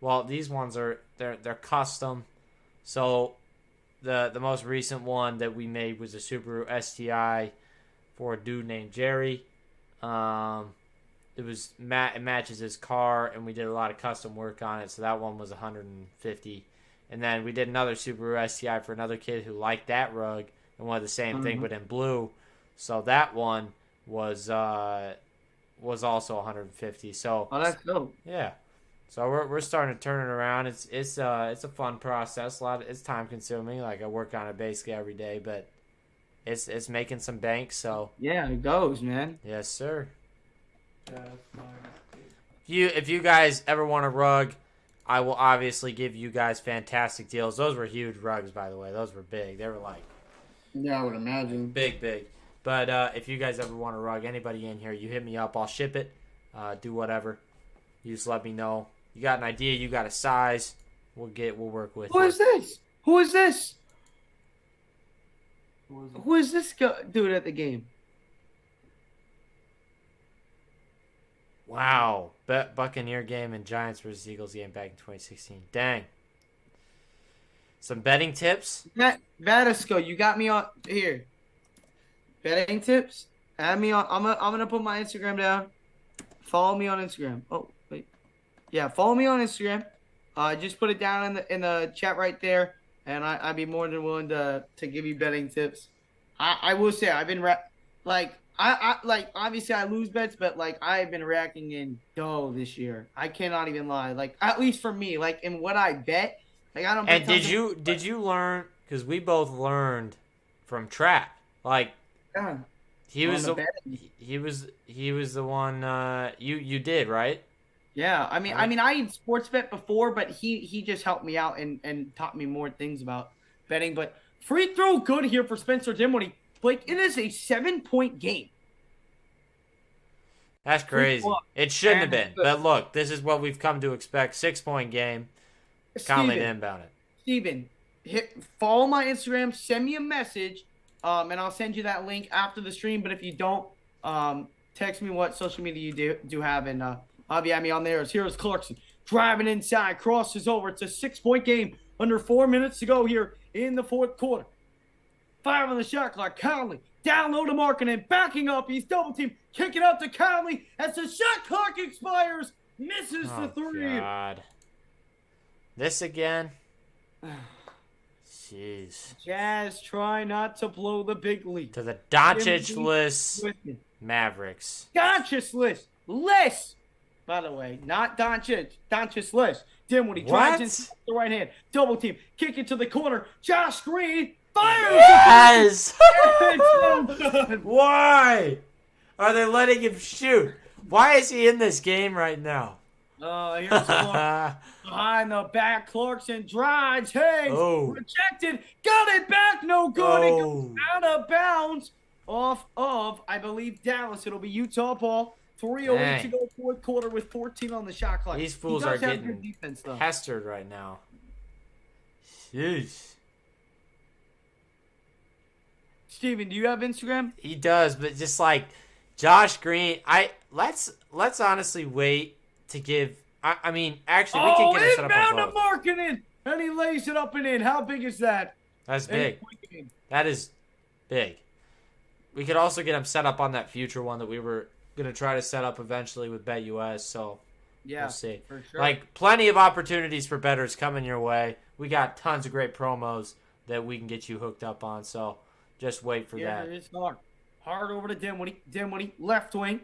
Well, these ones they're custom. So the most recent one that we made was a Subaru STI for a dude named Jerry. It matches his car, and we did a lot of custom work on it. So that one was $150. And then we did another Subaru STI for another kid who liked that rug and wanted the same thing but in blue. So that one was also $150. So that's dope. yeah. So we're starting to turn it around. It's a fun process. It's time consuming. Like I work on it basically every day, but it's making some bank. So yeah, it goes, man. Yes, sir. Yeah, that's fine. If you guys ever want a rug, I will obviously give you guys fantastic deals. Those were huge rugs, by the way. Those were big. They were like Yeah, I would imagine. big. But if you guys ever want a rug, anybody in here, you hit me up. I'll ship it. Do whatever. You just let me know. You got an idea. You got a size. We'll work with. Who is this? Who is this? Who is it? Who is this dude at the game? Wow. Buccaneer game and Giants versus Eagles game back in 2016. Dang. Some betting tips? Vadisco, you got me on here. Betting tips? Add me on. I'm gonna put my Instagram down. Follow me on Instagram. Oh, wait. Yeah, follow me on Instagram. Just put it down in the chat right there, and I'd be more than willing to give you betting tips. I will say I've been obviously I lose bets, but like I've been racking in dough this year. I cannot even lie. Like at least for me, like in what I bet, like I don't. And did you learn? Because we both learned from Trap. Like Yeah. he was the one. You did right. Yeah, I mean, I had sports bet before, but he just helped me out and taught me more things about betting. But free throw good here for Spencer Dinwiddie. Blake, it is a 7-point game. That's crazy. It shouldn't have been. But look, this is what we've come to expect. 6-point game. Conley didn't inbound it. Steven, follow my Instagram, send me a message, and I'll send you that link after the stream. But if you don't, text me what social media you do have, and I'll be at me on there. Here's Clarkson driving inside, crosses over. It's a 6-point game. Under 4 minutes to go here in the fourth quarter. 5 on the shot clock. Conley down low to Markkanen, backing up. He's double team, kicking out to Conley as the shot clock expires. Misses the three. God. This again. Jeez. Jazz try not to blow the big lead. To the Doncic-less Mavericks. Doncic-less. Less. By the way, not Doncic. Doncic-less. Dinwiddie drives in the right hand. Double team. Kick it to the corner. Josh Green fires. Yes! It's so good. Why are they letting him shoot? Why is he in this game right now? Here's Clark. Behind the back, Clarkson drives. Hayes rejected. Got it back. No good. It goes out of bounds off of, I believe, Dallas. It'll be Utah ball. 3:08 to go fourth quarter with 14 on the shot clock. These fools are getting pestered right now. Jeez. Steven, do you have Instagram? He does, but just like Josh Green, let's honestly wait to give. I mean, actually, we can get it set up on both. Markkanen, and he lays it up and in. How big is that? That's big. That is big. We could also get him set up on that future one that we were gonna try to set up eventually with BetUS. So yeah, we'll see. For sure. Like plenty of opportunities for bettors coming your way. We got tons of great promos that we can get you hooked up on. So just wait for that. Here is hard over to Dinwiddie. Dinwiddie left wing.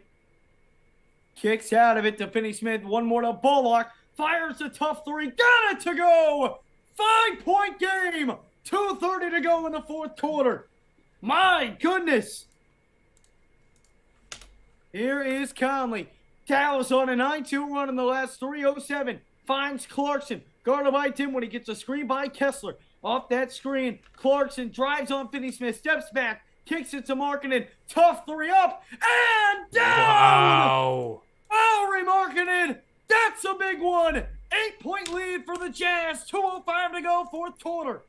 Kicks out of it to Finney-Smith. One more to Bullock. Fires a tough three. Got it to go. 5-point game. 2:30 to go in the fourth quarter. My goodness. Here is Conley. Dallas on a 9-2 run in the last 3:07. Finds Clarkson. guarded by Tim when he gets a screen by Kessler. Off that screen, Clarkson drives on Finney-Smith, steps back, kicks it to Markkanen. Tough three up, and down! Wow. Lowry Markkanen, that's a big one. 8-point lead for the Jazz, 2:05 to go, fourth quarter.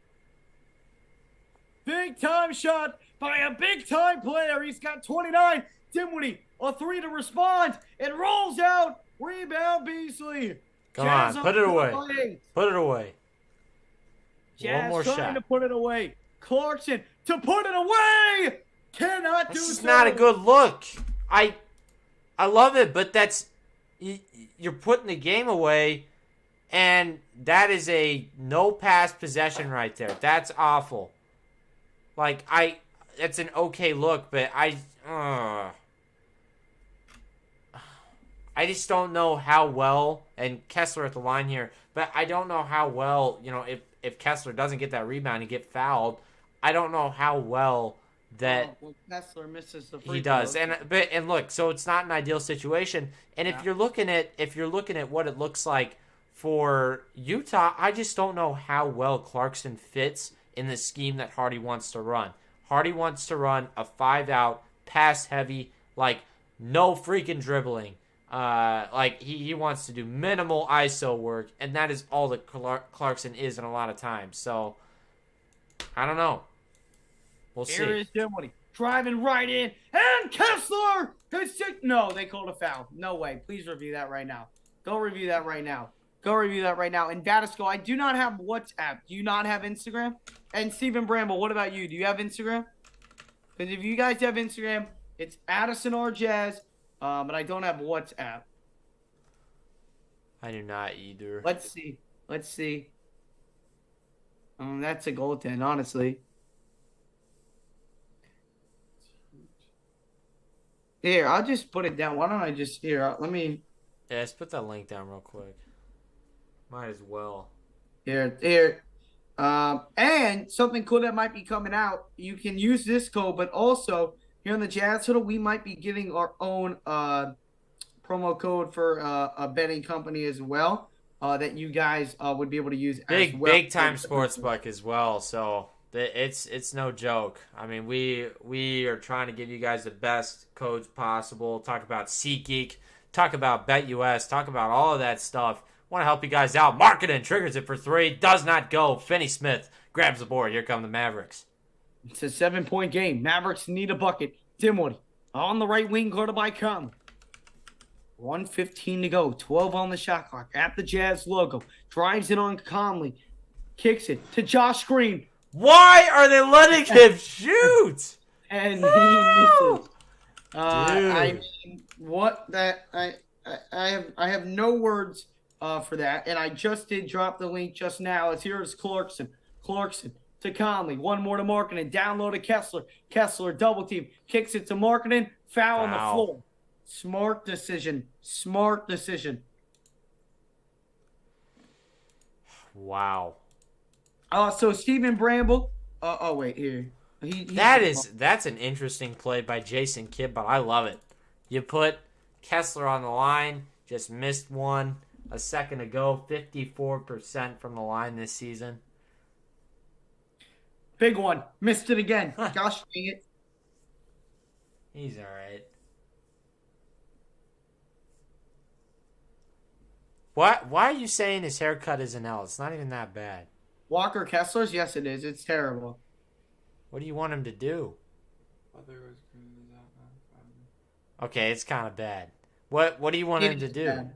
Big time shot by a big time player. He's got 29. Dinwiddie, a three to respond. It rolls out. Rebound Beasley. Come Jazz on, put it away. by 8. Put it away. Jazz One more trying shot. to put it away. Clarkson to put it away. Cannot do This is so. not a good look. I love it, but you're putting the game away, and that is a no pass possession right there. That's awful. Like it's an okay look, but I just don't know how well, and Kessler at the line here, but I don't know how well, if Kessler doesn't get that rebound and get fouled, I don't know how well that Kessler misses the free he does. throw. And look, so it's not an ideal situation. And if you're looking at what it looks like for Utah, I just don't know how well Clarkson fits in the scheme that Hardy wants to run. Hardy wants to run a 5-out, pass-heavy, like no freaking dribbling. Like he wants to do minimal ISO work, and that is all that Clarkson is in a lot of times. So I don't know. We'll see. Here is Dinwiddie driving right in, and Kessler has no, they called a foul. No way. Please review that right now. Go review that right now. Go review that right now. And Batisco, I do not have WhatsApp. Do you not have Instagram? And Stephen Bramble, what about you? Do you have Instagram? Because if you guys have Instagram, it's Addison or Jazz, but I don't have WhatsApp. I do not either. Let's see. That's a goaltend, honestly. Here, I'll just put it down. Why don't I just let me Yeah, let's put that link down real quick. Might as well. here. And something cool that might be coming out. You can use this code, but also here on the Jazz Huddle, we might be getting our own promo code for a betting company as well. That you guys would be able to use as well. Big time sportsbook as well. So it's no joke. I mean, we are trying to give you guys the best codes possible. Talk about SeatGeek, talk about BetUS, talk about all of that stuff. Want to help you guys out. Markkanen triggers it for 3. Does not go. Finney-Smith grabs the board. Here come the Mavericks. It's a 7-point game. Mavericks need a bucket. Dinwiddie on the right wing, guarded by Conley. 1:15 to go. 12 on the shot clock. At the Jazz logo. Drives it on Conley. Kicks it to Josh Green. Why are they letting him shoot? And he misses. Dude. I mean, what that I have no words for that. And I just did drop the link just now. Here's Clarkson. Clarkson to Conley. One more to Markkanen. Down low to Kessler. Kessler double team. Kicks it to Markkanen. Foul on the floor. Smart decision. Wow. So Stephen Bramble. Wait here. That's an interesting play by Jason Kidd, but I love it. You put Kessler on the line, just missed one a second ago, 54% from the line this season. Big one. Missed it again. Gosh dang it. He's all right. Why are you saying his haircut is an L? It's not even that bad. Walker Kessler's? Yes, it is. It's terrible. What do you want him to do? Okay, it's kind of bad. What do you want him to do? Bad.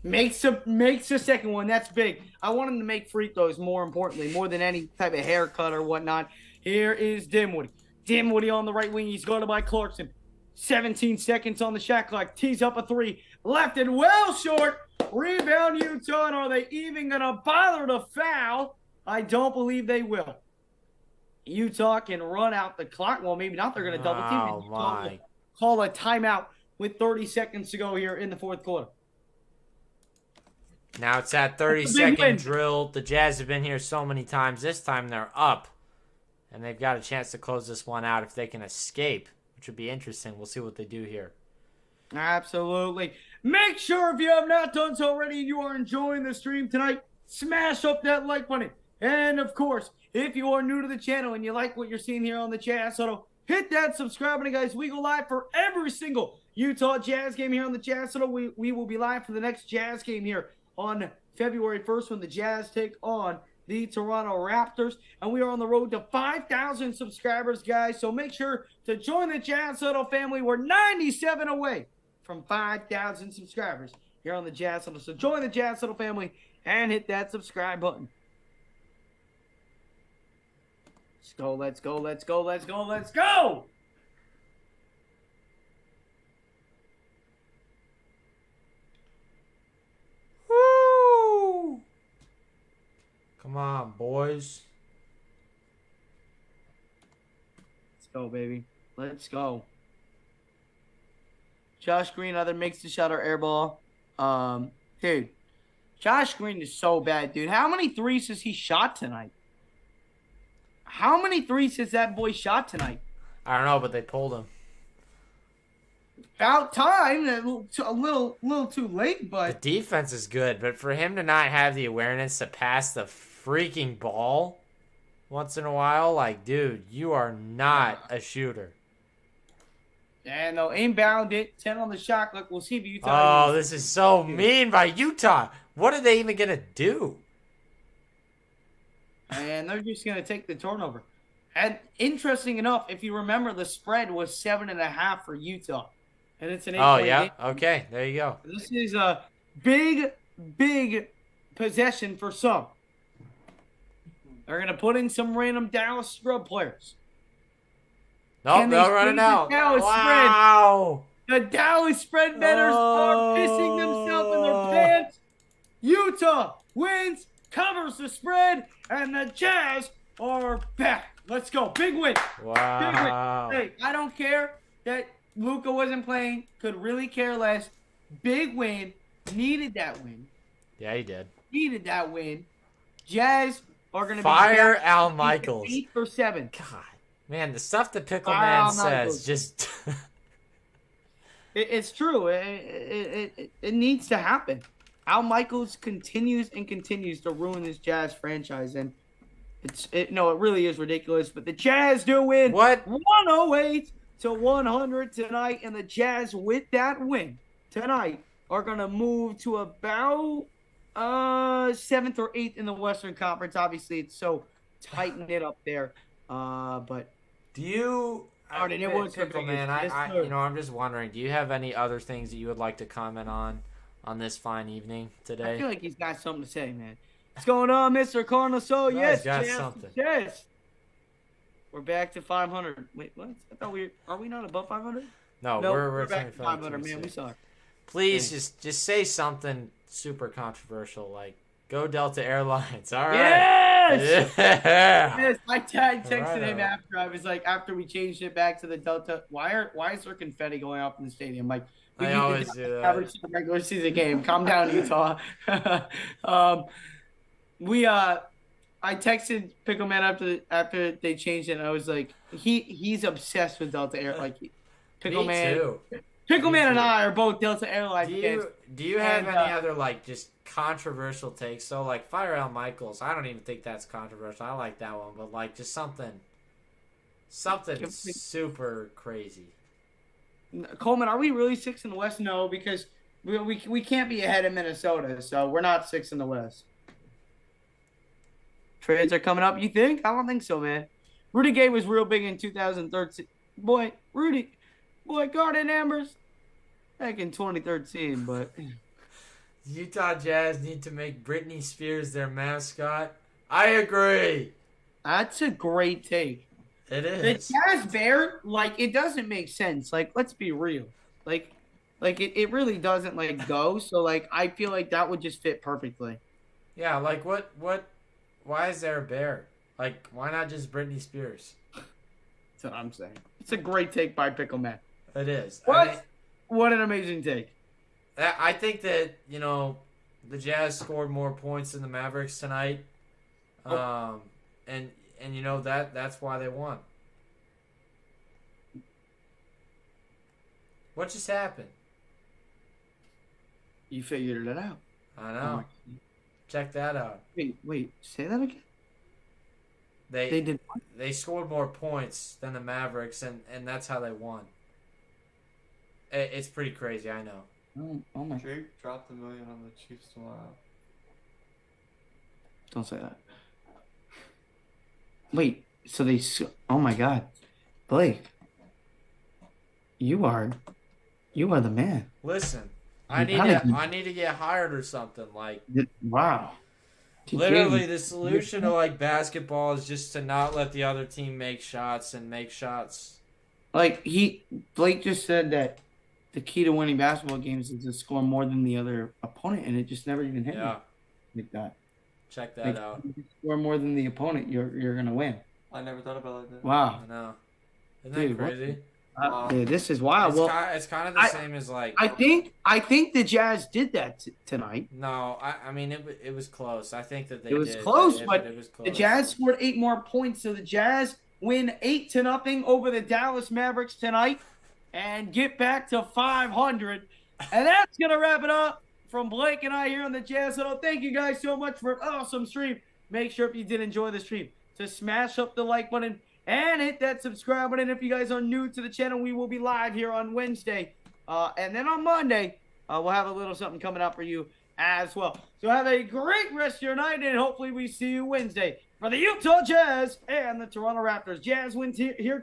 Makes a second one. That's big. I want him to make free throws, more importantly, more than any type of haircut or whatnot. Here is Dinwiddie. Dinwiddie on the right wing. He's guarded by Clarkson. 17 seconds on the shot clock. Tees up a 3. Left it well short. Rebound Utah. And are they even going to bother to foul? I don't believe they will. Utah can run out the clock. Well, maybe not. They're going to double team. Oh, my. Call a timeout with 30 seconds to go here in the fourth quarter. Now it's that 30-second drill. The Jazz have been here so many times. This time they're up. And they've got a chance to close this one out if they can escape, which would be interesting. We'll see what they do here. Absolutely. Make sure if you have not done so already and you are enjoying the stream tonight, smash up that like button. And of course, if you are new to the channel and you like what you're seeing here on the Jazz Huddle, hit that subscribe button, guys. We go live for every single Utah Jazz game here on the Jazz Huddle. We will be live for the next Jazz game here on February 1st when the Jazz take on the Toronto Raptors. And we are on the road to 5,000 subscribers, guys. So make sure to join the Jazz Huddle family. We're 97 away from 5,000 subscribers here on the Jazz Huddle. So join the Jazz Huddle family and hit that subscribe button. Let's go, let's go, let's go, let's go, let's go! Woo! Come on, boys. Let's go, baby. Let's go. Josh Green either makes the shot or air ball. Dude, Josh Green is so bad, dude. How many threes has he shot tonight? How many threes has that boy shot tonight? I don't know, but they pulled him. About time. A little too late, The but defense is good, but for him to not have the awareness to pass the freaking ball once in a while, like, dude, you are not a shooter. and they'll inbound it. 10 on the shot clock. We'll see if Utah. Oh, this is so mean by Utah. What are they even going to do? And they're just going to take the turnover. And interesting enough, if you remember, the spread was 7.5 for Utah. And it's an 8 Oh, point yeah? game. Okay, there you go. This is a big possession for some. They're going to put in some random Dallas scrub players. Nope, Can they they'll run it beat the out. Dallas Wow. The Dallas spread bettors are pissing themselves in their pants. Utah wins, covers the spread, and the Jazz are back. Let's go. Big win. Wow. Big win. Hey, I don't care that Luka wasn't playing. Could really care less. Big win. Needed that win. Yeah, he did. Needed that win. Jazz are going to be Fire back Al Michaels. 8 for 7. God. Man, the stuff that Pickle Fire Man Al Michaels. says just... It's true. It needs to happen. Al Michaels continues to ruin this Jazz franchise, and it really is ridiculous. But the Jazz do win. What? 108 to 100 tonight, and the Jazz with that win tonight are gonna move to about 7th or 8th in the Western Conference. Obviously, it's so tight knit up there. But Do you... Arden, it was Pickle Man, Yes, sir. I'm just wondering, do you have any other things that you would like to comment on this fine evening I today? feel like he's got something to say, man. What's going on, Mr. Cardinal? So, No, yes, he's got Jazz, something. yes. We're back to 500. Wait, what? I thought are we not above 500? No, No, we're back to 25, 500, man. We suck. Please just say something super controversial, like go Delta Airlines. All right. Yes! Yeah. Yes, my dad texted Alright, him after. I was like, after we changed it back to the Delta, why is there confetti going off in the stadium? Like, we I need to always have do an that. average regular season game. Calm down, Utah. I texted Pickleman after they changed it, and I was like, he's obsessed with Delta Air. Like, Pickleman, Me too. Pickleman and too. I are both Delta Airlines fans. Do you have And, any other like just controversial takes? So like Fire Al Michaels, I don't even think that's controversial. I like that one, but like just something super crazy. Coleman, are we really 6th in the West? No, because we can't be ahead of Minnesota, so we're not 6th in the West. Trades are coming up, you think? I don't think so, man. Rudy Gay was real big in 2013. Boy, Garden Ambers back in 2013, but Utah Jazz need to make Britney Spears their mascot. I agree. that's a great take. It The is. Jazz Bear, like, it doesn't make sense. Like, let's be real. Like it really doesn't, like, go. So, like, I feel like that would just fit perfectly. Yeah, like what why is there a bear? Like why not just Britney Spears? That's what I'm saying. It's a great take by Pickleman. It is. What? I mean, What an amazing take. I think that, the Jazz scored more points than the Mavericks tonight. And that's why they won. What just happened? You figured it out. I know. Check that out. Wait, say that again. They They did what? they scored more points than the Mavericks, and that's how they won. It's pretty crazy, I know. Oh my! Drake dropped $1 million on the Chiefs tomorrow. Don't say that. Wait, so they? Oh my God, Blake, you are the man. Listen, You gotta I need to get hired or something. Like Wow. literally, the solution to like basketball is just to not let the other team make shots and make shots. Like Blake just said that the key to winning basketball games is to score more than the other opponent, and it just never even hit me Yeah, like that. check that Like, out. if you score more than the opponent, you're gonna win. I never thought about it like that. Wow. I know. Isn't Dude, that what- crazy? Dude, this is wild. It's kind of the same as like. I think the Jazz did that tonight. No, I mean it was close. I think that they It was did, close, it, but it was close. The Jazz scored 8 more points, so the Jazz win 8-0 over the Dallas Mavericks tonight and get back to 500. And that's gonna wrap it up from Blake and I here on the Jazz Huddle. Thank you guys so much for an awesome stream. Make sure if you did enjoy the stream to smash up the like button and hit that subscribe button. If you guys are new to the channel, we will be live here on Wednesday. And then on Monday, we'll have a little something coming up for you as well. So have a great rest of your night, and hopefully we see you Wednesday for the Utah Jazz and the Toronto Raptors. Jazz wins here